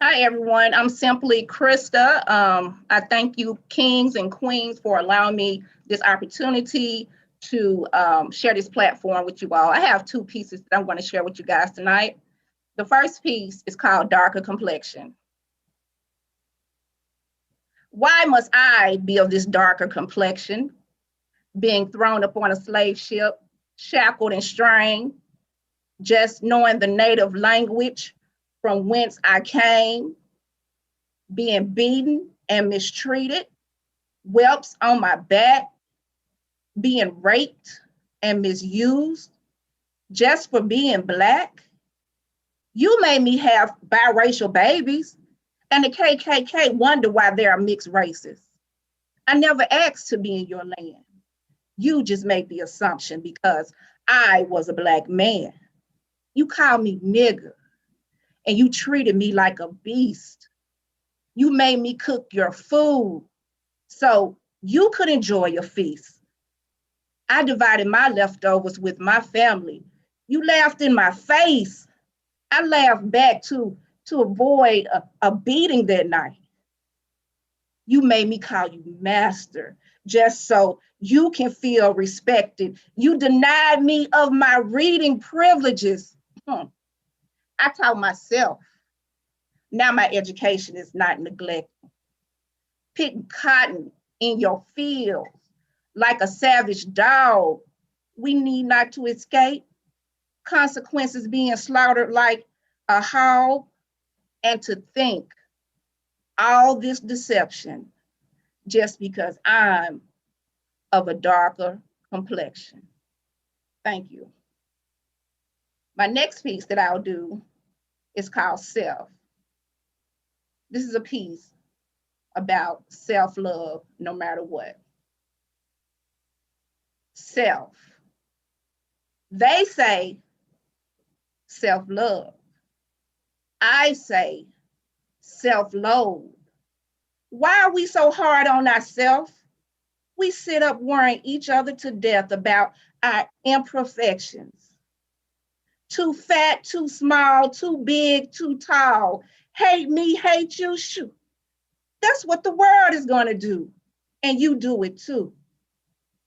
Hi, everyone. I'm simply Christa. I thank you, kings and queens, for allowing me this opportunity to share this platform with you all. I have 2 pieces that I'm going to share with you guys tonight. The first piece is called Darker Complexion. Why must I be of this darker complexion, being thrown up on a slave ship, shackled and strained, just knowing the native language from whence I came, being beaten and mistreated, whelps on my back, being raped and misused just for being Black? You made me have biracial babies, and the KKK wonder why there are mixed races. I never asked to be in your land. You just made the assumption because I was a Black man. You called me nigger, and you treated me like a beast. You made me cook your food so you could enjoy your feast. I divided my leftovers with my family. You laughed in my face. I laughed back to avoid a beating that night. You made me call you master just so you can feel respected. You denied me of my reading privileges. I taught myself. Now my education is not neglected. Picking cotton in your fields like a savage dog. We need not to escape consequences, being slaughtered like a hog, and to think all this deception just because I'm of a darker complexion. Thank you. My next piece that I'll do is called Self. This is a piece about self-love no matter what. Self. They say self-love. I say self-loathe. Why are we so hard on ourselves? We sit up worrying each other to death about our imperfections. Too fat, too small, too big, too tall. Hate me, hate you, shoot. That's what the world is going to do. And you do it too.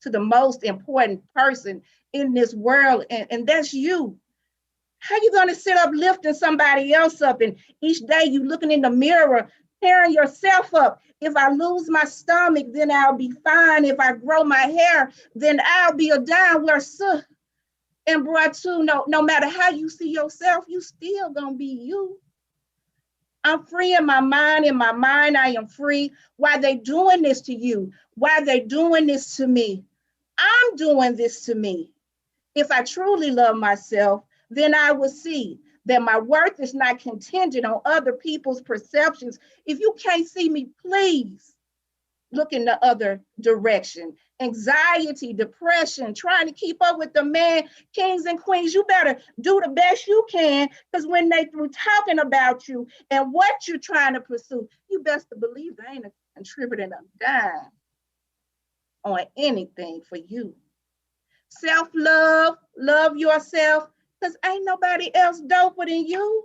To the most important person in this world, and that's you. How you going to sit up lifting somebody else up, and each day you looking in the mirror, tearing yourself up? If I lose my stomach, then I'll be fine. If I grow my hair, then I'll be a downward son. And bro, too, no matter how you see yourself, you still gonna be you. I'm free in my mind. In my mind, I am free. Why they doing this to you? Why they doing this to me? I'm doing this to me. If I truly love myself, then I will see that my worth is not contingent on other people's perceptions. If you can't see me, please look in the other direction. Anxiety, depression, trying to keep up with the man, kings and queens, you better do the best you can, because when they through talking about you and what you're trying to pursue, you best to believe they ain't contributing a dime on anything for you. Self-love, love yourself, because ain't nobody else doper than you.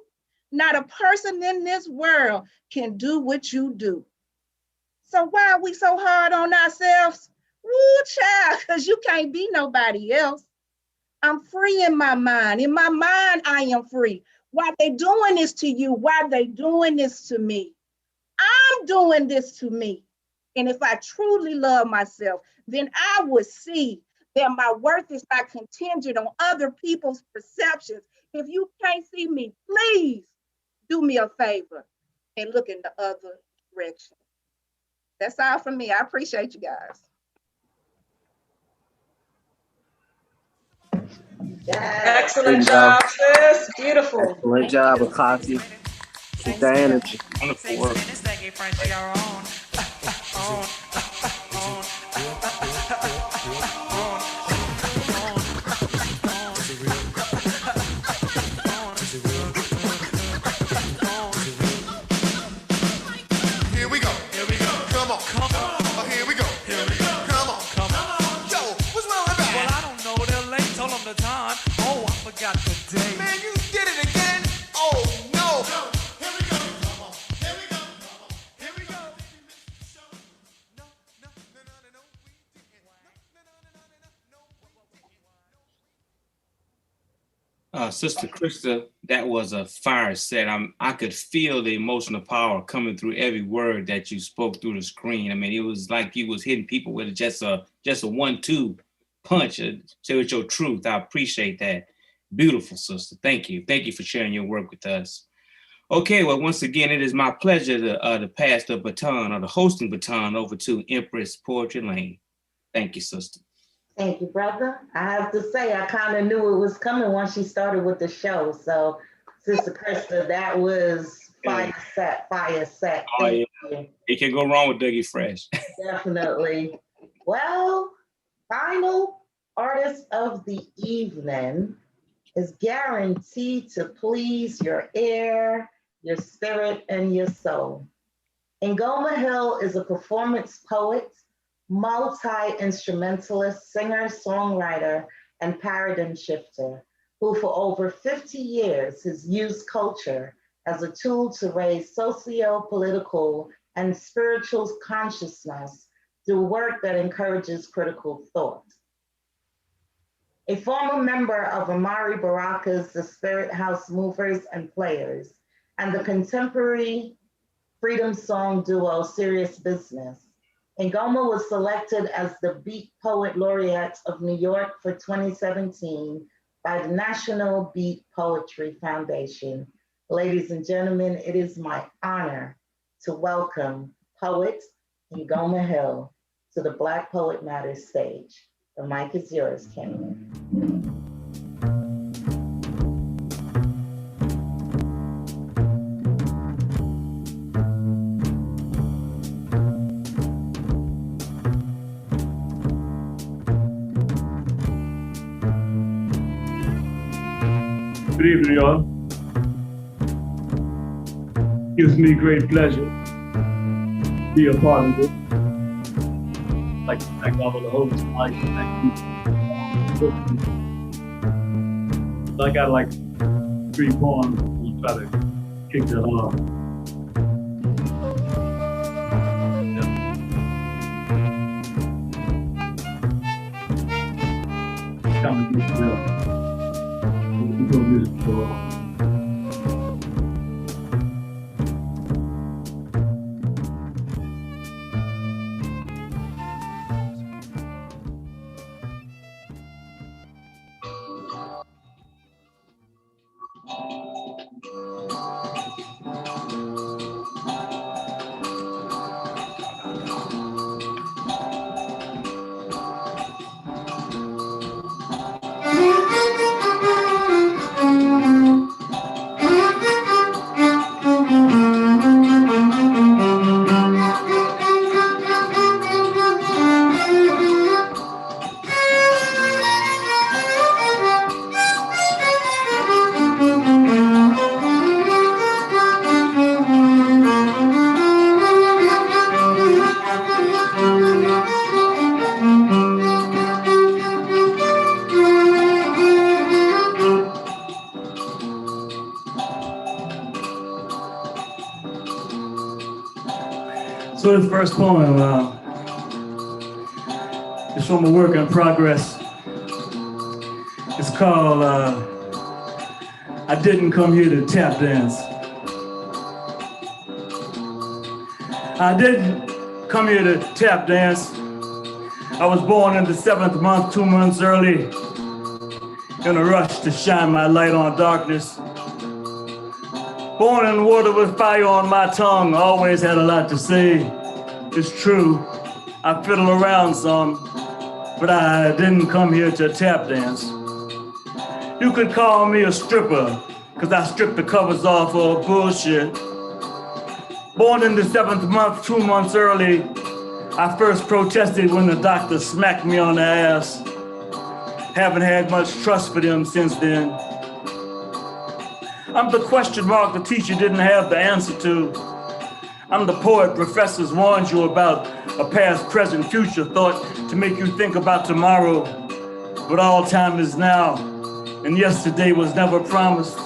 Not a person in this world can do what you do. So why are we so hard on ourselves? Woo, child, because you can't be nobody else. I'm free in my mind. In my mind, I am free. Why they doing this to you? Why they doing this to me? I'm doing this to me. And if I truly love myself, then I would see that my worth is not contingent on other people's perceptions. If you can't see me, please do me a favor and look in the other direction. That's all from me. I appreciate you guys. Excellent job, sis. Beautiful. Excellent job, Econzi. Keep the energy. Wonderful work. Here we go. Come on. Oh, here we go. Come on. Yo, what's wrong with that? Well, I don't know. They're late. Told them the time. Oh, I forgot the date. Man, you did it again. Oh, no. Here we go. Come on. Here we go. Sister Christa, that was a fire set. I could feel the emotional power coming through every word that you spoke through the screen. I mean, it was like you was hitting people with just a 1-2 punch. Say with your truth. I appreciate that. Beautiful, sister. Thank you. Thank you for sharing your work with us. Okay, well, once again, it is my pleasure to pass the baton, or the hosting baton, over to Empress Poetry Lane. Thank you, sister. Thank you, brother. I have to say, I kind of knew it was coming once she started with the show. So, Sister Christa, that was fire set. Oh, yeah. You can't go wrong with Dougie Fresh. Definitely. Well, final artist of the evening is guaranteed to please your ear, your spirit, and your soul. Ngoma Hill is a performance poet, multi-instrumentalist, singer, songwriter, and paradigm shifter, who for over 50 years has used culture as a tool to raise socio-political and spiritual consciousness through work that encourages critical thought. A former member of Amari Baraka's The Spirit House Movers and Players, and the contemporary freedom song duo Serious Business, Ngoma was selected as the Beat Poet Laureate of New York for 2017 by the National Beat Poetry Foundation. Ladies and gentlemen, it is my honor to welcome poet Ngoma Hill to the Black Poet Matters stage. The mic is yours, Kenny. Good evening, y'all. Gives me great pleasure to be a part of it. I'd like to thank all of the hosts. I'd like to thank you. I got like 3 poems. We'll try to kick that off. Coming to So this first poem is from a work in progress. It's called I Didn't Come Here to Tap Dance. I didn't come here to tap dance. I was born in the 7th month, 2 months early, in a rush to shine my light on darkness. Born in water with fire on my tongue, always had a lot to say. It's true, I fiddle around some, but I didn't come here to tap dance. You could call me a stripper, cause I stripped the covers off of bullshit. Born in the 7th month, 2 months early, I first protested when the doctor smacked me on the ass. Haven't had much trust for them since then. I'm the question mark the teacher didn't have the answer to. I'm the poet professors warned you about, a past, present, future thought to make you think about tomorrow. But all time is now, and yesterday was never promised.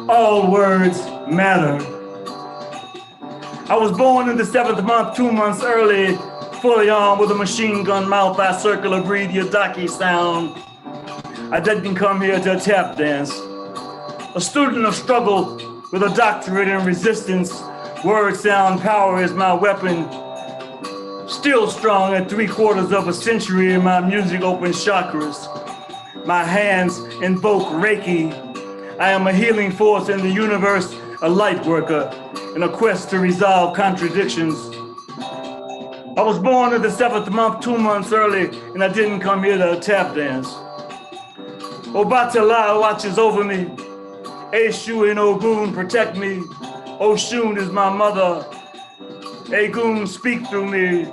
All words matter. I was born in the 7th month, 2 months early, fully armed with a machine gun mouth. I circular breathe your docky sound. I didn't come here to tap dance. A student of struggle with a doctorate in resistance. Word, sound, power is my weapon. Still strong at 3/4 of a century, my music opens chakras. My hands invoke Reiki. I am a healing force in the universe, a light worker, in a quest to resolve contradictions. I was born in the 7th month, 2 months early, and I didn't come here to tap dance. Obatala watches over me. Eshu and Ogun protect me. Oshun is my mother. Egun speak through me.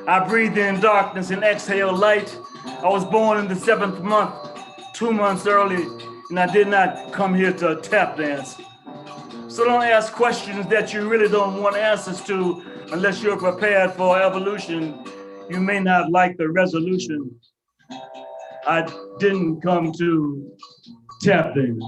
I breathe in darkness and exhale light. I was born in the 7th month, 2 months early, and I did not come here to tap dance. So don't ask questions that you really don't want answers to unless you're prepared for evolution. You may not like the resolution. I didn't come to tap dance.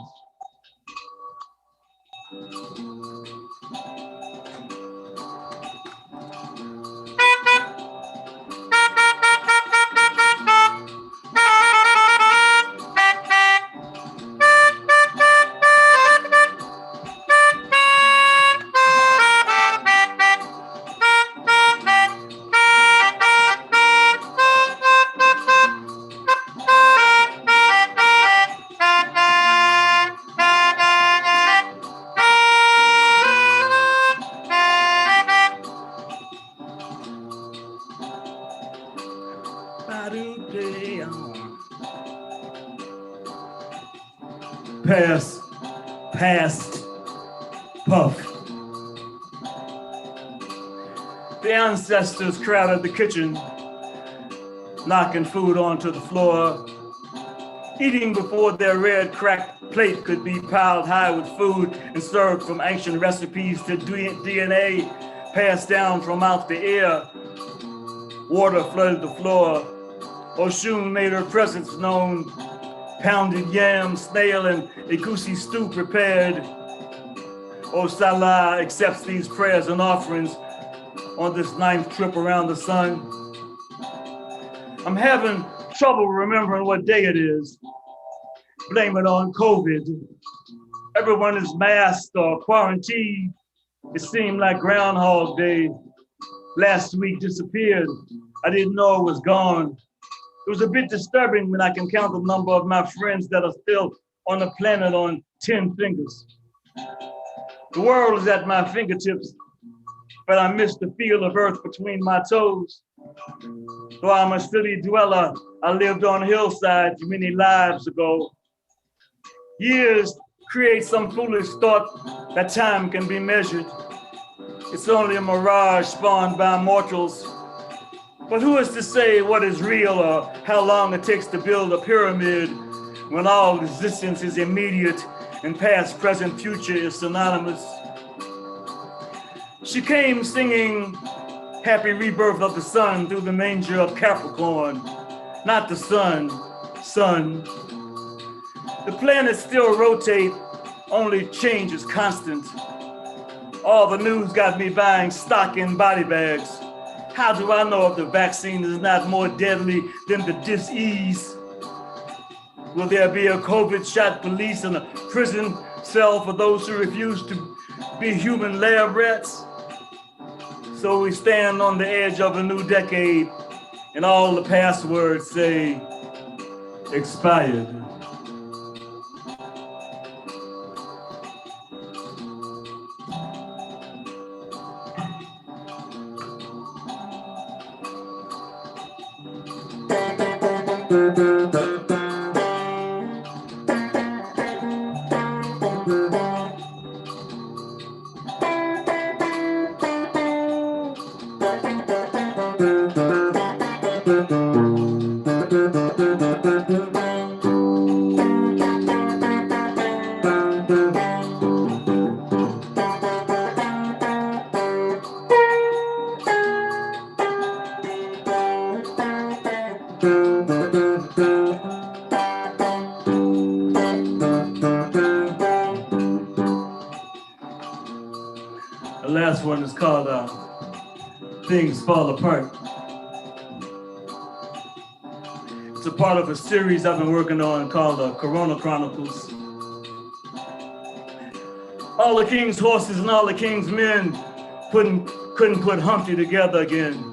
Past, puff. The ancestors crowded the kitchen, knocking food onto the floor. eating before their red cracked plate could be piled high with food and served from ancient recipes to DNA passed down from mouth to ear. Water flooded the floor. Oshun made her presence known. Pounded yam, snail, and a goosey stew prepared. Osala accepts these prayers and offerings on this 9th trip around the sun. I'm having trouble remembering what day it is. Blame it on COVID. Everyone is masked or quarantined. It seemed like Groundhog Day. Last week disappeared. I didn't know it was gone. It was a bit disturbing when I can count the number of my friends that are still on the planet on 10 fingers. The world is at my fingertips, but I miss the feel of earth between my toes. Though I'm a city dweller, I lived on hillsides many lives ago. Years create some foolish thought that time can be measured. It's only a mirage spawned by mortals. But who is to say what is real or how long it takes to build a pyramid when all existence is immediate and past, present, future is synonymous? She came singing Happy Rebirth of the Sun through the manger of Capricorn. Not the sun, sun. The planets still rotate, only change is constant. All the news got me buying stock in body bags. How do I know if the vaccine is not more deadly than the disease? Will there be a COVID shot police and a prison cell for those who refuse to be human lab rats? So we stand on the edge of a new decade and all the passwords say expired. The last one is called Things Fall Apart. It's a part of a series I've been working on called Corona Chronicles. All the king's horses and all the king's men couldn't put Humpty together again.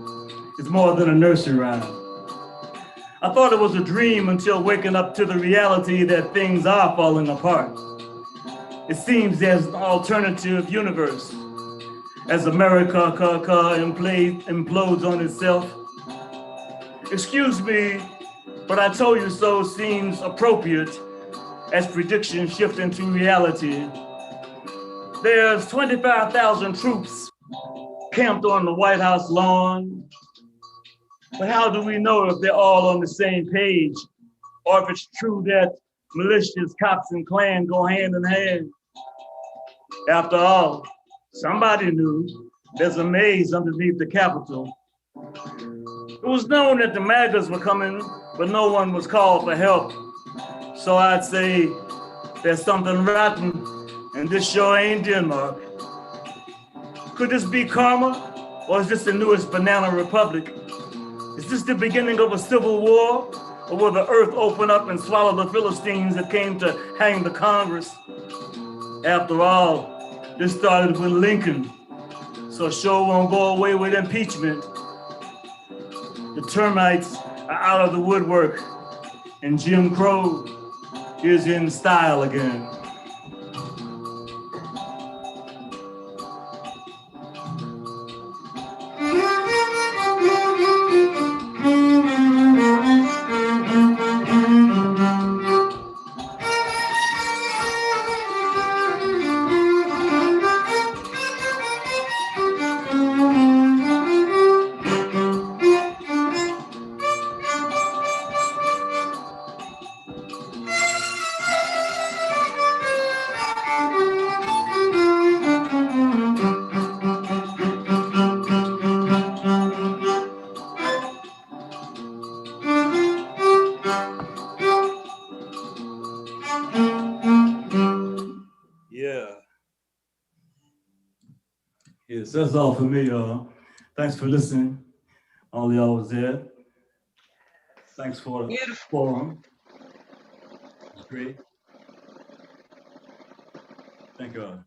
It's more than a nursery rhyme. I thought it was a dream until waking up to the reality that things are falling apart. It seems there's an alternative universe as America implodes on itself. Excuse me, but I told you so seems appropriate as predictions shift into reality. There's 25,000 troops camped on the White House lawn. But how do we know if they're all on the same page or if it's true that militias, cops, and Klan go hand in hand? After all, somebody knew there's a maze underneath the Capitol. It was known that the MAGAs were coming, but no one was called for help. So I'd say there's something rotten, and this sure ain't Denmark. Could this be karma, or is this the newest banana republic? Is this the beginning of a civil war, or will the earth open up and swallow the Philistines that came to hang the Congress? After all, this started with Lincoln, so sure won't go away with impeachment. The termites are out of the woodwork, and Jim Crow is in style again. Yes, that's all for me, y'all. Thanks for listening. All y'all was there. Thanks for the forum. It's great. Thank you.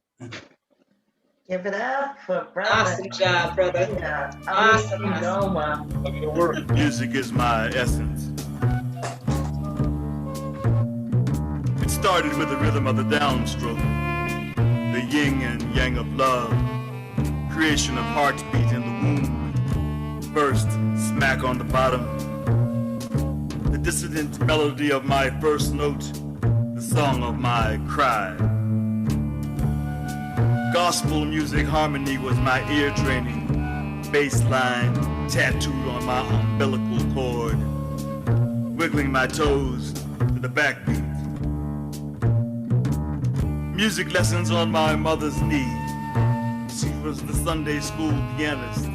Give it up for brother. Awesome job, brother. Yeah. Awesome. Ngoma. Music is my essence. It started with the rhythm of the downstroke, the yin and yang of love, creation of heartbeat in the womb. First, smack on the bottom, the dissonant melody of my first note, the song of my cry. Gospel music harmony was my ear training, bass line tattooed on my umbilical cord, wiggling my toes to the backbeat. Music lessons on my mother's knee. She was the Sunday school pianist.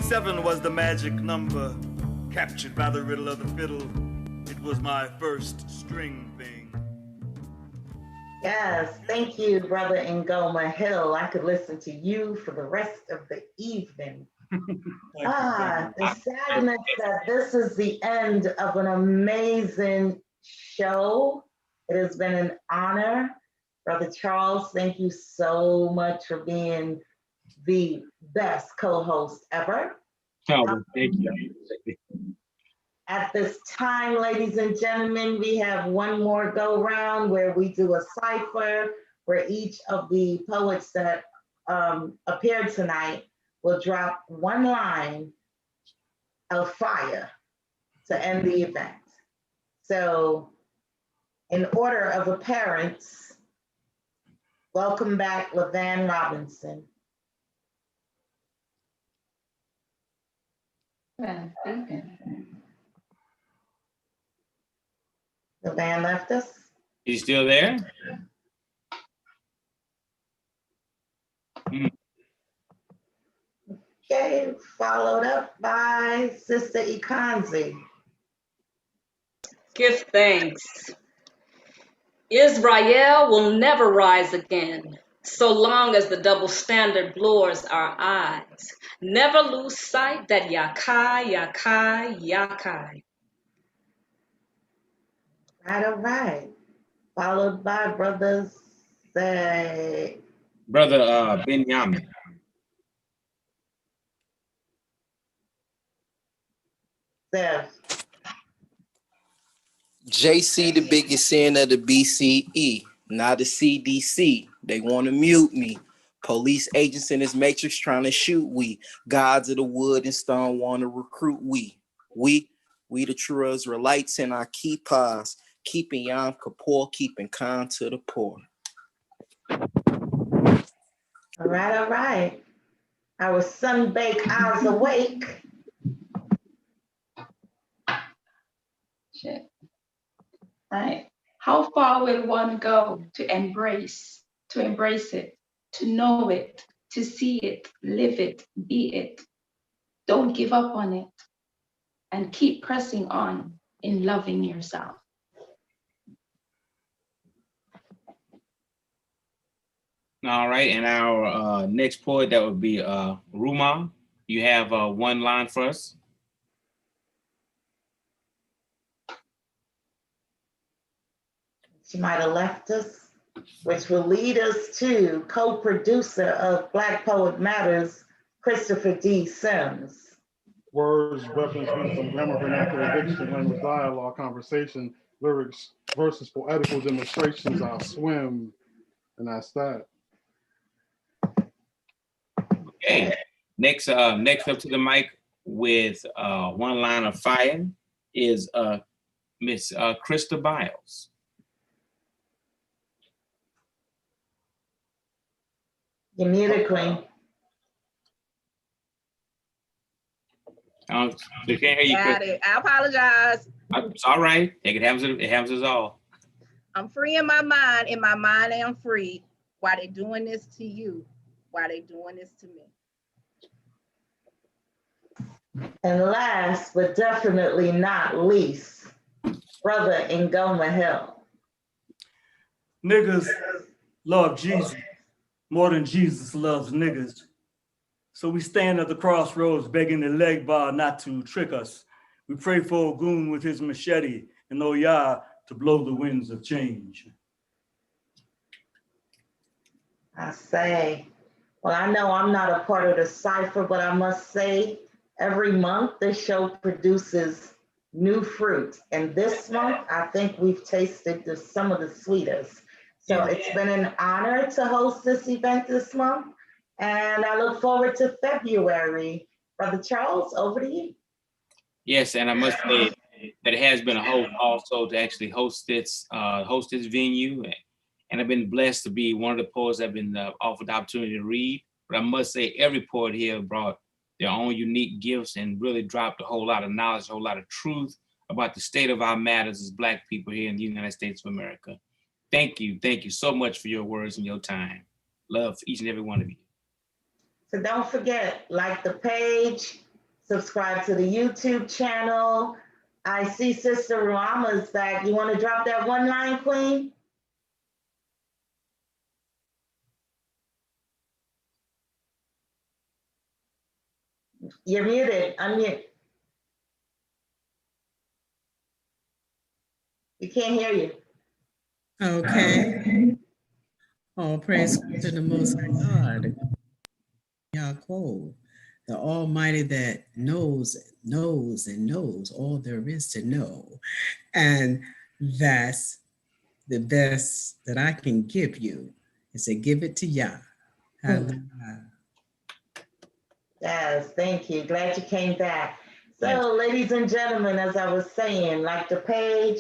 7 was the magic number, captured by the riddle of the fiddle. It was my first string thing. Yes, thank you, brother Ngoma Hill. I could listen to you for the rest of the evening. The sadness that this is the end of an amazing show. It has been an honor. Brother Charles, thank you so much for being the best co-host ever. Oh, thank you. At this time, ladies and gentlemen, we have one more go round where we do a cipher where each of the poets that appeared tonight will drop one line of fire to end the event. So in order of appearance, welcome back, LaVan Robinson. LaVan left us. He's still there? Okay, followed up by Sister Econzi. Give thanks. Israel will never rise again, so long as the double standard blurs our eyes. Never lose sight that Yakai, Yakai, Yakai. All right. Followed by Brother Binyamin. JC, the biggest sin of the BCE, not the CDC. They want to mute me. Police agents in this matrix trying to shoot we. Gods of the wood and stone want to recruit we. We the true Israelites in our kippas, keeping Yom Kippur, keeping kind to the poor. All right. Our sun-baked eyes awake. Shit. Right. How far will one go to embrace it, to know it, to see it, live it, be it? Don't give up on it and keep pressing on in loving yourself. All right, and our next poet, that would be Ruhamah. You have one line for us. She might have left us, which will lead us to co-producer of Black Poet Matters, Christopher D. Sims. Words, weapons, wisdom, grammar, vernacular, diction, language, dialogue, conversation, lyrics, verses, poetical demonstrations. I'll swim, and that's that. Okay. Next up to the mic with one line of fire is Miss Christa Byles. You're muted, Queen. They can't hear you. Got it. I apologize. It's all right. It happens us all. I'm free in my mind. In my mind, I am free. Why they doing this to you? Why they doing this to me? And last, but definitely not least, Brother Ngoma Hill. Niggas love Jesus more than Jesus loves niggas. So we stand at the crossroads begging the leg bar not to trick us. We pray for Ogun with his machete and Oya to blow the winds of change. I say, well, I know I'm not a part of the cipher, but I must say, every month this show produces new fruit. And this month, I think we've tasted some of the sweetest. So it's been an honor to host this event this month. And I look forward to February. Brother Charles, over to you. Yes, and I must say that it has been a hope also to actually host this venue. And I've been blessed to be one of the poets that have been offered the opportunity to read. But I must say every poet here brought their own unique gifts and really dropped a whole lot of knowledge, a whole lot of truth about the state of our matters as Black people here in the United States of America. Thank you so much for your words and your time. Love for each and every one of you. So don't forget, like the page, subscribe to the YouTube channel. I see Sister Ruhamah is back. You want to drop that one line, Queen? You're muted. Unmute. We can't hear you. Okay. Oh, praise to the Most High God. Yaakov, the Almighty that knows all there is to know. And that's the best that I can give you, is to give it to Yah. Yes, thank you. Glad you came back. So, ladies and gentlemen, as I was saying, like the page,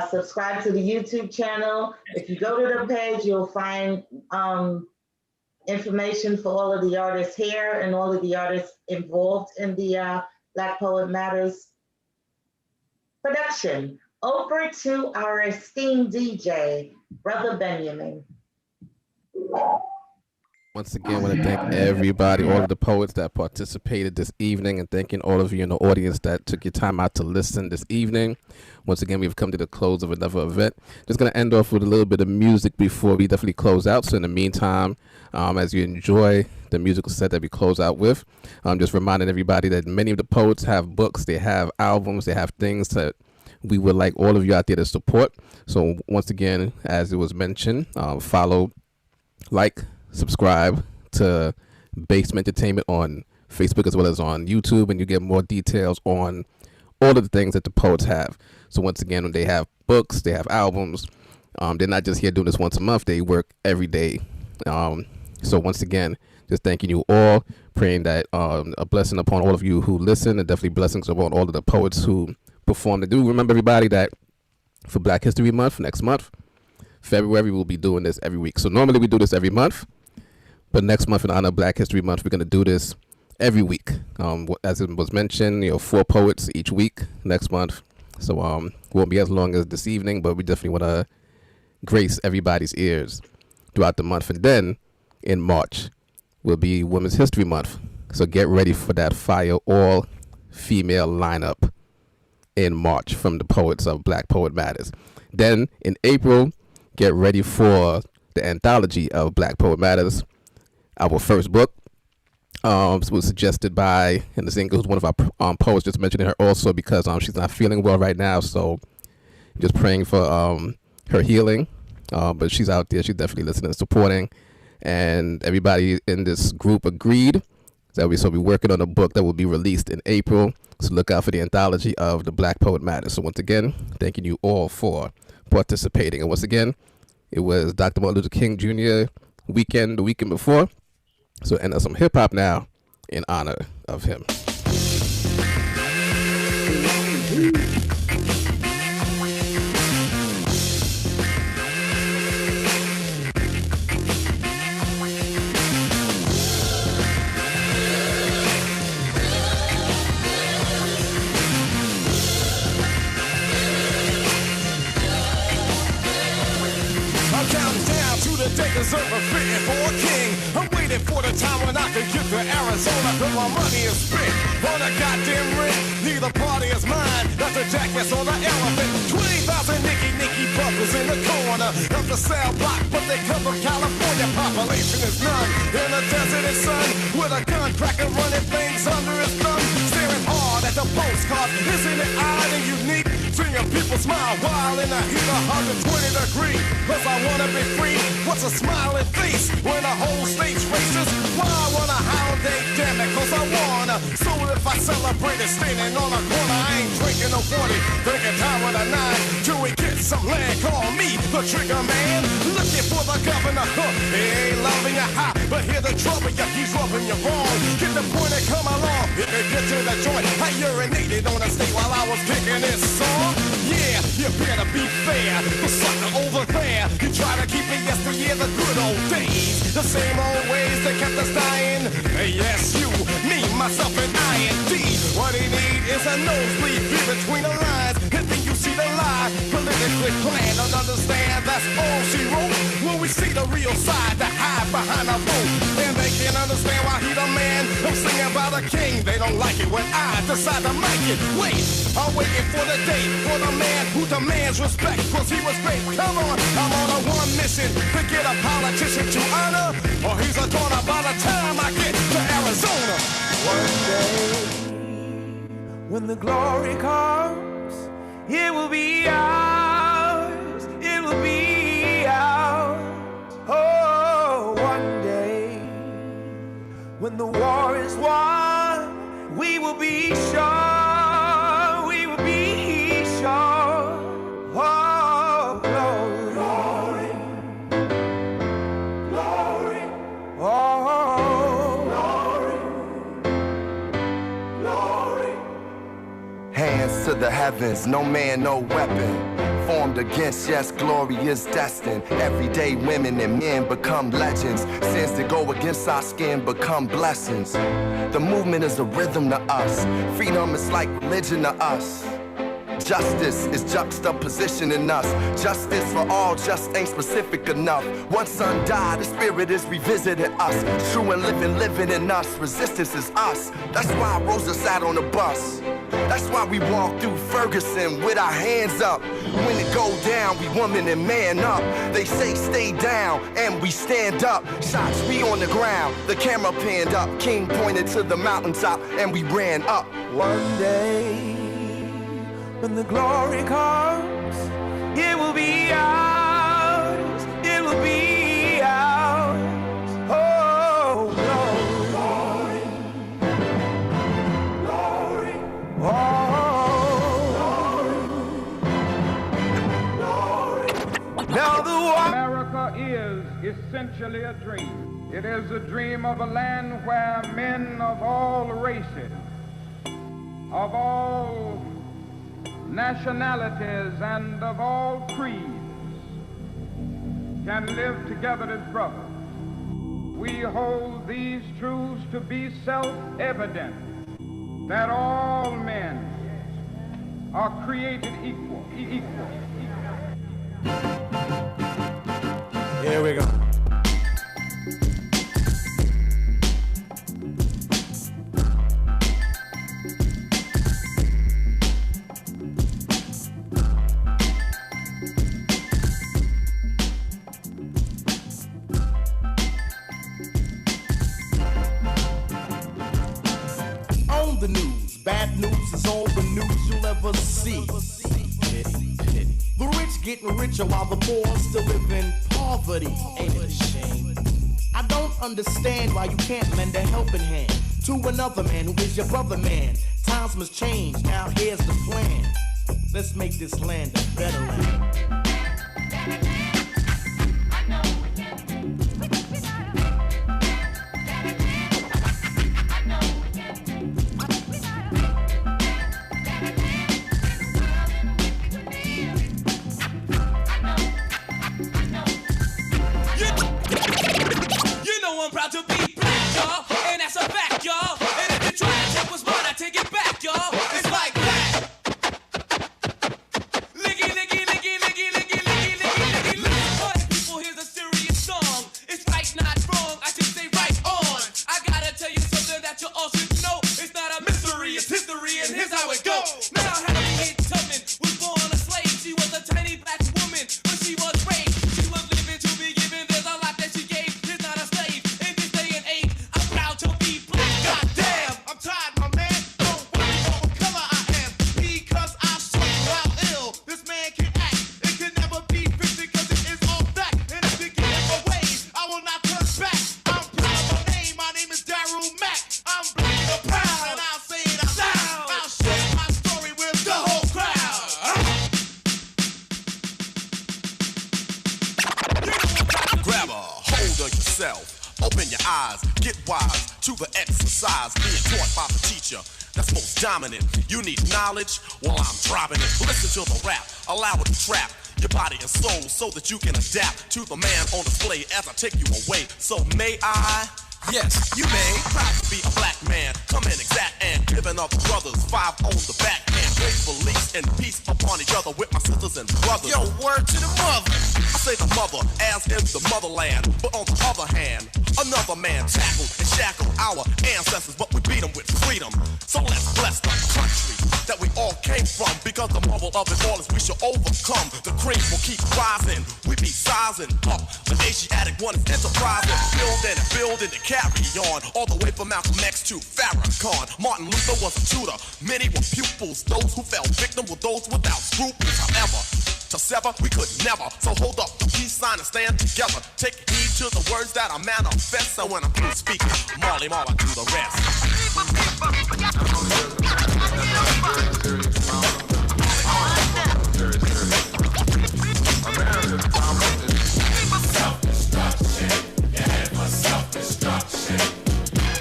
subscribe to the YouTube channel. If you go to the page, you'll find information for all of the artists here and all of the artists involved in the Black Poet Matters production. Over to our esteemed DJ, Brother Binyamin. Once again, I want to thank everybody, all of the poets that participated this evening, and thanking all of you in the audience that took your time out to listen this evening. Once again, we've come to the close of another event. Just going to end off with a little bit of music before we definitely close out. So in the meantime, as you enjoy the musical set that we close out with, I'm just reminding everybody that many of the poets have books, they have albums, they have things that we would like all of you out there to support. So once again, as it was mentioned, follow, like, subscribe to Bassment Entertainment on Facebook as well as on YouTube, and you get more details on all of the things that the poets have. So once again, when they have books, they have albums, they're not just here doing this once a month, they work every day. So once again, just thanking you all, praying that a blessing upon all of you who listen, and definitely blessings upon all of the poets who perform. To do remember, everybody, that for Black History Month next month, February, we'll be doing this every week. So normally we do this every month, but next month in honor of Black History Month, we're going to do this every week. As it was mentioned, 4 poets each week next month. So won't be as long as this evening, but we definitely want to grace everybody's ears throughout the month. And then in March will be Women's History Month. So get ready for that fire all-female lineup in March from the poets of Black Poet Matters. Then in April, get ready for the anthology of Black Poet Matters. Our first book was suggested by, and the singer who's one of our poets, just mentioning her also because she's not feeling well right now. So just praying for her healing. But she's out there. She's definitely listening and supporting. And everybody in this group agreed that we're working on a book that will be released in April. So look out for the anthology of the Black Poet Matters. So once again, thanking you all for participating. And once again, it was Dr. Martin Luther King Jr. weekend, the weekend before. So end up some hip hop now in honor of him. They deserve a fitting for a king. I'm waiting for the time when I can get to Arizona, but my money is spent on a goddamn rent. Neither party is mine. That's a jackass on the elephant. 20,000 Nicky bucks gangsters in the corner of the cell block, but they cover California. Population is none in the desert and sun, with a gun cracking, running things under his thumb, staring hard at the postcard. Isn't it odd and unique? Seeing people smile while in the heat of 120 degrees. Cause I wanna be free. What's a smiling face when the whole state's racist? Why I wanna hound they damn it, cause I wanna. So if I celebrate it standing on a corner, I ain't drinking no 40, drinking time with a 9 till we get some land. Call me the trigger man, looking for the governor. He ain't loving you hot, but hear the trouble, yeah, he's rubbing you wrong. Get the point and come along, you can get to the joint. I urinated on the stage while I was kicking this song. Yeah, you better be fair. The sucker over there, you try to keep it yesteryear, the good old days. The same old ways that kept us dying. Yes, you, me, myself, and I&D. What he need is a nosebleed view between the lines. And then you see the lie, politically planned. Don't understand, that's all she wrote. When we see the real side, the hide behind a vote. And they can't understand why he the man. I'm singing about a king, they don't like it when I decide to make it. Wait, I'm waiting for the day, for the man who demands respect, cause he was great. Come on, I'm on a one mission to get a politician to honor, or he's a goner by the time I get to Arizona. One day, when the glory comes, it will be ours, it will be ours. Oh, one day, when the war is won, we will be sure, we will be sure. Oh, glory, glory, oh, glory, glory. Hands to the heavens, no man, no weapon formed against, yes, glory is destined. Everyday women and men become legends. Sins that go against our skin become blessings. The movement is a rhythm to us. Freedom is like religion to us. Justice is juxtaposition in us. Justice for all just ain't specific enough. One son died, the spirit is revisiting us. True and living in us. Resistance is us. That's why Rosa sat on the bus. That's why we walk through Ferguson with our hands up. When it go down, we woman and man up. They say stay down, and we stand up. Shots we on the ground, the camera panned up. King pointed to the mountaintop, and we ran up. One day, when the glory comes, it will be ours, it will be ours. Oh, glory, glory, oh, glory. Now America is essentially a dream. It is a dream of a land where men of all races, of all nationalities and of all creeds can live together as brothers. We hold these truths to be self-evident, that all men are created equal. Here we go. On the news, bad news is all the news you'll ever see. The rich getting richer while the poor still live in poverty. Ain't it a shame? I don't understand why you can't lend a helping hand to another man who is your brother man. Times must change, now here's the plan. Let's make this land a better land. I'm proud to be black, y'all, and that's a fact, y'all. And if you try to take what's mine, I take it back, y'all. It's like that. Liggy, liggy, liggy, liggy, liggy, liggy, liggy, liggy, eyes, get wise to the exercise being taught by the teacher. That's most dominant. You need knowledge? Well, I'm dropping it. Listen to the rap, allow it to trap your body and soul so that you can adapt to the man on display as I take you away. So may I? Yes, you may. Proud to be a black man. Come in exact and giving up brothers 5 on the backhand. Gracefully and peace upon each other with my sisters and brothers. Yo, word to the mother. I say the mother as in the motherland. But on the other hand, another man tackled and shackled our ancestors, but we beat them with freedom. So let's bless the country that we all came from, because the marvel of it all is we shall overcome. The cream will keep rising. We be sizing up. The Asiatic one is enterprising, building and building to carry on, all the way from Malcolm X to Farrakhan. Martin Luther was a tutor. Many were pupils. Those who fell victim were those without scruples. However, to sever, we could never. So hold up the peace sign and stand together. Take heed to the words that I manifest. So when I'm through speaking, Marley Marley do the rest. Self-destruction, yeah, for self-destruction.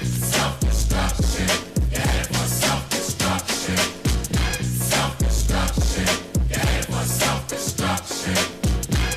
Self-destruction, yeah, for self-destruction. Self-destruction, yeah, for self-destruction.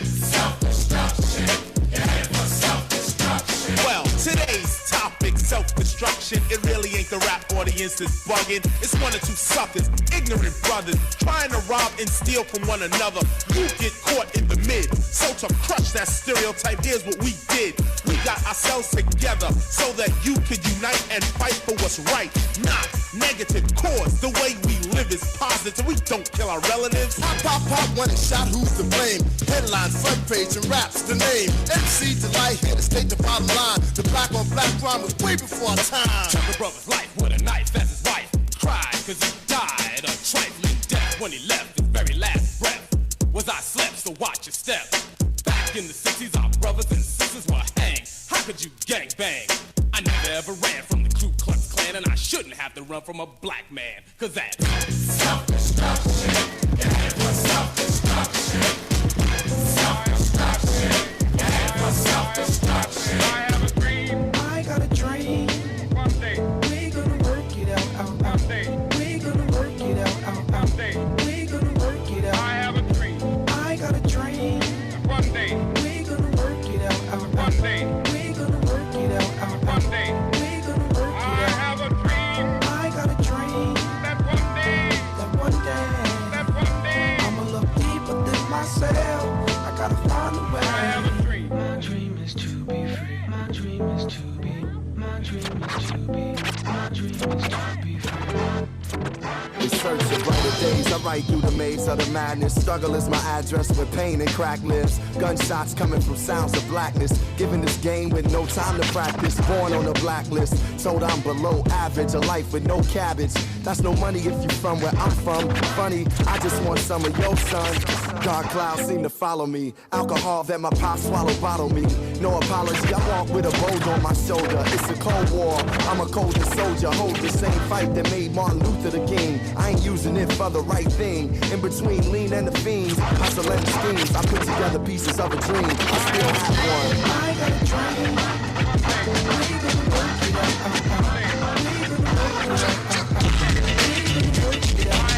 Self-destruction, yeah, for self-destruction. Well, today's topic, self-destruction, it really ain't the rap audience that's bugging. It's one or two suckers, ignorant brothers, trying to rob and steal from one another. You get caught in the mid. So to crush that stereotype, here's what we did. We got ourselves together so that you could unite and fight for what's right, not negative cause. The way we live is positive. We don't kill our relatives. Pop, pop, pop, when it's shot, who's to blame? Headline, front page, and rap's the name. MC Delight here to state the bottom line. The black on black crime was way before our time. Took a brother's life with a knife as his wife cried, cause he died a trifling death when he left his very last breath. Was I slept, so watch your step. Back in the 60s, our brothers and sisters were hanged. How could you gang bang? I never ever ran from the Ku Klux Klan, and I shouldn't have to run from a black man, cause that's self-destruction. Yeah, for self-destruction. Self-destruction. Yeah, for self-destruction. I have a dream. I got a dream. One day, we gonna work it out. one day, We gonna work it out. one day, We gonna work it out. I have a dream. I got a dream. One day, We gonna work it out. one day, We gonna work it out. one day, We gonna work I it out. have a dream. I got a dream. That one day, That one day, that one day, I'ma look deeper than myself. I gotta find a way. I have a dream. My dream is to be free. My dream is to be. My dream is to be. My dream is to be free. In search of brighter days, I ride through the maze of the madness. Struggle is my address with pain and crack lives. Gunshots coming from sounds of blackness. Given this game with no time to practice. Born on a blacklist, told I'm below average. A life with no cabbage. That's no money if you from where I'm from. Funny, I just want some of your son. Dark clouds seem to follow me. Alcohol that my pop swallow bottle me. No apology, I walk with a boulder on my shoulder. It's a cold war, I'm a colder soldier. Hold the same fight that made Martin Luther the king. I ain't using it for the right thing. In between lean and the fiends, hustle and schemes. I put together pieces of a dream. I still have one. I got a dream. We gonna work it out. We gonna work it out. We gonna work it out.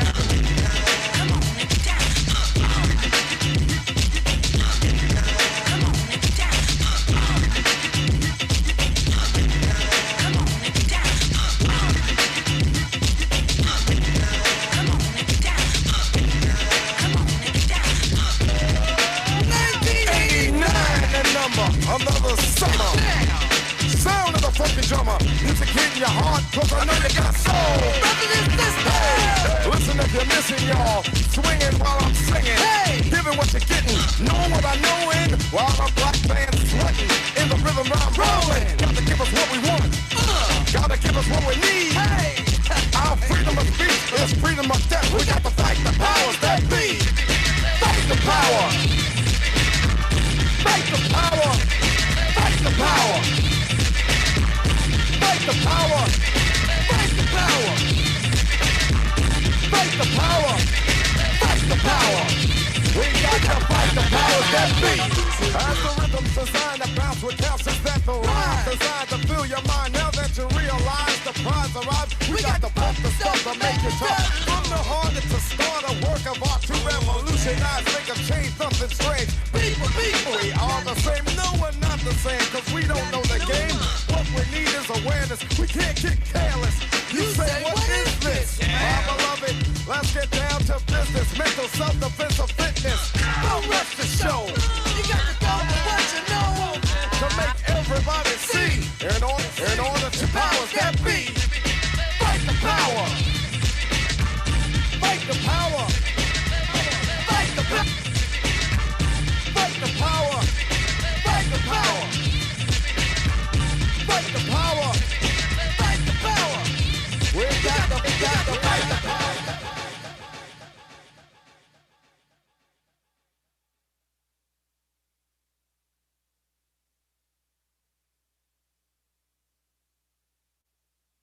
Another summer. Sound of the funky drummer. Music hitting your heart, cause I know you got soul. Hey, listen if you're missing, y'all. Swinging while I'm singing. Hey, giving what you're getting. Knowing what I know in. While my black band sweating. In the rhythm I'm rolling. Gotta give us what we want. Gotta give us what we need. Hey, our freedom of speech is freedom of death. We got to fight the powers that be. Fight the power. Fight the power! Fight the power! Fight the power! Fight the power! Fight the power! Fight the power! We got to fight the powers that be! As the rhythm's designed to bounce with calcium that the rhyme designed to fill your mind. Now that you realize the prize arrives, we got to pump the stuff to make it tough. From the heart to start a work of art to revolutionize, make a change, something strange. People, we are the same. No, we're not the same, cause we don't know the game. What we need is awareness. We can't get careless. You say, what is this? My beloved, let's get down to business. Mental self-defense